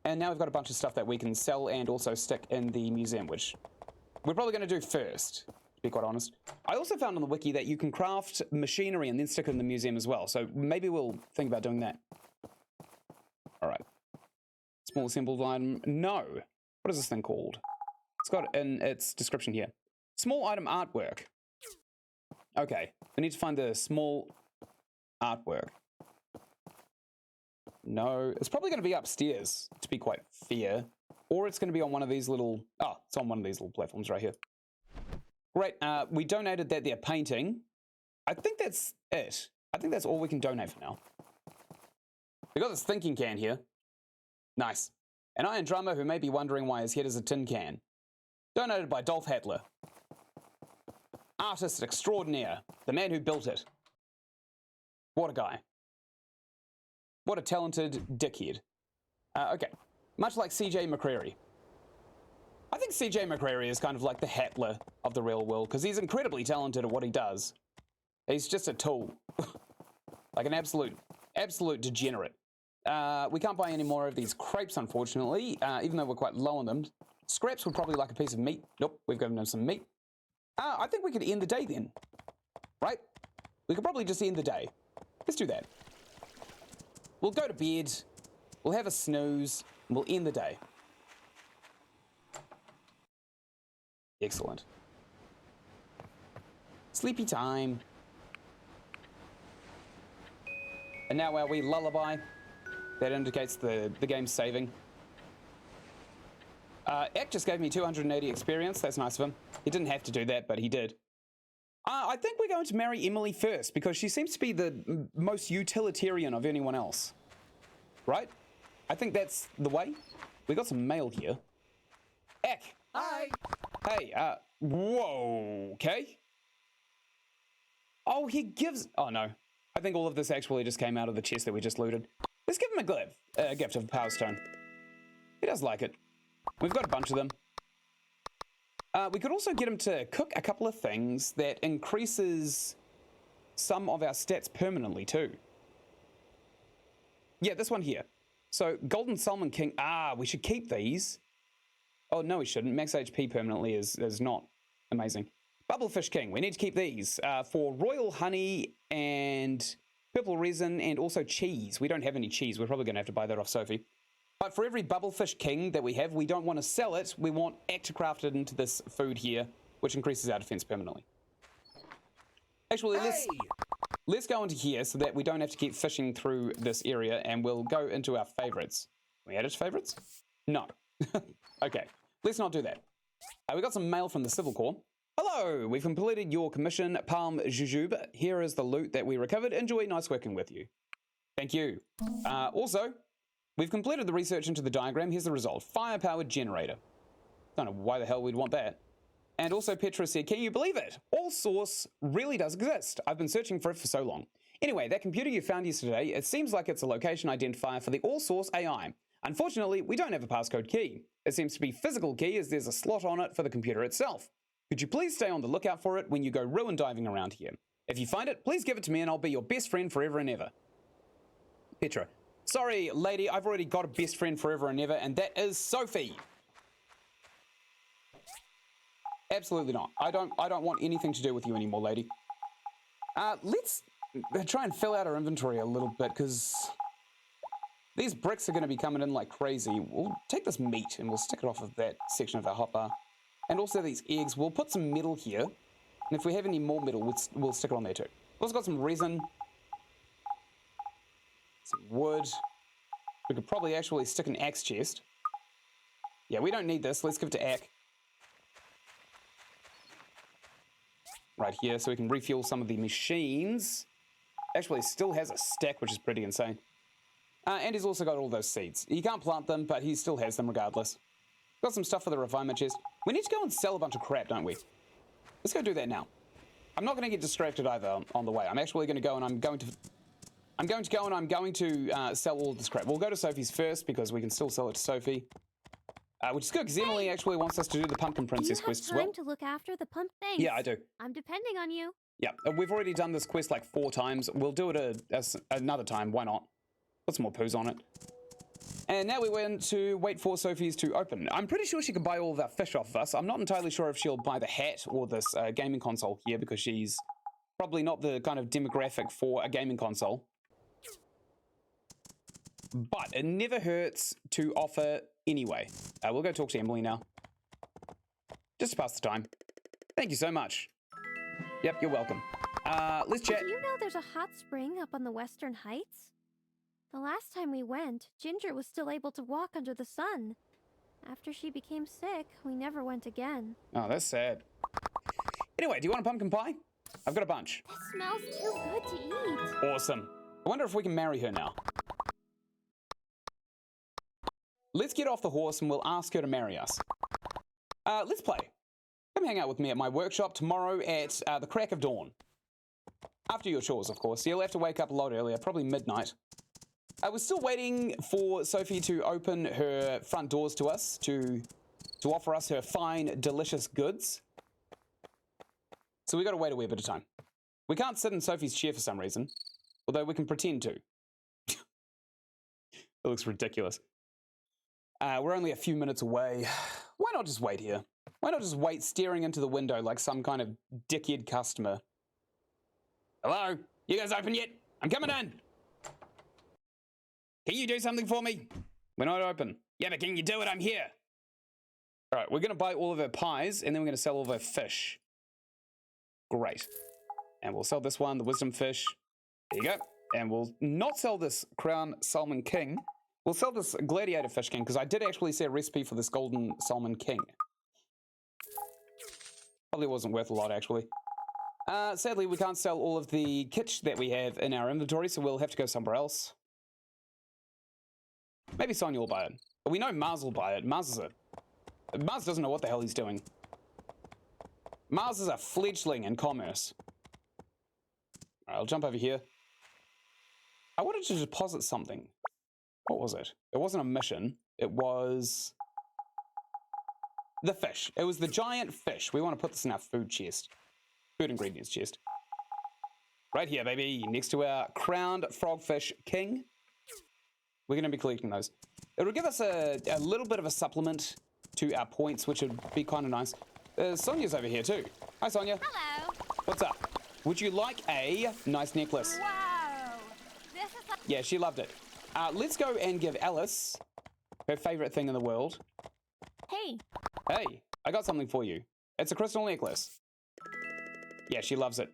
and now we've got a bunch of stuff that we can sell and also stick in the museum, which we're probably going to do first, to be quite honest. I also found on the wiki that you can craft machinery and then stick it in the museum as well, so maybe we'll think about doing that. All right. Small assembled item. No. What is this thing called? It's got in its description here. Small item artwork. Okay. We need to find the small artwork. No. It's probably going to be upstairs, to be quite fair. Or it's going to be on one of these little... Oh, it's on one of these little platforms right here. Great. We donated that there painting. I think that's it. I think that's all we can donate for now. We got this thinking can here. Nice. An iron drummer who may be wondering why his head is a tin can. Donated by Dolph Hattler. Artist extraordinaire. The man who built it. What a guy. What a talented dickhead. Okay. Much like CJ McCreary. I think CJ McCreary is kind of like the Hattler of the real world, because he's incredibly talented at what he does. He's just a tool. Like an absolute degenerate. We can't buy any more of these crepes, unfortunately, even though we're quite low on them. Scraps would probably like a piece of meat. Nope, we've given them some meat. I think we could end the day then. Right? We could probably just end the day. Let's do that. We'll go to bed. We'll have a snooze. And we'll end the day. Excellent. Sleepy time. And now our wee lullaby. That indicates the game's saving. Ek just gave me 280 experience. That's nice of him. He didn't have to do that, but he did. I think we're going to marry Emily first, because she seems to be the most utilitarian of anyone else. Right? I think that's the way. We got some mail here. Ek! Hi! Hey, whoa, okay. Oh, he gives... Oh, no. I think all of this actually just came out of the chest that we just looted. Let's give him a gift of Power Stone. He does like it. We've got a bunch of them. We could also get him to cook a couple of things that increases some of our stats permanently too. Yeah, this one here. So, Golden Salmon King. We should keep these. Oh, no, we shouldn't. Max HP permanently is not amazing. Bubblefish King. We need to keep these for royal honey and purple resin and also cheese. We don't have any cheese. We're probably going to have to buy that off Sophie. But for every Bubblefish King that we have, we don't want to sell it. We want Act to craft it into this food here, which increases our defense permanently. Actually, let's go into here so that we don't have to keep fishing through this area, and we'll go into our favorites. Can we add it to favorites? No. Okay, let's not do that. We got some mail from the Civil Corps. Hello, we've completed your commission, Palm Jujube. Here is the loot that we recovered. Enjoy, nice working with you. Thank you. Also, we've completed the research into the diagram. Here's the result. Fire-powered generator. Don't know why the hell we'd want that. And also Petra said, can you believe it? All source really does exist. I've been searching for it for so long. Anyway, that computer you found yesterday, it seems like it's a location identifier for the all source AI. Unfortunately, we don't have a passcode key. It seems to be physical key as there's a slot on it for the computer itself. Could you please stay on the lookout for it when you go ruin diving around here? If you find it, please give it to me and I'll be your best friend forever and ever. Petra. Sorry, lady, I've already got a best friend forever and ever, and that is Sophie. Absolutely not. I don't want anything to do with you anymore, lady. Let's try and fill out our inventory a little bit, because these bricks are going to be coming in like crazy. We'll take this meat and we'll stick it off of that section of our hotbar. And also these eggs. We'll put some metal here. And if we have any more metal, we'll stick it on there too. We've also got some resin. Some wood. We could probably actually stick an axe chest. Yeah, we don't need this. Let's give it to Ack. Right here, so we can refuel some of the machines. Actually, still has a stack, which is pretty insane. And he's also got all those seeds. He can't plant them, but he still has them regardless. Got some stuff for the refinement chest. We need to go and sell a bunch of crap, don't we? Let's go do that now. I'm not going to get distracted either on the way. I'm actually going to go and I'm going to sell all this crap. We'll go to Sophie's first because we can still sell it to Sophie. Which is good, because Emily actually wants us to do the Pumpkin Princess quest as well. Do you have time to look after the pump? Thanks. Yeah, I do. I'm depending on you. Yeah, we've already done this quest like 4 times. We'll do it another time. Why not? Put some more poos on it. And now we went to wait for Sophie's to open. I'm pretty sure she can buy all of that fish off of us. I'm not entirely sure if she'll buy the hat or this gaming console here, because she's probably not the kind of demographic for a gaming console. But it never hurts to offer anyway. We'll go talk to Emily now. Just to pass the time. Thank you so much. Yep, you're welcome. Let's chat. Do you know there's a hot spring up on the Western Heights? The last time we went, Ginger was still able to walk under the sun. After she became sick, we never went again. Oh, that's sad. Anyway, do you want a pumpkin pie? I've got a bunch. That smells too good to eat. Awesome. I wonder if we can marry her now. Let's get off the horse and we'll ask her to marry us. Let's play. Come hang out with me at my workshop tomorrow at the crack of dawn. After your chores, of course. You'll have to wake up a lot earlier, probably midnight. We're still waiting for Sophie to open her front doors to us, to offer us her fine, delicious goods. So we got to wait a wee bit of time. We can't sit in Sophie's chair for some reason, although we can pretend to. It looks ridiculous. We're only a few minutes away. Why not just wait here? Why not just wait staring into the window like some kind of dickhead customer? Hello? You guys open yet? I'm coming in. Can you do something for me? We're not open. Yeah, but can you do it? I'm here. All right, we're going to buy all of our pies, and then we're going to sell all of our fish. Great. And we'll sell this one, the wisdom fish. There you go. And we'll not sell this crown salmon king. We'll sell this gladiator fish king, because I did actually see a recipe for this golden salmon king. Probably wasn't worth a lot, actually. Sadly, we can't sell all of the kitsch that we have in our inventory, so we'll have to go somewhere else. Maybe Sonia will buy it. But we know Mars will buy it. Mars doesn't know what the hell he's doing. Mars is a fledgling in commerce. All right, I'll jump over here. I wanted to deposit something. What was it? It wasn't a mission. It was the fish. It was the giant fish. We want to put this in our food chest. Food ingredients chest. Right here, baby. Next to our crowned frogfish king. We're going to be collecting those. It'll give us a little bit of a supplement to our points, which would be kind of nice. Sonia's over here too. Hi, Sonia. Hello. What's up? Would you like a nice necklace? Wow. This is like... Yeah, she loved it. Let's go and give Alice her favorite thing in the world. Hey. Hey, I got something for you. It's a crystal necklace. Yeah, she loves it.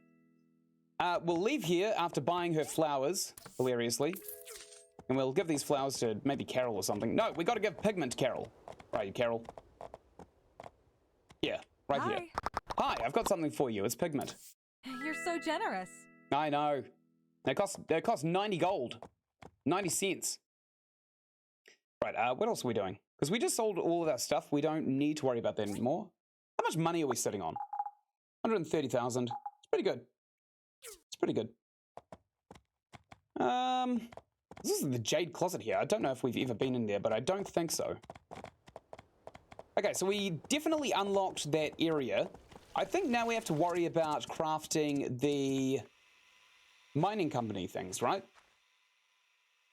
We'll leave here after buying her flowers, hilariously. And we'll give these flowers to maybe Carol or something. No, we got to give pigment to Carol. Right, Carol. Yeah, right Hi. here. Hi, I've got something for you. It's pigment. You're so generous. I know. They cost 90 gold. 90 cents. Right, what else are we doing? Because we just sold all of that stuff. We don't need to worry about that anymore. How much money are we sitting on? 130,000. It's pretty good. It's pretty good. This is the Jade Closet here. I don't know if we've ever been in there, but I don't think so. Okay, so we definitely unlocked that area. I think now we have to worry about crafting the mining company things, right?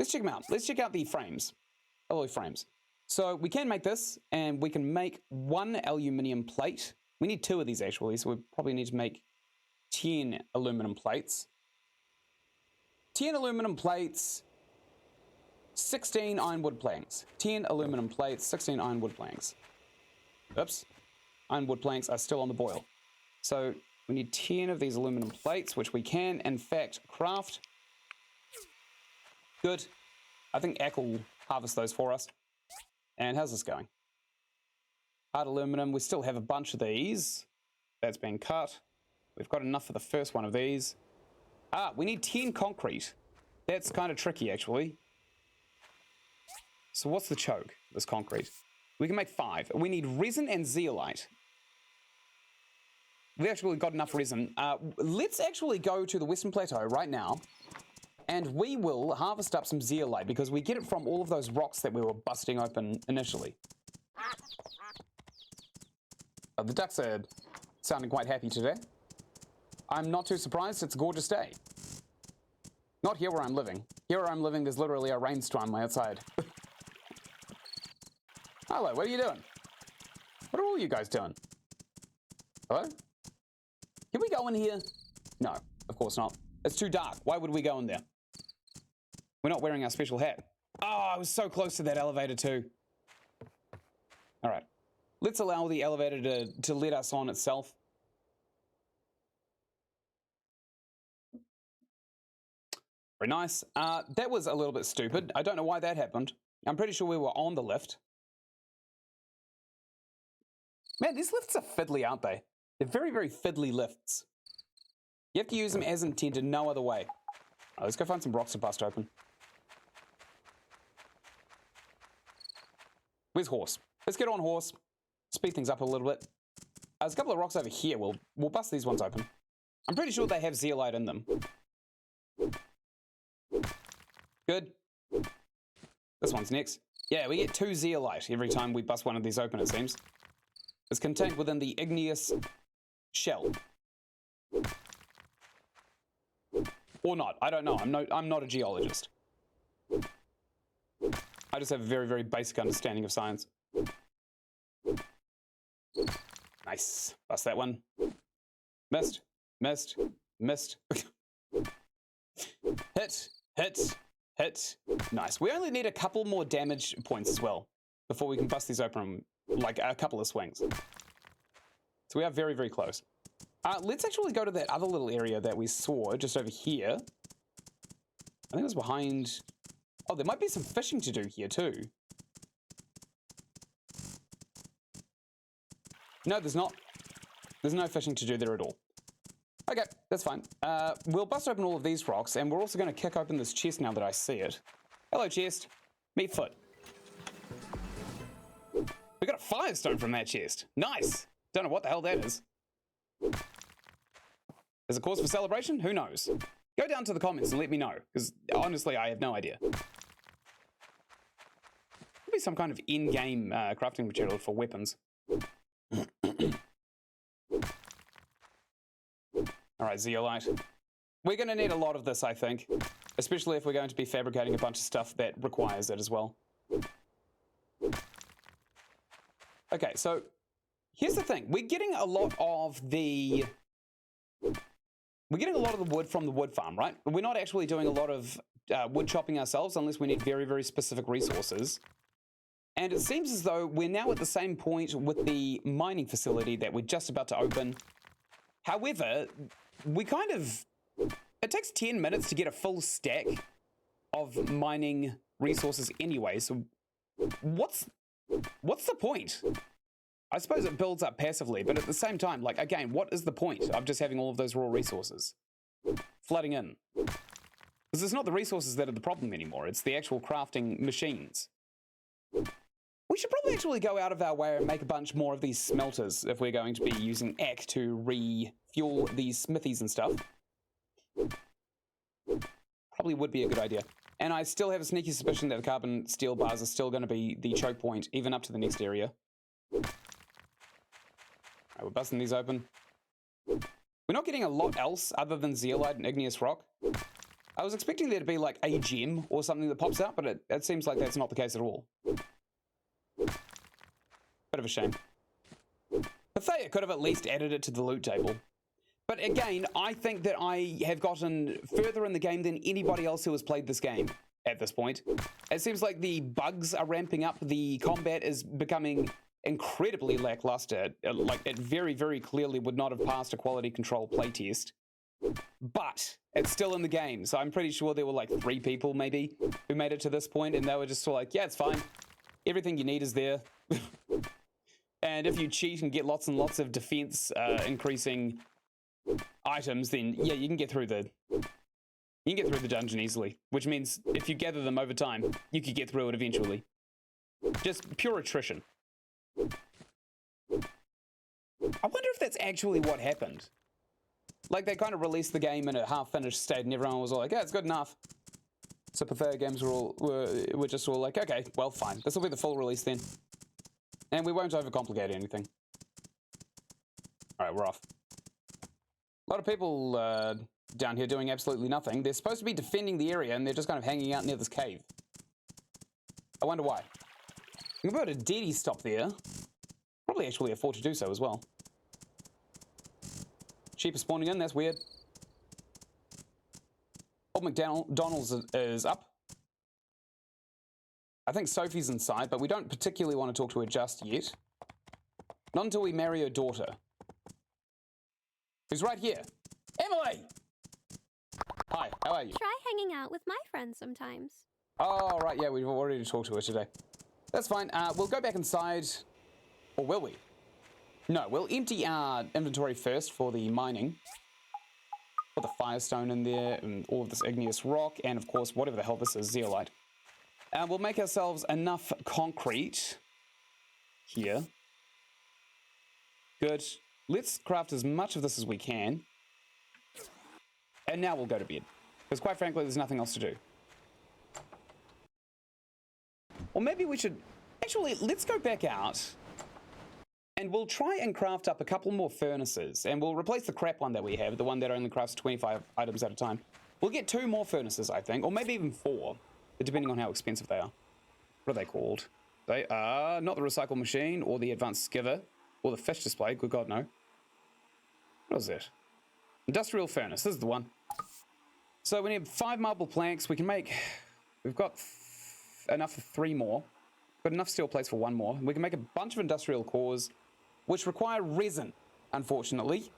Let's check them out. Let's check out the frames. Alloy frames. So we can make this, and we can make one aluminium plate. We need 2 of these actually, so we probably need to make 10 aluminum plates. 10 aluminum plates, 16 ironwood planks. 10 aluminum plates, 16 ironwood planks. Oops. Ironwood planks are still on the boil. So we need 10 of these aluminum plates, which we can, in fact, craft. Good. I think Ack will harvest those for us. And how's this going? Hard aluminum. We still have a bunch of these. That's been cut. We've got enough for the first one of these. We need 10 concrete. That's kind of tricky, actually. So what's the choke, this concrete? We can make 5. We need resin and zeolite. We've actually got enough resin. Let's actually go to the Western Plateau right now, and we will harvest up some zeolite, because we get it from all of those rocks that we were busting open initially. The ducks are sounding quite happy today. I'm not too surprised. It's a gorgeous day. Not here where I'm living. Here where I'm living, there's literally a rainstorm outside. Hello, what are you doing? What are all you guys doing? Hello? Can we go in here? No, of course not. It's too dark. Why would we go in there? We're not wearing our special hat. Oh, I was so close to that elevator too. All right. Let's allow the elevator to let us on itself. Very nice. That was a little bit stupid. I don't know why that happened. I'm pretty sure we were on the lift. Man, these lifts are fiddly, aren't they? They're very, very fiddly lifts. You have to use them as intended, no other way. Right, let's go find some rocks to bust open. Where's horse? Let's get on horse. Speed things up a little bit. There's a couple of rocks over here. We'll bust these ones open. I'm pretty sure they have zeolite in them. Good. This one's next. Yeah, we get 2 zeolite every time we bust one of these open, it seems. It's contained within the igneous shell. Or not. I don't know. I'm not a geologist. I just have a very, very basic understanding of science. Nice. Bust that one. Missed. Missed. Missed. Hit. Hit. Hit. Nice. We only need a couple more damage points as well before we can bust these open, like a couple of swings. So we are very, very close. Let's actually go to that other little area that we saw just over here. I think it was behind... Oh, there might be some fishing to do here too. No, there's not. There's no fishing to do there at all. Okay, that's fine. We'll bust open all of these rocks, and we're also going to kick open this chest now that I see it. Hello, chest. Meat foot. We got a firestone from that chest. Nice. Don't know what the hell that is. Is it cause for celebration? Who knows? Go down to the comments and let me know, because honestly, I have no idea. Could be some kind of in-game crafting material for weapons. All right, zeolite. We're going to need a lot of this, I think, especially if we're going to be fabricating a bunch of stuff that requires it as well. Okay, so here's the thing. We're getting a lot of the wood from the wood farm, right? We're not actually doing a lot of wood chopping ourselves unless we need very, very specific resources. And it seems as though we're now at the same point with the mining facility that we're just about to open. However, it takes 10 minutes to get a full stack of mining resources anyway, so what's the point? I suppose it builds up passively, but at the same time, like, again, what is the point of just having all of those raw resources flooding in? Because it's not the resources that are the problem anymore, it's the actual crafting machines. We should probably actually go out of our way and make a bunch more of these smelters if we're going to be using Ack to refuel these smithies and stuff. Probably would be a good idea. And I still have a sneaky suspicion that the carbon steel bars are still going to be the choke point, even up to the next area. Alright, we're busting these open. We're not getting a lot else other than zeolite and igneous rock. I was expecting there to be like a gem or something that pops out, but it seems like that's not the case at all. Bit of a shame. Pathea could have at least added it to the loot table. But again, I think that I have gotten further in the game than anybody else who has played this game at this point. It seems like the bugs are ramping up. The combat is becoming incredibly lackluster. Like, it very, very clearly would not have passed a quality control playtest. But it's still in the game, so I'm pretty sure there were like 3 people maybe who made it to this point, and they were just like, yeah, it's fine. Everything you need is there. And if you cheat and get lots and lots of defense increasing items, then yeah, you can get through the dungeon easily, which means if you gather them over time, you could get through it eventually. Just pure attrition. I wonder if that's actually what happened. Like, they kind of released the game in a half-finished state, and everyone was all like, yeah, it's good enough. So Pathea Games were just all like, okay, well, fine. This will be the full release then. And we won't overcomplicate anything. Alright, we're off. A lot of people down here doing absolutely nothing. They're supposed to be defending the area, and they're just kind of hanging out near this cave. I wonder why. We can put a deity stop there. Probably actually afford to do so as well. Sheep are spawning in, that's weird. Old McDonald's is up. I think Sophie's inside, but we don't particularly want to talk to her just yet. Not until we marry her daughter. Who's right here? Emily! Hi, how are you? Try hanging out with my friends sometimes. Oh, right, yeah, we've already talked to her today. That's fine. We'll go back inside. Or will we? No, we'll empty our inventory first for the mining. Put the firestone in there, and all of this igneous rock, and of course, whatever the hell this is, zeolite. We'll make ourselves enough concrete here. Good. Let's craft as much of this as we can. And now we'll go to bed. Because quite frankly, there's nothing else to do. Or maybe we should... Actually, let's go back out. And we'll try and craft up a couple more furnaces. And we'll replace the crap one that we have, the one that only crafts 25 items at a time. We'll get 2 more furnaces, I think. Or maybe even 4. Depending on how expensive they are. What are they called? They are not the recycle machine, or the advanced skiver, or the fish display. Good God, no. What is it? Industrial furnace. This is the one. So we need 5 marble planks. We can make... We've got enough for 3 more. Got enough steel plates for 1 more. We can make a bunch of industrial cores, which require resin, unfortunately.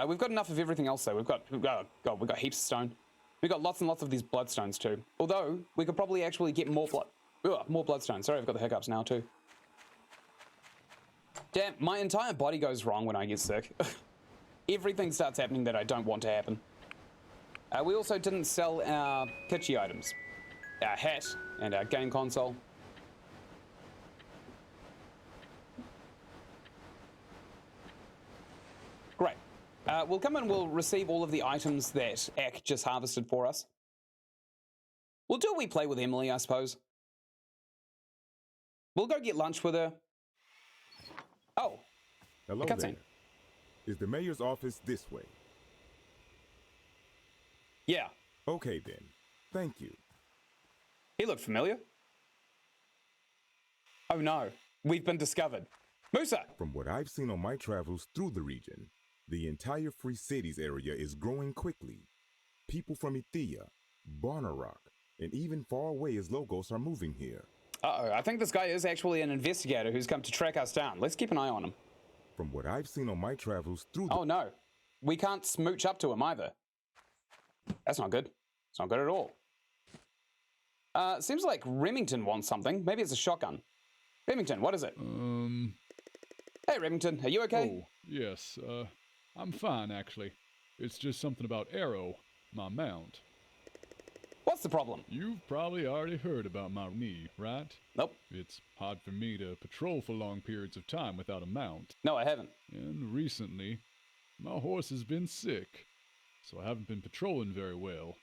We've got enough of everything else, though. We've got heaps of stone. We've got lots and lots of these bloodstones, too. Although, we could probably actually get more bloodstones. Sorry, I've got the hiccups now, too. Damn, my entire body goes wrong when I get sick. Everything starts happening that I don't want to happen. We also didn't sell our kitschy items. Our hat and our game console. Great. We'll come and we'll receive all of the items that Ak just harvested for us. We'll do what we play with Emily, I suppose. We'll go get lunch with her. Oh. Hello there. Is the mayor's office this way? Yeah. Okay then. Thank you. He looked familiar. Oh no. We've been discovered. Musa! From what I've seen on my travels through the region, the entire Free Cities area is growing quickly. People from Ithia, Barnarock, and even far away as Logos are moving here. Uh-oh, I think this guy is actually an investigator who's come to track us down. Let's keep an eye on him. From what I've seen on my travels through the... Oh no. We can't smooch up to him either. That's not good. It's not good at all. Seems like Remington wants something. Maybe it's a shotgun. Remington, what is it? Hey, Remington, are you okay? Oh, yes, I'm fine, actually. It's just something about Arrow, my mount. What's the problem? You've probably already heard about my knee, right? Nope. It's hard for me to patrol for long periods of time without a mount. No, I haven't. And recently, my horse has been sick, so I haven't been patrolling very well.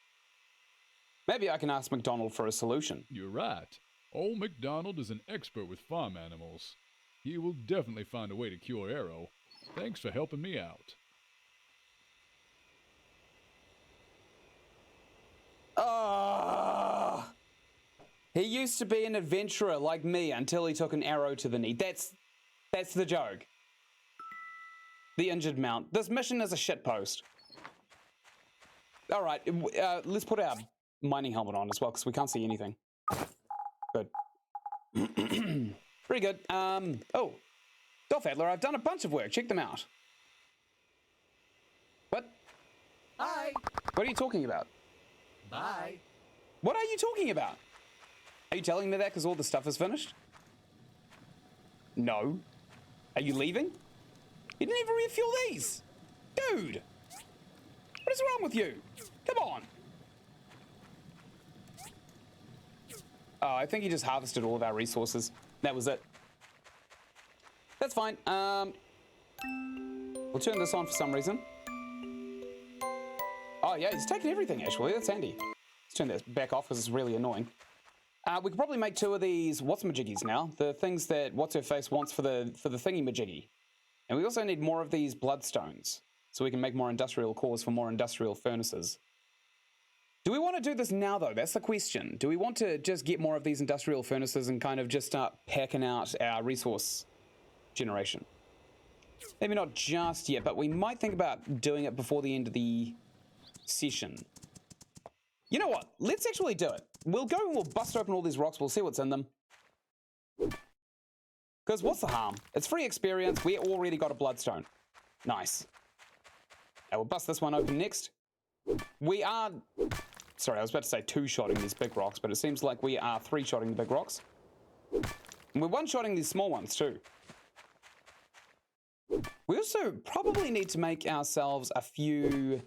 Maybe I can ask McDonald for a solution. You're right. Old McDonald is an expert with farm animals. He will definitely find a way to cure Arrow. Thanks for helping me out. He used to be an adventurer like me until he took an arrow to the knee. That's That's the joke. The injured mount. This mission is a shitpost. All right, let's put our mining helmet on as well, because we can't see anything. Good. Very good. Oh, Dolph Adler, I've done a bunch of work. Check them out. What? Hi. What are you talking about? Bye. What are you talking about? Are you telling me that because all the stuff is finished? No. Are you leaving? You didn't even refuel these. Dude. What is wrong with you? Come on. Oh, I think he just harvested all of our resources. That was it. That's fine. We'll turn this on for some reason. Oh, yeah, he's taken everything, actually. That's handy. Let's turn this back off because it's really annoying. We could probably make 2 of these what's-majiggies now. The things that What's-Her-Face wants for the thingy-majiggy. And we also need more of these bloodstones so we can make more industrial cores for more industrial furnaces. Do we want to do this now, though? That's the question. Do we want to just get more of these industrial furnaces and kind of just start packing out our resource generation? Maybe not just yet, but we might think about doing it before the end of the session. You know what? Let's actually do it. We'll go and we'll bust open all these rocks. We'll see what's in them. Because what's the harm? It's free experience. We already got a bloodstone. Nice. We'll bust this one open next. We are... Sorry, I was about to say 2-shotting these big rocks, but it seems like we are 3-shotting the big rocks. And we're 1-shotting these small ones too. We also probably need to make ourselves a few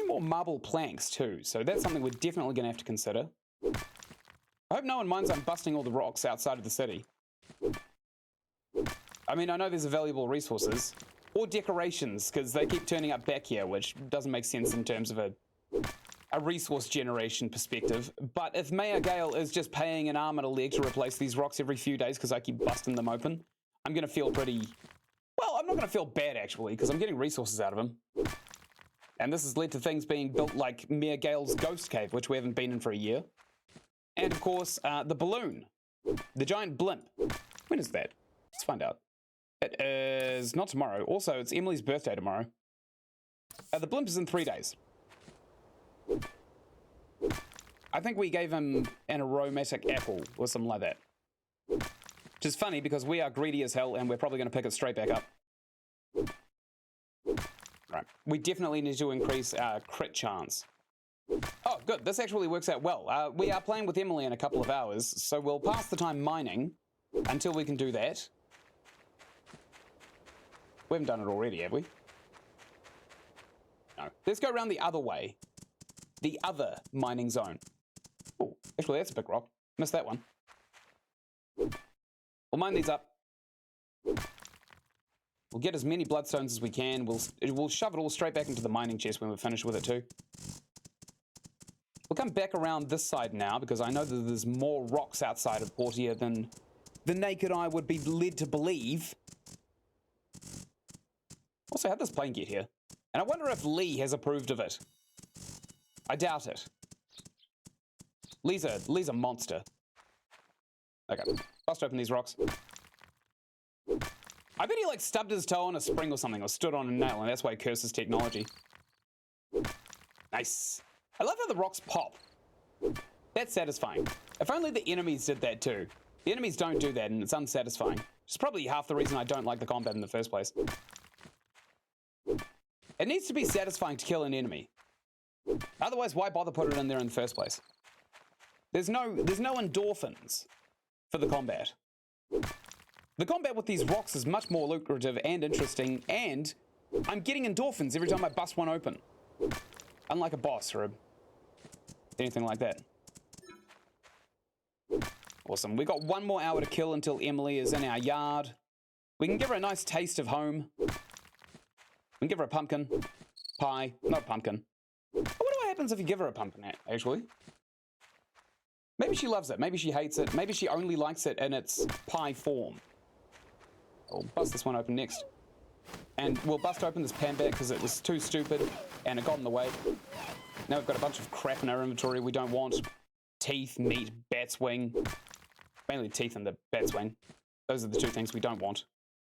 more marble planks too, so that's something we're definitely going to have to consider. I hope no one minds I'm busting all the rocks outside of the city. I mean, I know there's valuable resources. Or decorations, because they keep turning up back here, which doesn't make sense in terms of a resource generation perspective. But if Mayor Gale is just paying an arm and a leg to replace these rocks every few days because I keep busting them open, I'm going to feel pretty... Well, I'm not going to feel bad, actually, because I'm getting resources out of him. And this has led to things being built like Mayor Gale's Ghost Cave, which we haven't been in for a year. And, of course, the balloon. The giant blimp. When is that? Let's find out. It is not tomorrow. Also, it's Emily's birthday tomorrow. The blimp is in 3 days. I think we gave him an aromatic apple or something like that. Which is funny because we are greedy as hell and we're probably going to pick it straight back up. Right. We definitely need to increase our crit chance. Oh, good. This actually works out well. We are playing with Emily in a couple of hours, so we'll pass the time mining until we can do that. We haven't done it already, have we? No. Let's go around the other way. The other mining zone. Oh, actually, that's a big rock. Missed that one. We'll mine these up. We'll get as many bloodstones as we can. We'll shove it all straight back into the mining chest when we're finished with it too. We'll come back around this side now because I know that there's more rocks outside of Portia than the naked eye would be led to believe. Also, how'd this plane get here? And I wonder if Lee has approved of it. I doubt it. Lee's a monster. Okay, bust open these rocks. I bet he like stubbed his toe on a spring or something, or stood on a nail, and that's why he curses technology. Nice. I love how the rocks pop. That's satisfying. If only the enemies did that too. The enemies don't do that, and it's unsatisfying. It's probably half the reason I don't like the combat in the first place. It needs to be satisfying to kill an enemy. Otherwise, why bother putting it in there in the first place? There's no endorphins for the combat. The combat with these rocks is much more lucrative and interesting, and I'm getting endorphins every time I bust one open. Unlike a boss or anything like that. Awesome. We got 1 more hour to kill until Emily is in our yard. We can give her a nice taste of home. We can give her a pumpkin pie. Not a pumpkin. I wonder what happens if you give her a pumpkin, actually. Maybe she loves it. Maybe she hates it. Maybe she only likes it in its pie form. We'll bust this one open next. And we'll bust open this pan back because it was too stupid and it got in the way. Now we've got a bunch of crap in our inventory we don't want. Teeth, meat, bat's wing. Mainly teeth and the bat swing. Those are the two things we don't want.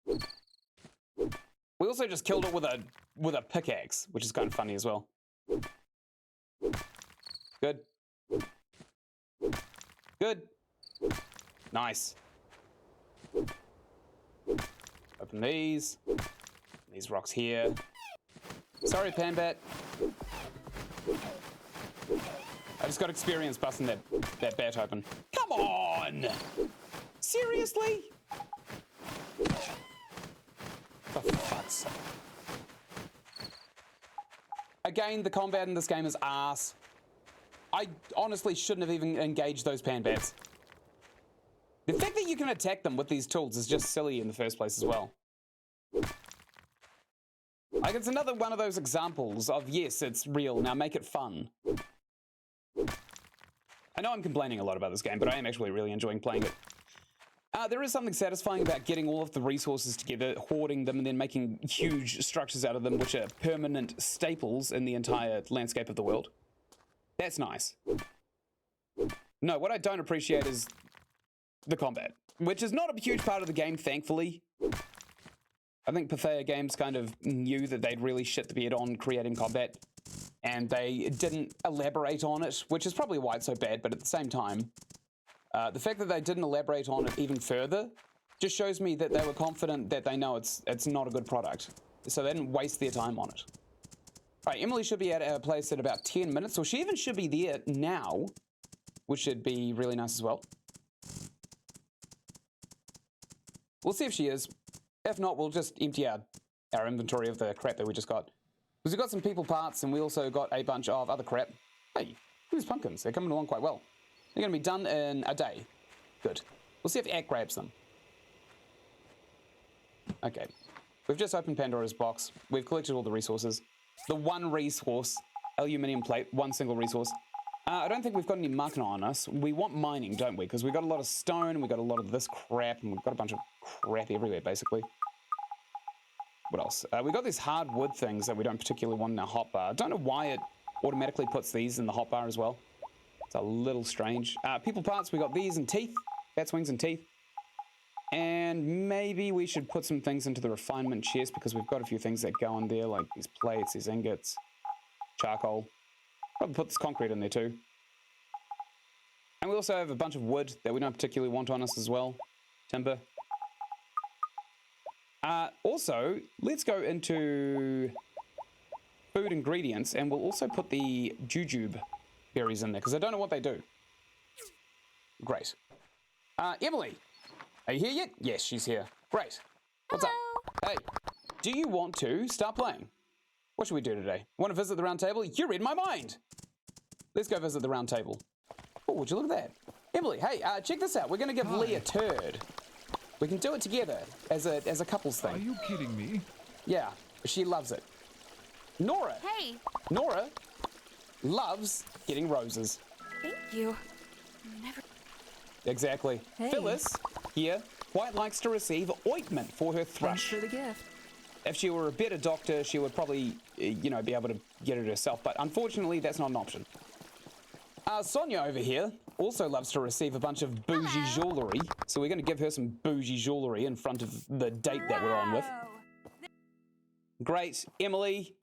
We also just killed it with a pickaxe, which is kind of funny as well. Good. Good. Nice. Open these. These rocks here. Sorry, Panbat. I just got experience busting that bat open. Come on! Seriously? For fuck's sake. Again, the combat in this game is ass. I honestly shouldn't have even engaged those Panbats. The fact that you can attack them with these tools is just silly in the first place as well. Like, it's another one of those examples of, yes, it's real, now make it fun. I know I'm complaining a lot about this game, but I am actually really enjoying playing it. There is something satisfying about getting all of the resources together, hoarding them, and then making huge structures out of them, which are permanent staples in the entire landscape of the world. That's nice. No, what I don't appreciate is the combat, which is not a huge part of the game, thankfully. I think Pathea Games kind of knew that they'd really shit the bed on creating combat, and they didn't elaborate on it, which is probably why it's so bad, but at the same time, the fact that they didn't elaborate on it even further just shows me that they were confident that they know it's not a good product, so they didn't waste their time on it. All right, Emily should be at our place in about 10 minutes, or she even should be there now, which should be really nice as well. We'll see if she is. If not, we'll just empty our inventory of the crap that we just got. Because we've got some people parts, and we also got a bunch of other crap. Hey, these pumpkins, they're coming along quite well. They're going to be done in a day. Good. We'll see if Ack grabs them. Okay. We've just opened Pandora's box. We've collected all the resources. The one resource, aluminium plate, one single resource. I don't think we've got any mucking on us. We want mining, don't we? Because we've got a lot of stone, and we've got a lot of this crap, and we've got a bunch of crap everywhere, basically. What else? We got these hard wood things that we don't particularly want in our hotbar. I don't know why it automatically puts these in the hotbar as well. It's a little strange. People parts, we got these and teeth. Bat wings and teeth. And maybe we should put some things into the refinement chest because we've got a few things that go in there, like these plates, these ingots, charcoal. Probably put this concrete in there too. And we also have a bunch of wood that we don't particularly want on us as well. Timber. Also, let's go into food ingredients, and we'll also put the jujube berries in there, because I don't know what they do. Great. Emily, are you here yet? Yes, she's here. Great. What's up? Hey, do you want to start playing? What should we do today? Want to visit the round table? You read my mind. Let's go visit the round table. Oh, would you look at that? Emily, hey, check this out. We're going to give Lee a turd. We can do it together as a couples thing. Are you kidding me? Yeah, she loves it. Nora. Hey. Nora loves getting roses. Thank you. Never. Exactly. Hey. Phyllis here quite likes to receive ointment for her thrush. Thanks for the gift. If she were a better doctor, she would probably, be able to get it herself. But unfortunately, that's not an option. Sonia over here also loves to receive a bunch of bougie jewellery. So we're going to give her some bougie jewellery in front of the date that we're on with. Great. Emily,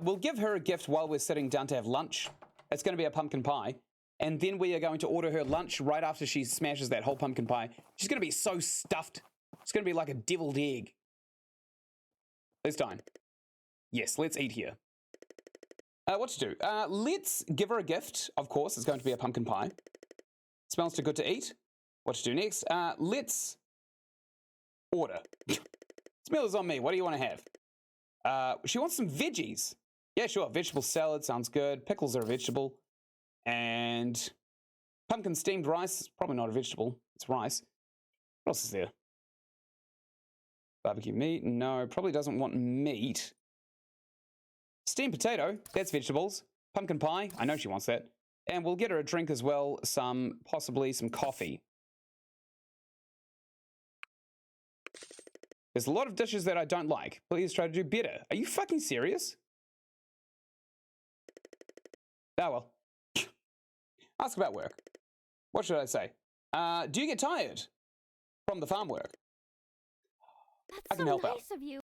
we'll give her a gift while we're sitting down to have lunch. It's going to be a pumpkin pie. And then we are going to order her lunch right after she smashes that whole pumpkin pie. She's going to be so stuffed. It's going to be like a deviled egg. This time. Yes, let's eat here. What to do? Let's give her a gift. Of course, it's going to be a pumpkin pie. Smells too good to eat. What to do next? Let's order. Smell is on me. What do you want to have? She wants some veggies. Yeah, sure. Vegetable salad sounds good. Pickles are a vegetable. And pumpkin steamed rice is probably not a vegetable. It's rice. What else is there? Barbecue meat? No, probably doesn't want meat. Steamed potato, that's vegetables. Pumpkin pie, I know she wants that. And we'll get her a drink as well, possibly some coffee. There's a lot of dishes that I don't like. Please try to do better. Are you fucking serious? Oh well. Ask about work. What should I say? Do you get tired from the farm work? That's I can so help nice out. of you.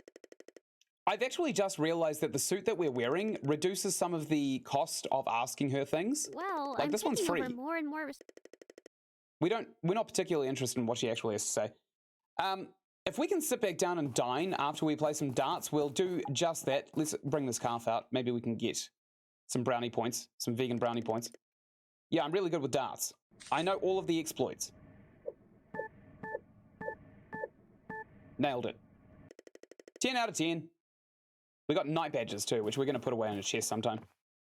I've actually just realized that the suit that we're wearing reduces some of the cost of asking her things. Well, Like, I'm this one's taking free. over more and more. We're not particularly interested in what she actually has to say. If we can sit back down and dine after we play some darts, we'll do just that. Let's bring this calf out. Maybe we can get some brownie points, some vegan brownie points. Yeah, I'm really good with darts. I know all of the exploits. Nailed it. 10 out of 10. We got night badges too, which we're going to put away in a chest sometime.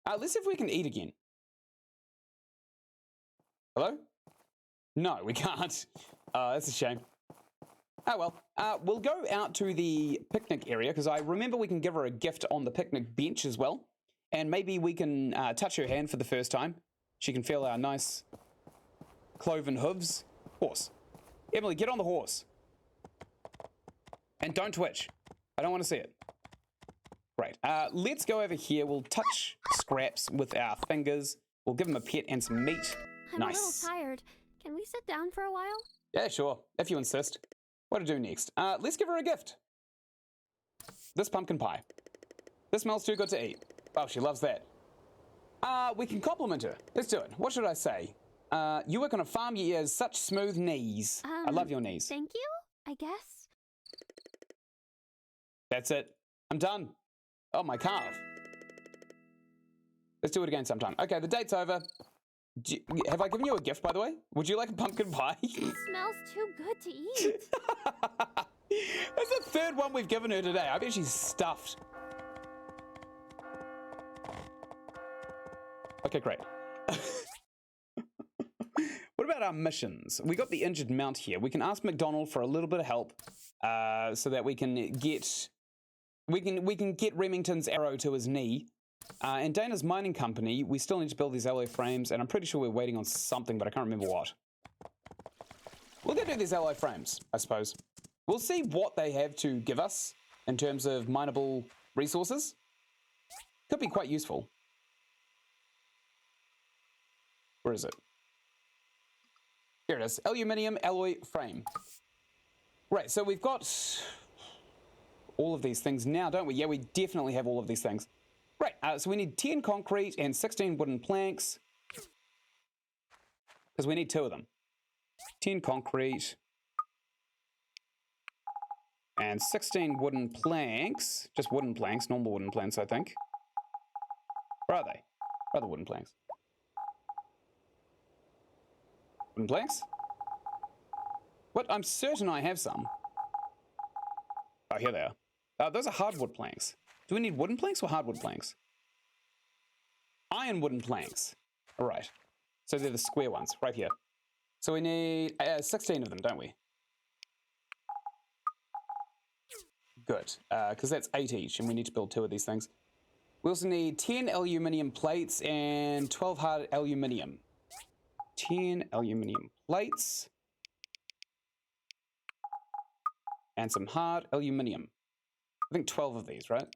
Let's see if we can eat again. Hello? No, we can't. That's a shame. Oh well. We'll go out to the picnic area, because I remember we can give her a gift on the picnic bench as well. And maybe we can touch her hand for the first time. She can feel our nice cloven hooves. Horse. Emily, get on the horse. And don't twitch. I don't want to see it. Great. Let's go over here. We'll touch Scraps with our fingers. We'll give him a pet and some meat. I'm Nice. a little tired. Can we sit down for a while? Yeah, sure. If you insist. What to do next? Let's give her a gift. This pumpkin pie. This smells too good to eat. Oh, she loves that. We can compliment her. Let's do it. What should I say? You work on a farm, you have such smooth knees. I love your knees. Thank you, I guess. That's it. I'm done. Oh, my calf. Let's do it again sometime. Okay, the date's over. Have I given you a gift, by the way? Would you like a pumpkin pie? It smells too good to eat. That's the third one we've given her today. I bet she's stuffed. Okay, great. What about our missions? We got the injured mount here. We can ask McDonald for a little bit of help, so that we can get Remington's arrow to his knee. And Dana's mining company, we still need to build these alloy frames, and I'm pretty sure we're waiting on something, but I can't remember what. We'll go do these alloy frames, I suppose. We'll see what they have to give us in terms of mineable resources. Could be quite useful. Where is it? Here it is. Aluminium alloy frame. Right, so we've got all of these things now, don't we? Yeah, we definitely have all of these things. Right, so we need 10 concrete and 16 wooden planks. Because we need 2 of them. 10 concrete and 16 wooden planks. Just wooden planks, normal wooden planks, I think. Where are they? Where are the wooden planks? Wooden planks? What? I'm certain I have some. Oh, here they are. Those are hardwood planks. Do we need wooden planks or hardwood planks? Iron wooden planks. All right. So they're the square ones, right here. So we need 16 of them, don't we? Good, because that's 8 each, and we need to build 2 of these things. We also need 10 aluminium plates and 12 hard aluminium. 10 aluminium plates. And some hard aluminium. I think 12 of these, right?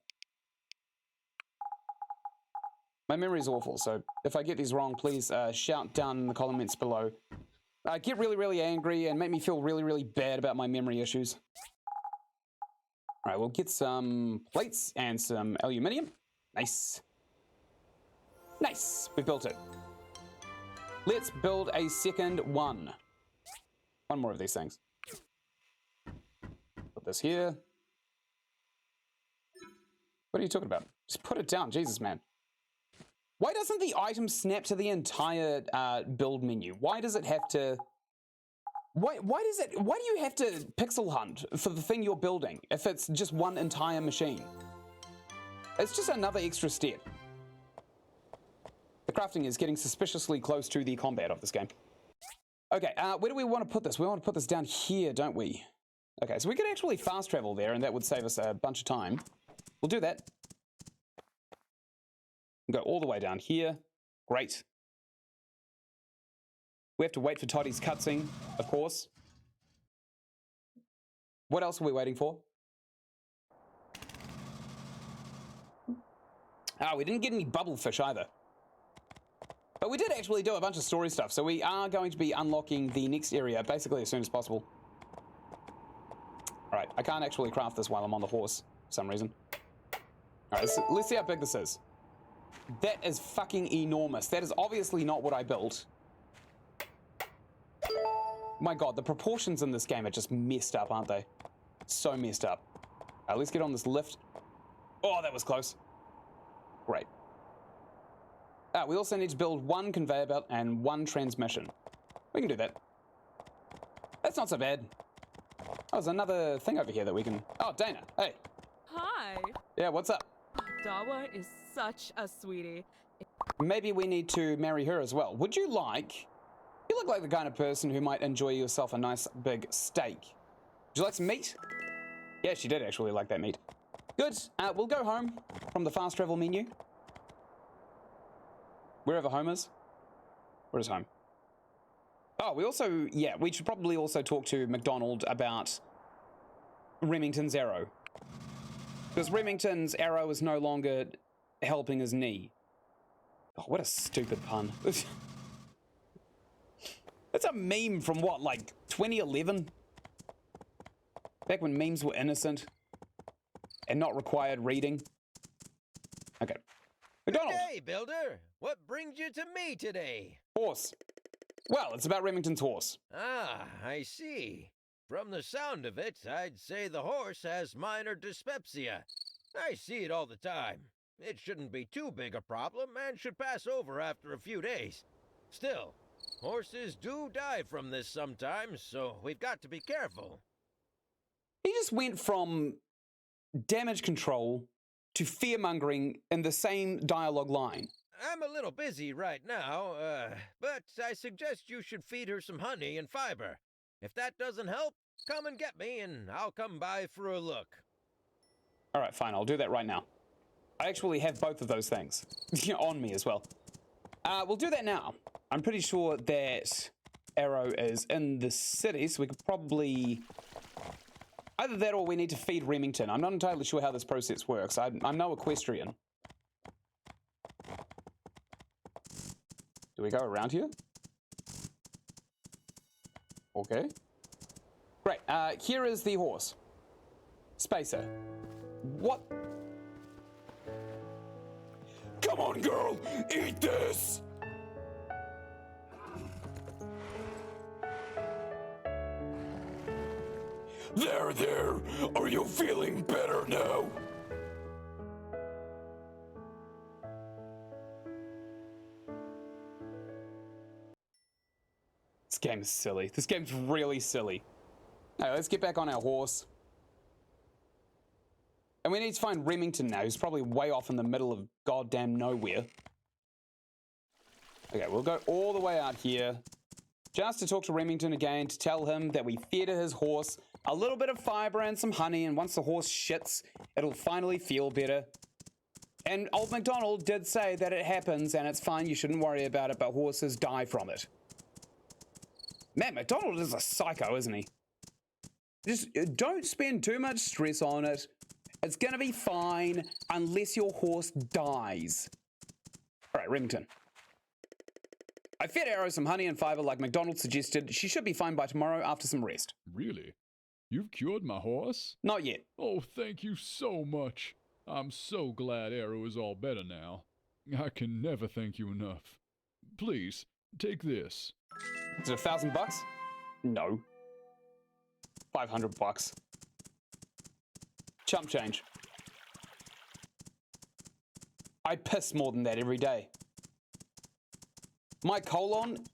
My memory is awful, so if I get these wrong, please shout down in the comments below. Get really, really angry and make me feel really, really bad about my memory issues. All right, we'll get some plates and some aluminium. Nice. Nice, we built it. Let's build a second one. One more of these things. Put this here. What are you talking about? Just put it down, Jesus, man. Why doesn't the item snap to the entire build menu? Why does it have to... Why do you have to pixel hunt for the thing you're building if it's just one entire machine? It's just another extra step. The crafting is getting suspiciously close to the combat of this game. Okay, where do we want to put this? We want to put this down here, don't we? Okay, so we could actually fast travel there and that would save us a bunch of time. We'll do that. Go all the way down here. Great. We have to wait for Toddy's cutscene, of course. What else are we waiting for? We didn't get any bubblefish either. But we did actually do a bunch of story stuff, so we are going to be unlocking the next area basically as soon as possible. Alright, I can't actually craft this while I'm on the horse for some reason. Alright, let's see how big this is. That is fucking enormous. That is obviously not what I built. My god, the proportions in this game are just messed up, aren't they? So messed up. Let's get on this lift. Oh, that was close. Great. We also need to build one conveyor belt and one transmission. We can do that. That's not so bad. Oh, there's another thing over here that we can... Oh, Dana, hey. Hi. Yeah, what's up? Dawa is such a sweetie. Maybe we need to marry her as well. Would you like... You look like the kind of person who might enjoy yourself a nice big steak. Would you like some meat? Yeah, she did actually like that meat. Good. We'll go home from the fast travel menu. Wherever home is. Where is home? Oh, we also... Yeah, we should probably also talk to McDonald about Remington's arrow. Because Remington's arrow is no longer helping his knee. Oh, what a stupid pun. It's a meme from what, like 2011? Back when memes were innocent and not required reading. Okay. McDonald! Hey, Builder! What brings you to me today? Horse. Well, it's about Remington's horse. Ah, I see. From the sound of it, I'd say the horse has minor dyspepsia. I see it all the time. It shouldn't be too big a problem and should pass over after a few days. Still, horses do die from this sometimes, so we've got to be careful. He just went from damage control to fear-mongering in the same dialogue line. I'm a little busy right now, but I suggest you should feed her some honey and fiber. If that doesn't help, come and get me and I'll come by for a look. All right, fine, I'll do that right now. I actually have both of those things on me as well. We'll do that now. I'm pretty sure that Arrow is in the city, so we could probably... Either that or we need to feed Remington. I'm not entirely sure how this process works. I'm no equestrian. Do we go around here? Okay. Great. Here is the horse. Spacer. What? Come on, girl! Eat this! There. Are you feeling better now? This game is silly. This game's really silly. Alright, let's get back on our horse. And we need to find Remington now, who's probably way off in the middle of goddamn nowhere. Okay, we'll go all the way out here. Just to talk to Remington again, to tell him that we fed his horse a little bit of fiber and some honey, and once the horse shits, it'll finally feel better. And old MacDonald did say that it happens and it's fine, you shouldn't worry about it, but horses die from it. Man, MacDonald is a psycho, isn't he? Just don't spend too much stress on it. It's gonna be fine unless your horse dies. All right, Remington. I fed Arrow some honey and fiber like MacDonald suggested. She should be fine by tomorrow after some rest. Really? You've cured my horse? Not yet. Oh, thank you so much. I'm so glad Arrow is all better now. I can never thank you enough. Please, take this. Is it $1,000? No. $500. Chump change. I piss more than that every day. My colon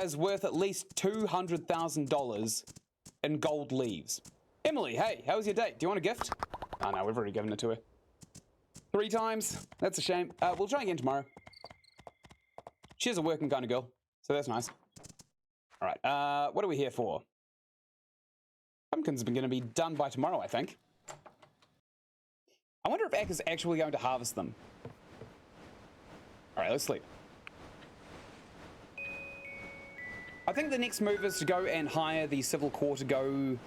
is worth at least $200,000 in gold leaves. Emily, hey, how was your date? Do you want a gift? Oh no, we've already given it to her. 3 times. That's a shame. We'll try again tomorrow. She's a working kind of girl, so that's nice. All right, what are we here for? Pumpkins are going to be done by tomorrow, I think. I wonder if Ak is actually going to harvest them. All right, let's sleep. I think the next move is to go and hire the Civil Corps to go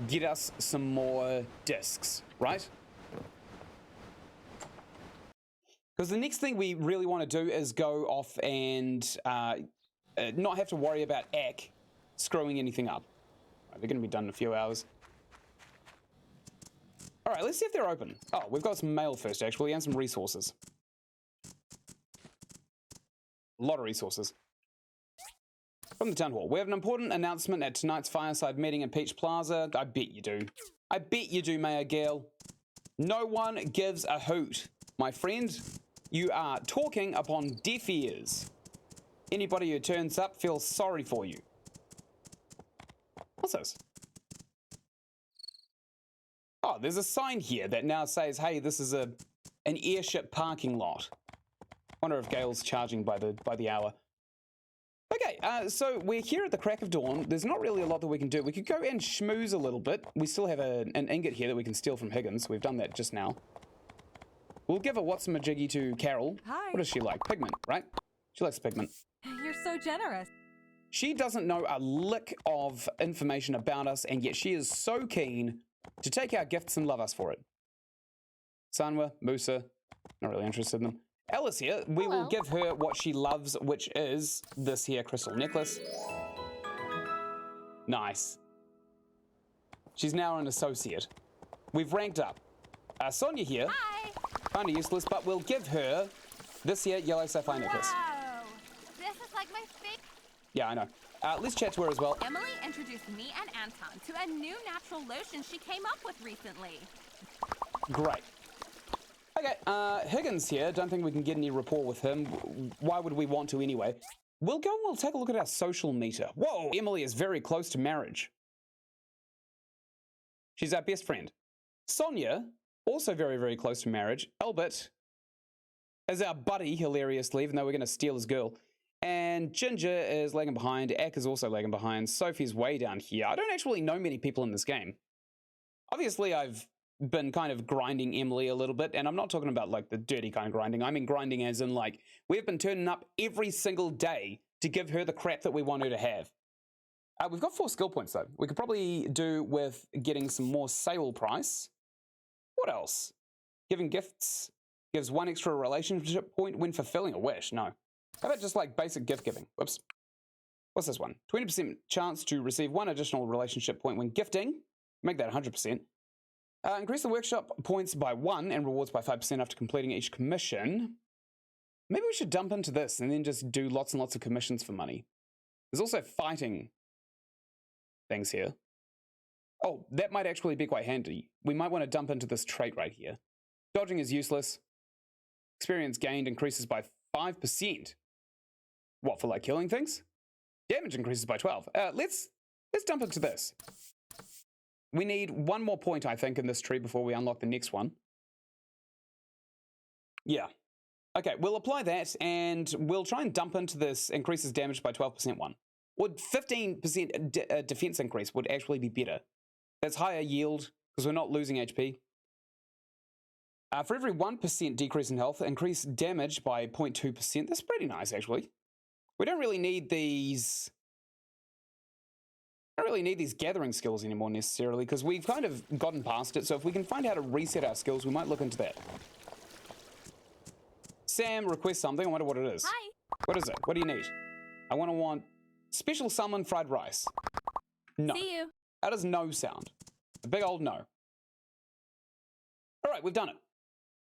get us some more discs, right? Because the next thing we really want to do is go off and not have to worry about Ack screwing anything up. Right, they're going to be done in a few hours. All right, let's see if they're open. Oh, we've got some mail first, actually, and some resources. A lot of resources. From the town hall. We have an important announcement at tonight's fireside meeting in Peach Plaza. I bet you do. I bet you do, Mayor Gale. No one gives a hoot. My friend, you are talking upon deaf ears. Anybody who turns up feels sorry for you. What's this? Oh, there's a sign here that now says, hey, this is an airship parking lot. Wonder if Gale's charging by the hour. Okay, so we're here at the crack of dawn. There's not really a lot that we can do. We could go and schmooze a little bit. We still have an ingot here that we can steal from Higgins. We've done that just now. We'll give a what's-a-majiggy to Carol. Hi. What does she like? Pigment, right? She likes pigment. You're so generous. She doesn't know a lick of information about us, and yet she is so keen to take our gifts and love us for it. Sanwa, Musa, not really interested in them. Alice here, we will give her what she loves, which is this here crystal necklace. Nice. She's now an associate. We've ranked up. Sonia here, kind of useless, but we'll give her this here yellow sapphire necklace. Wow, this is like my favorite. Yeah, I know. Let's chat to her as well. Emily introduced me and Anton to a new natural lotion she came up with recently. Great. Okay, Higgins here. Don't think we can get any rapport with him. Why would we want to anyway? We'll go and we'll take a look at our social meter. Whoa, Emily is very close to marriage. She's our best friend. Sonia, also very, very close to marriage. Albert is our buddy, hilariously, even though we're going to steal his girl. And Ginger is lagging behind. Ack is also lagging behind. Sophie's way down here. I don't actually know many people in this game. Obviously, I've been kind of grinding Emily a little bit, and I'm not talking about like the dirty kind of grinding. I mean grinding as in like, we've been turning up every single day to give her the crap that we want her to have. We've got 4 skill points though. We could probably do with getting some more sale price. What else? Giving gifts gives 1 extra relationship point when fulfilling a wish. No. How about just like basic gift giving? Whoops. What's this one? 20% chance to receive 1 additional relationship point when gifting. Make that 100%. Increase the workshop points by 1 and rewards by 5% after completing each commission. Maybe we should dump into this and then just do lots and lots of commissions for money. There's also fighting things here. Oh, that might actually be quite handy. We might want to dump into this trait right here. Dodging is useless. Experience gained increases by 5%. What, for like killing things? Damage increases by 12. Let's dump into this. We need 1 more point, I think, in this tree before we unlock the next one. Yeah. Okay, we'll apply that, and we'll try and dump into this increases damage by 12% one. Would 15% defense increase would actually be better. That's higher yield, because we're not losing HP. For every 1% decrease in health, increase damage by 0.2%. That's pretty nice, actually. We don't really need these... I don't really need these gathering skills anymore necessarily, because we've kind of gotten past it, so if we can find how to reset our skills, we might look into that. Sam requests something. I wonder what it is. Hi. What is it? What do you need? I want special salmon fried rice. No. See you. How does no sound? A big old no. All right, we've done it.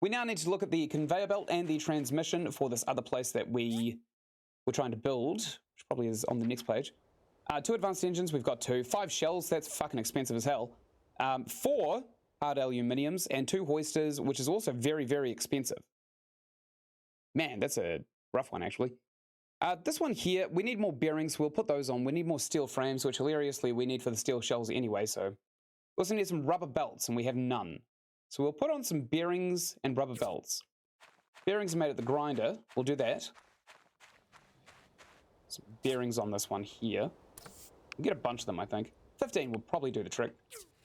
We now need to look at the conveyor belt and the transmission for this other place that we were trying to build, which probably is on the next page. 2 advanced engines, we've got 2. 5 shells, that's fucking expensive as hell. 4 hard aluminiums and 2 hoisters, which is also very, very expensive. Man, that's a rough one, actually. This one here, we need more bearings. We'll put those on. We need more steel frames, which hilariously we need for the steel shells anyway, so. We also need some rubber belts, and we have none. So we'll put on some bearings and rubber belts. Bearings are made at the grinder. We'll do that. Some bearings on this one here. We'll get a bunch of them, I think. 15 will probably do the trick.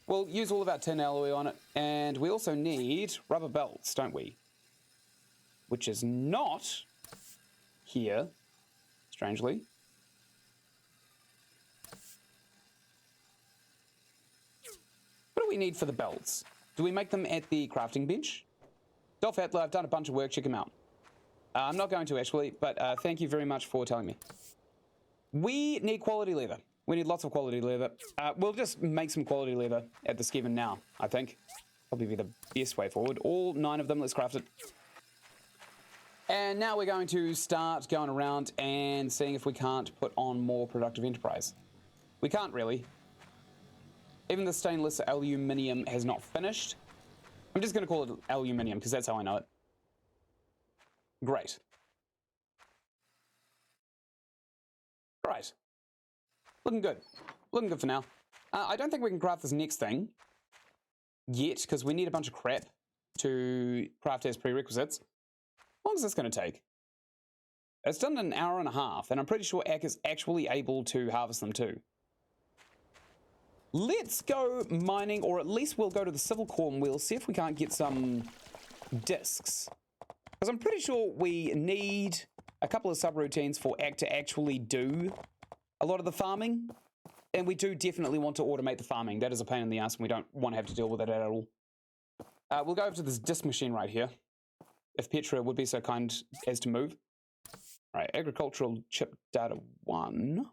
We'll use all of our tin alloy on it, and we also need rubber belts, don't we? Which is not here, strangely. What do we need for the belts? Do we make them at the crafting bench? Dolph Atler, I've done a bunch of work, check him out. I'm not going to actually, but thank you very much for telling me. We need quality leather. We need lots of quality leather. We'll just make some quality leather at the Skeven now, I think. Probably be the best way forward. All 9 of them, let's craft it. And now we're going to start going around and seeing if we can't put on more productive enterprise. We can't really. Even the stainless aluminium has not finished. I'm just going to call it aluminium because that's how I know it. Great. Right. Looking good. Looking good for now. I don't think we can craft this next thing yet because we need a bunch of crap to craft as prerequisites. How long is this going to take? It's done in an hour and a half, and I'm pretty sure Ak is actually able to harvest them too. Let's go mining, or at least we'll go to the civil core and we'll see if we can't get some discs. Because I'm pretty sure we need a couple of subroutines for Ak to actually do a lot of the farming. And we do definitely want to automate the farming. That is a pain in the ass, and we don't want to have to deal with it at all. We'll go over to this disc machine right here. If Petra would be so kind as to move. All right, agricultural chip data 1.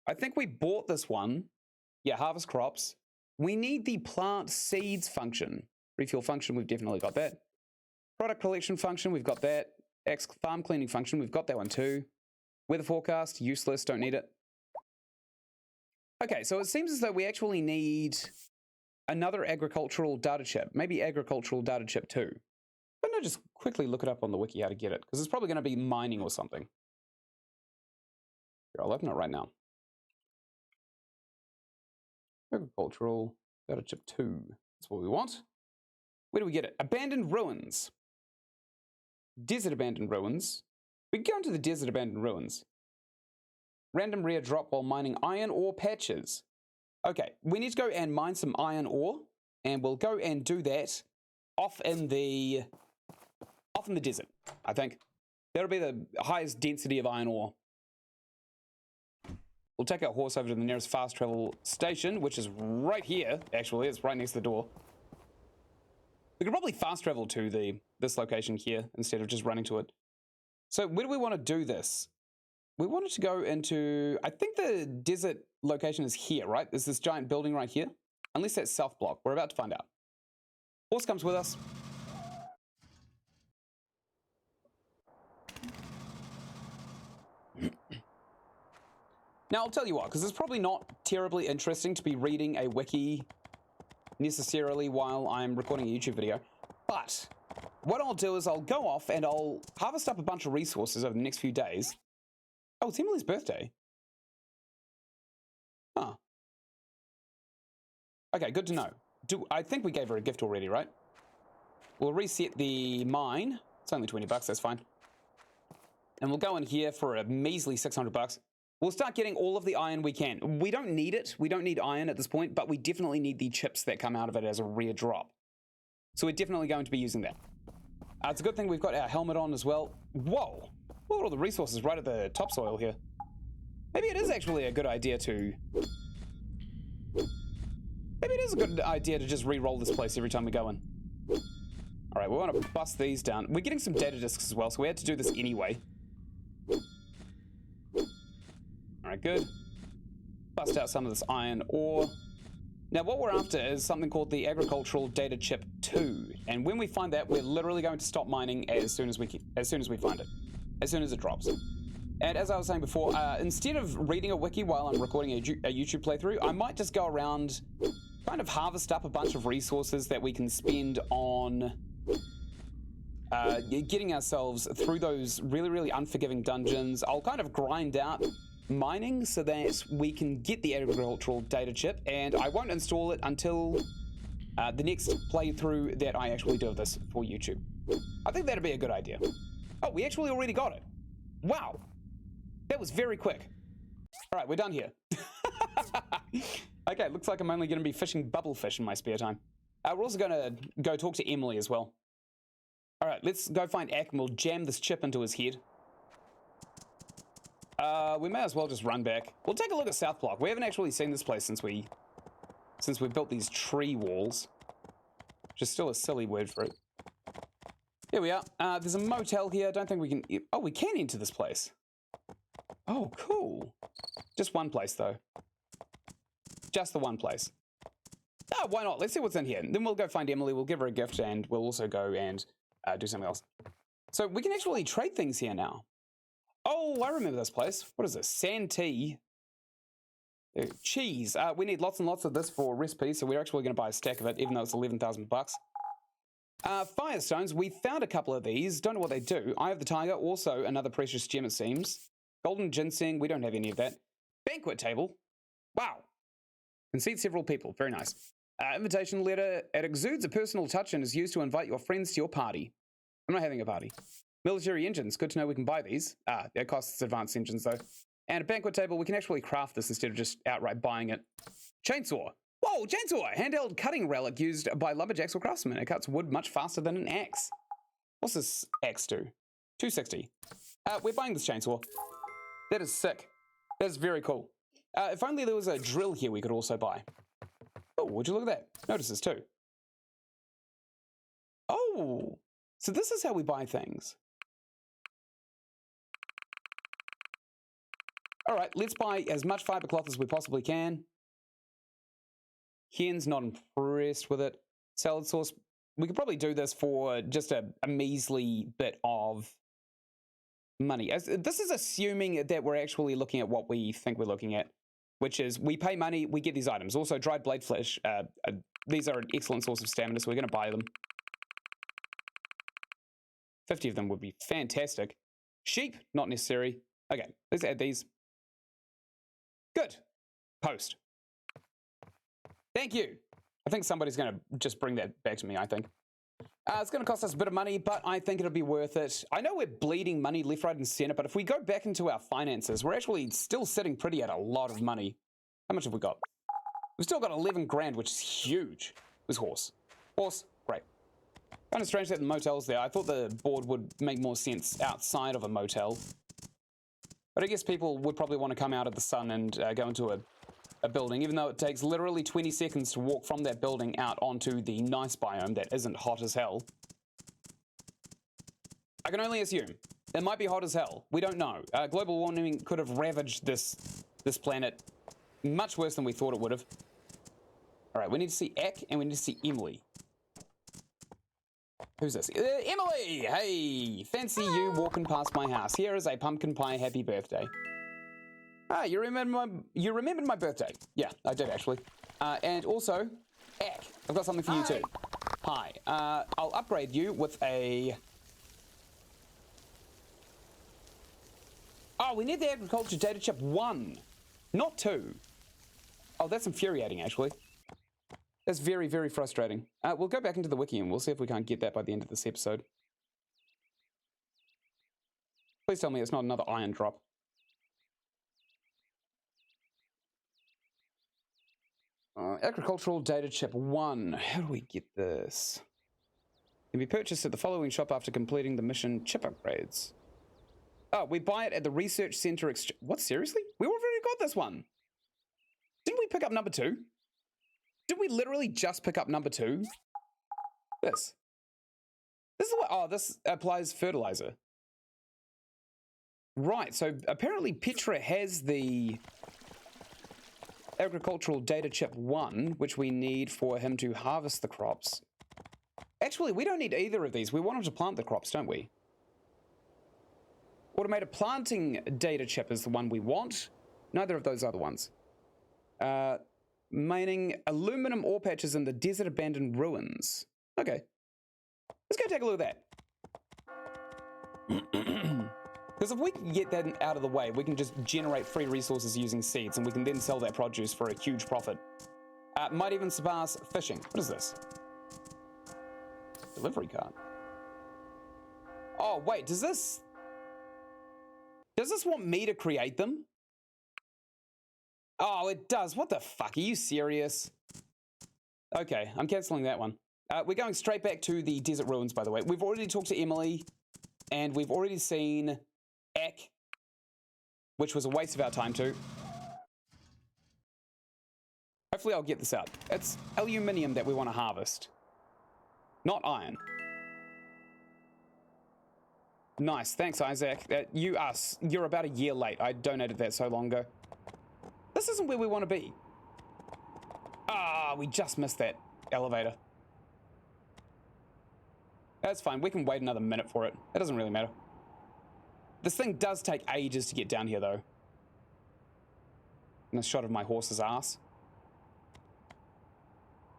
I think we bought this one. Yeah, harvest crops. We need the plant seeds function. Refuel function, we've definitely got that. Product collection function, we've got that. Farm cleaning function, we've got that one too. Weather forecast, useless, don't need it. Okay, so it seems as though we actually need another agricultural data chip. Maybe agricultural data chip 2. I'm going to just quickly look it up on the wiki how to get it, because it's probably going to be mining or something. Here, I'll open it right now. Agricultural data chip 2. That's what we want. Where do we get it? Abandoned ruins. Desert abandoned ruins. We can go into the desert abandoned ruins. Random rare drop while mining iron ore patches. Okay, we need to go and mine some iron ore, and we'll go and do that off in the desert, I think. That'll be the highest density of iron ore. We'll take our horse over to the nearest fast travel station, which is right here, actually. It's right next to the door. We could probably fast travel to this location here instead of just running to it. So where do we want to do this? We wanted to go into, I think the desert location is here, right? There's this giant building right here. Unless that's South Block. We're about to find out. Horse comes with us. Now, I'll tell you what, because it's probably not terribly interesting to be reading a wiki necessarily while I'm recording a YouTube video. But what I'll do is I'll go off and I'll harvest up a bunch of resources over the next few days. Oh, it's Emily's birthday. Huh. Okay, good to know. I think we gave her a gift already, right? We'll reset the mine. It's only 20 bucks, that's fine. And we'll go in here for a measly 600 bucks. We'll start getting all of the iron we can. We don't need it. We don't need iron at this point, but we definitely need the chips that come out of it as a rare drop. So we're definitely going to be using that. It's a good thing we've got our helmet on as well. Whoa! Look at all the resources right at the topsoil here. Maybe it is actually a good idea to... Maybe it is a good idea to just re-roll this place every time we go in. Alright, we want to bust these down. We're getting some data discs as well, so we had to do this anyway. Alright, good. Bust out some of this iron ore. Now what we're after is something called the Agricultural Data Chip 2. And when we find that, we're literally going to stop mining as soon as we find it. As soon as it drops. And as I was saying before, instead of reading a wiki while I'm recording a YouTube playthrough, I might just go around, kind of harvest up a bunch of resources that we can spend on getting ourselves through those really, really unforgiving dungeons. I'll kind of grind out mining so that we can get the agricultural data chip, and I won't install it until the next playthrough that I actually do of this for YouTube. I think that'd be a good idea. Oh, we actually already got it. Wow. That was very quick. All right, we're done here. Okay, looks like I'm only going to be fishing bubblefish in my spare time. We're also going to go talk to Emily as well. All right, let's go find Ak and we'll jam this chip into his head. We may as well just run back. We'll take a look at South Block. We haven't actually seen this place since we built these tree walls, which is still a silly word for it. Here we are. There's a motel here. I don't think we can... Oh, we can enter this place. Oh, cool. Just one place, though. Just the one place. Oh, why not? Let's see what's in here. Then we'll go find Emily. We'll give her a gift, and we'll also go and do something else. So we can actually trade things here now. Oh, I remember this place. What is this? Santee. Cheese. We need lots and lots of this for recipes, so we're actually going to buy a stack of it, even though it's 11,000 bucks. Firestones. We found a couple of these. Don't know what they do. Eye of the Tiger. Also another precious gem, it seems. Golden ginseng. We don't have any of that. Banquet table. Wow. Can seat several people. Very nice. Invitation letter. It exudes a personal touch and is used to invite your friends to your party. I'm not having a party. Military engines. Good to know we can buy these. It costs advanced engines, though. And a banquet table. We can actually craft this instead of just outright buying it. Chainsaw. Whoa, chainsaw! Handheld cutting relic used by lumberjacks or craftsmen. It cuts wood much faster than an axe. What's this axe do? 260. We're buying this chainsaw. That is sick. That is very cool. If only there was a drill here we could also buy. Oh, would you look at that? Notice this too. Oh, so this is how we buy things. All right, let's buy as much fiber cloth as we possibly can. Ken's not impressed with it. Salad sauce. We could probably do this for just a measly bit of money. This is assuming that we're actually looking at what we think we're looking at, which is we pay money, we get these items. Also, dried blade flesh. These are an excellent source of stamina, so we're going to buy them. 50 of them would be fantastic. Sheep, not necessary. Okay, let's add these. Good. Post. Thank you. I think somebody's going to just bring that back to me, I think. It's going to cost us a bit of money, but I think it'll be worth it. I know we're bleeding money left, right, and center, but if we go back into our finances, we're actually still sitting pretty at a lot of money. How much have we got? We've still got 11 grand, which is huge. This horse. Horse, great. Kind of strange that the motel's there. I thought the board would make more sense outside of a motel. But I guess people would probably want to come out of the sun and go into a building, even though it takes literally 20 seconds to walk from that building out onto the nice biome that isn't hot as hell. I can only assume. It might be hot as hell. We don't know. Global warming could have ravaged this planet much worse than we thought it would have. All right, we need to see Eck and we need to see Emily. Who's this? Emily! Hey! Fancy you walking past my house. Here is a pumpkin pie happy birthday. Ah, you remembered my birthday. Yeah, I did actually. And also, Eck, I've got something for you too. Hi. I'll upgrade you with a... Oh, we need the agriculture data chip 1, not 2. Oh, that's infuriating actually. That's very, very frustrating. We'll go back into the wiki and we'll see if we can't get that by the end of this episode. Please tell me it's not another iron drop. Agricultural data chip 1. How do we get this? Can be purchased at the following shop after completing the mission chip upgrades. Oh, we buy it at the research center What, seriously? We already got this one. Didn't we pick up number 2? Did we literally just pick up number 2? This. This is what, oh, this applies fertilizer. Right, so apparently Petra has the agricultural data chip 1, which we need for him to harvest the crops. Actually, we don't need either of these. We want him to plant the crops, don't we? Automated planting data chip is the one we want. Neither of those are the ones. Mining aluminum ore patches in the desert abandoned ruins. Okay. Let's go take a look at that. Because if we can get that out of the way, we can just generate free resources using seeds, and we can then sell that produce for a huge profit. Might even surpass fishing. What is this? Delivery cart. Oh, wait, does this want me to create them? Oh, it does. What the fuck? Are you serious? Okay, I'm cancelling that one. We're going straight back to the desert ruins, by the way. We've already talked to Emily, and we've already seen Eck, which was a waste of our time too. Hopefully I'll get this out. It's aluminium that we want to harvest, not iron. Nice, thanks, Isaac. You're about a year late. I donated that so long ago. This isn't where we want to be. Ah, we just missed that elevator. That's fine. We can wait another minute for it. It doesn't really matter. This thing does take ages to get down here, though. And a shot of my horse's ass.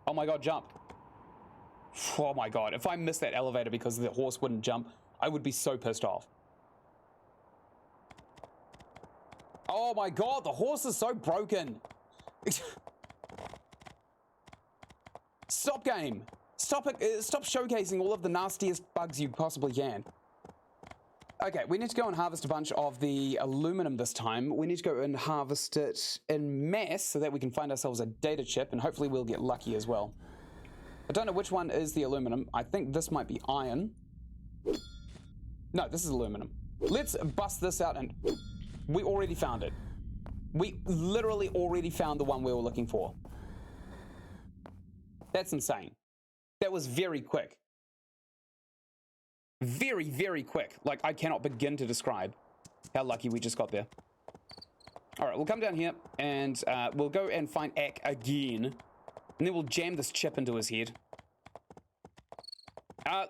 Oh my god, jump. Oh my god. If I missed that elevator because the horse wouldn't jump, I would be so pissed off. Oh my god, the horse is so broken. Stop, game. Stop it. Stop showcasing all of the nastiest bugs you possibly can. Okay, we need to go and harvest a bunch of the aluminum this time. We need to go and harvest it en masse so that we can find ourselves a data chip, and hopefully we'll get lucky as well. I don't know which one is the aluminum. I think this might be iron. No, this is aluminum. Let's bust this out, and we already found it. We literally already found the one we were looking for. That's insane. That was very quick. Very, very quick. Like, I cannot begin to describe how lucky we just got there. All right, we'll come down here, and we'll go and find Ack again, and then we'll jam this chip into his head.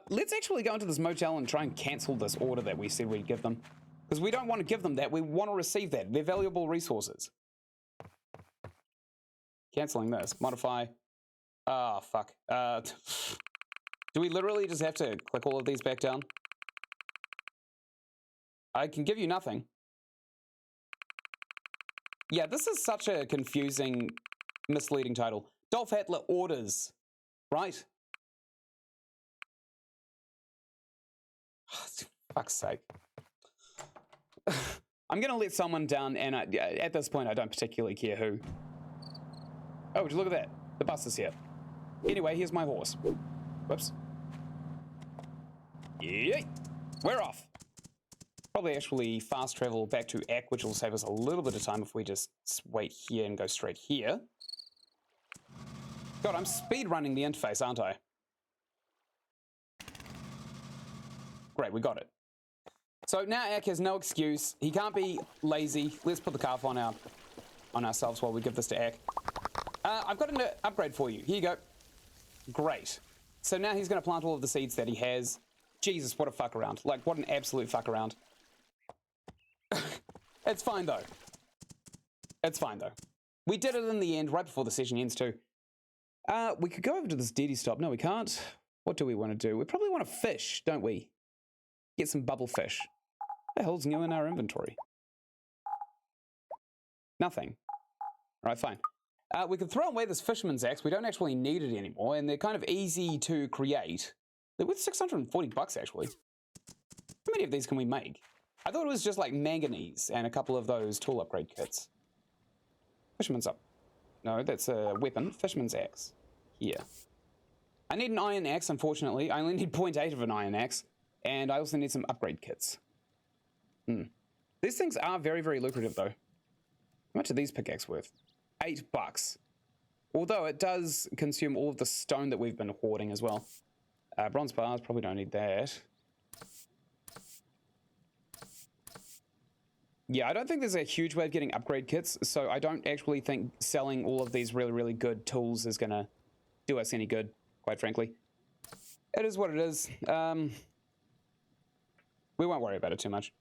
Let's actually go into this motel and try and cancel this order that we said we'd give them. Because we don't want to give them that, we want to receive that. They're valuable resources. Canceling this. Modify. Ah, fuck. Do we literally just have to click all of these back down? I can give you nothing. Yeah, this is such a confusing, misleading title. Dolph Hattler orders, right? Fuck's sake. I'm gonna let someone down, and at this point I don't particularly care who. Oh, would you look at that? The bus is here. Anyway, here's my horse. Whoops. Yay! We're off. Probably actually fast travel back to Ack, which will save us a little bit of time if we just wait here and go straight here. God, I'm speed running the interface, aren't I? Great, we got it. So now Ack has no excuse. He can't be lazy. Let's put the calf on ourselves while we give this to Ack. I've got an upgrade for you. Here you go. Great. So now he's going to plant all of the seeds that he has. Jesus, what a fuck around. Like, what an absolute fuck around. It's fine, though. It's fine, though. We did it in the end, right before the session ends, too. We could go over to this deity stop. No, we can't. What do we want to do? We probably want to fish, don't we? Get some bubble fish. What the hell's new in our inventory? Nothing. All right, fine. We could throw away this fisherman's axe. We don't actually need it anymore, and they're kind of easy to create. They're worth 640 bucks, actually. How many of these can we make? I thought it was just like manganese and a couple of those tool upgrade kits. Fisherman's up. No, that's a weapon. Fisherman's axe. Here. I need an iron axe, unfortunately. I only need 0.8 of an iron axe, and I also need some upgrade kits. These things are very, very lucrative, though. How much are these pickaxes worth? $8. Although it does consume all of the stone that we've been hoarding as well. Bronze bars, probably don't need that. Yeah, I don't think there's a huge way of getting upgrade kits, so I don't actually think selling all of these really, really good tools is going to do us any good, quite frankly. It is what it is. We won't worry about it too much.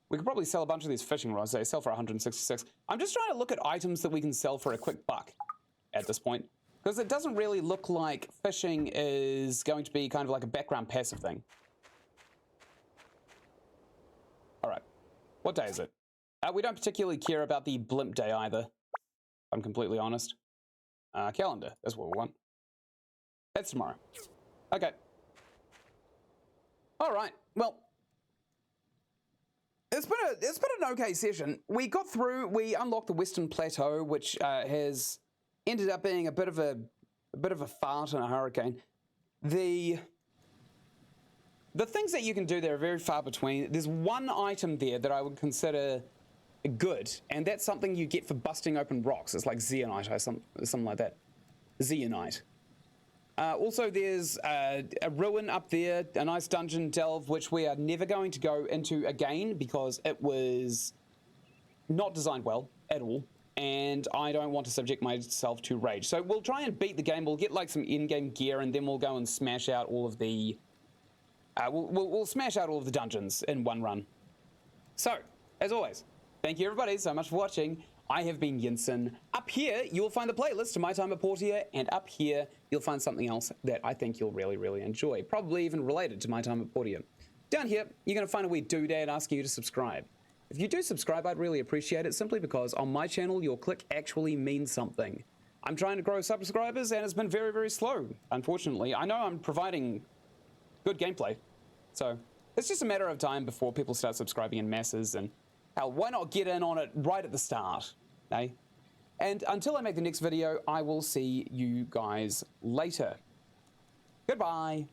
We could probably sell a bunch of these fishing rods. They sell for 166. I'm just trying to look at items that we can sell for a quick buck at this point, because it doesn't really look like fishing is going to be kind of like a background passive thing. All right, what day is it? We don't particularly care about the blimp day either, if I'm completely honest. Calendar, that's what we want. That's tomorrow. Okay. All right, well, it's been an okay session. We got through, we unlocked the Western Plateau, which has ended up being a bit of a fart in a hurricane. The things that you can do there are very far between. There's one item there that I would consider good, and that's something you get for busting open rocks. It's like zeonite or something like that. Zeonite. Also, there's a ruin up there, a nice dungeon delve, which we are never going to go into again because it was not designed well at all, and I don't want to subject myself to rage. So we'll try and beat the game. We'll get like some in-game gear, and then we'll go and smash out all of the. We'll smash out all of the dungeons in one run. So, as always, thank you everybody so much for watching. I have been Ynsin. Up here, you'll find the playlist to My Time at Portia, and up here, you'll find something else that I think you'll really, really enjoy, probably even related to My Time at Portia. Down here, you're going to find a wee doodad asking you to subscribe. If you do subscribe, I'd really appreciate it, simply because on my channel, your click actually means something. I'm trying to grow subscribers, and it's been very, very slow, unfortunately. I know I'm providing good gameplay, so it's just a matter of time before people start subscribing in masses, and hell, why not get in on it right at the start, eh? And until I make the next video, I will see you guys later. Goodbye.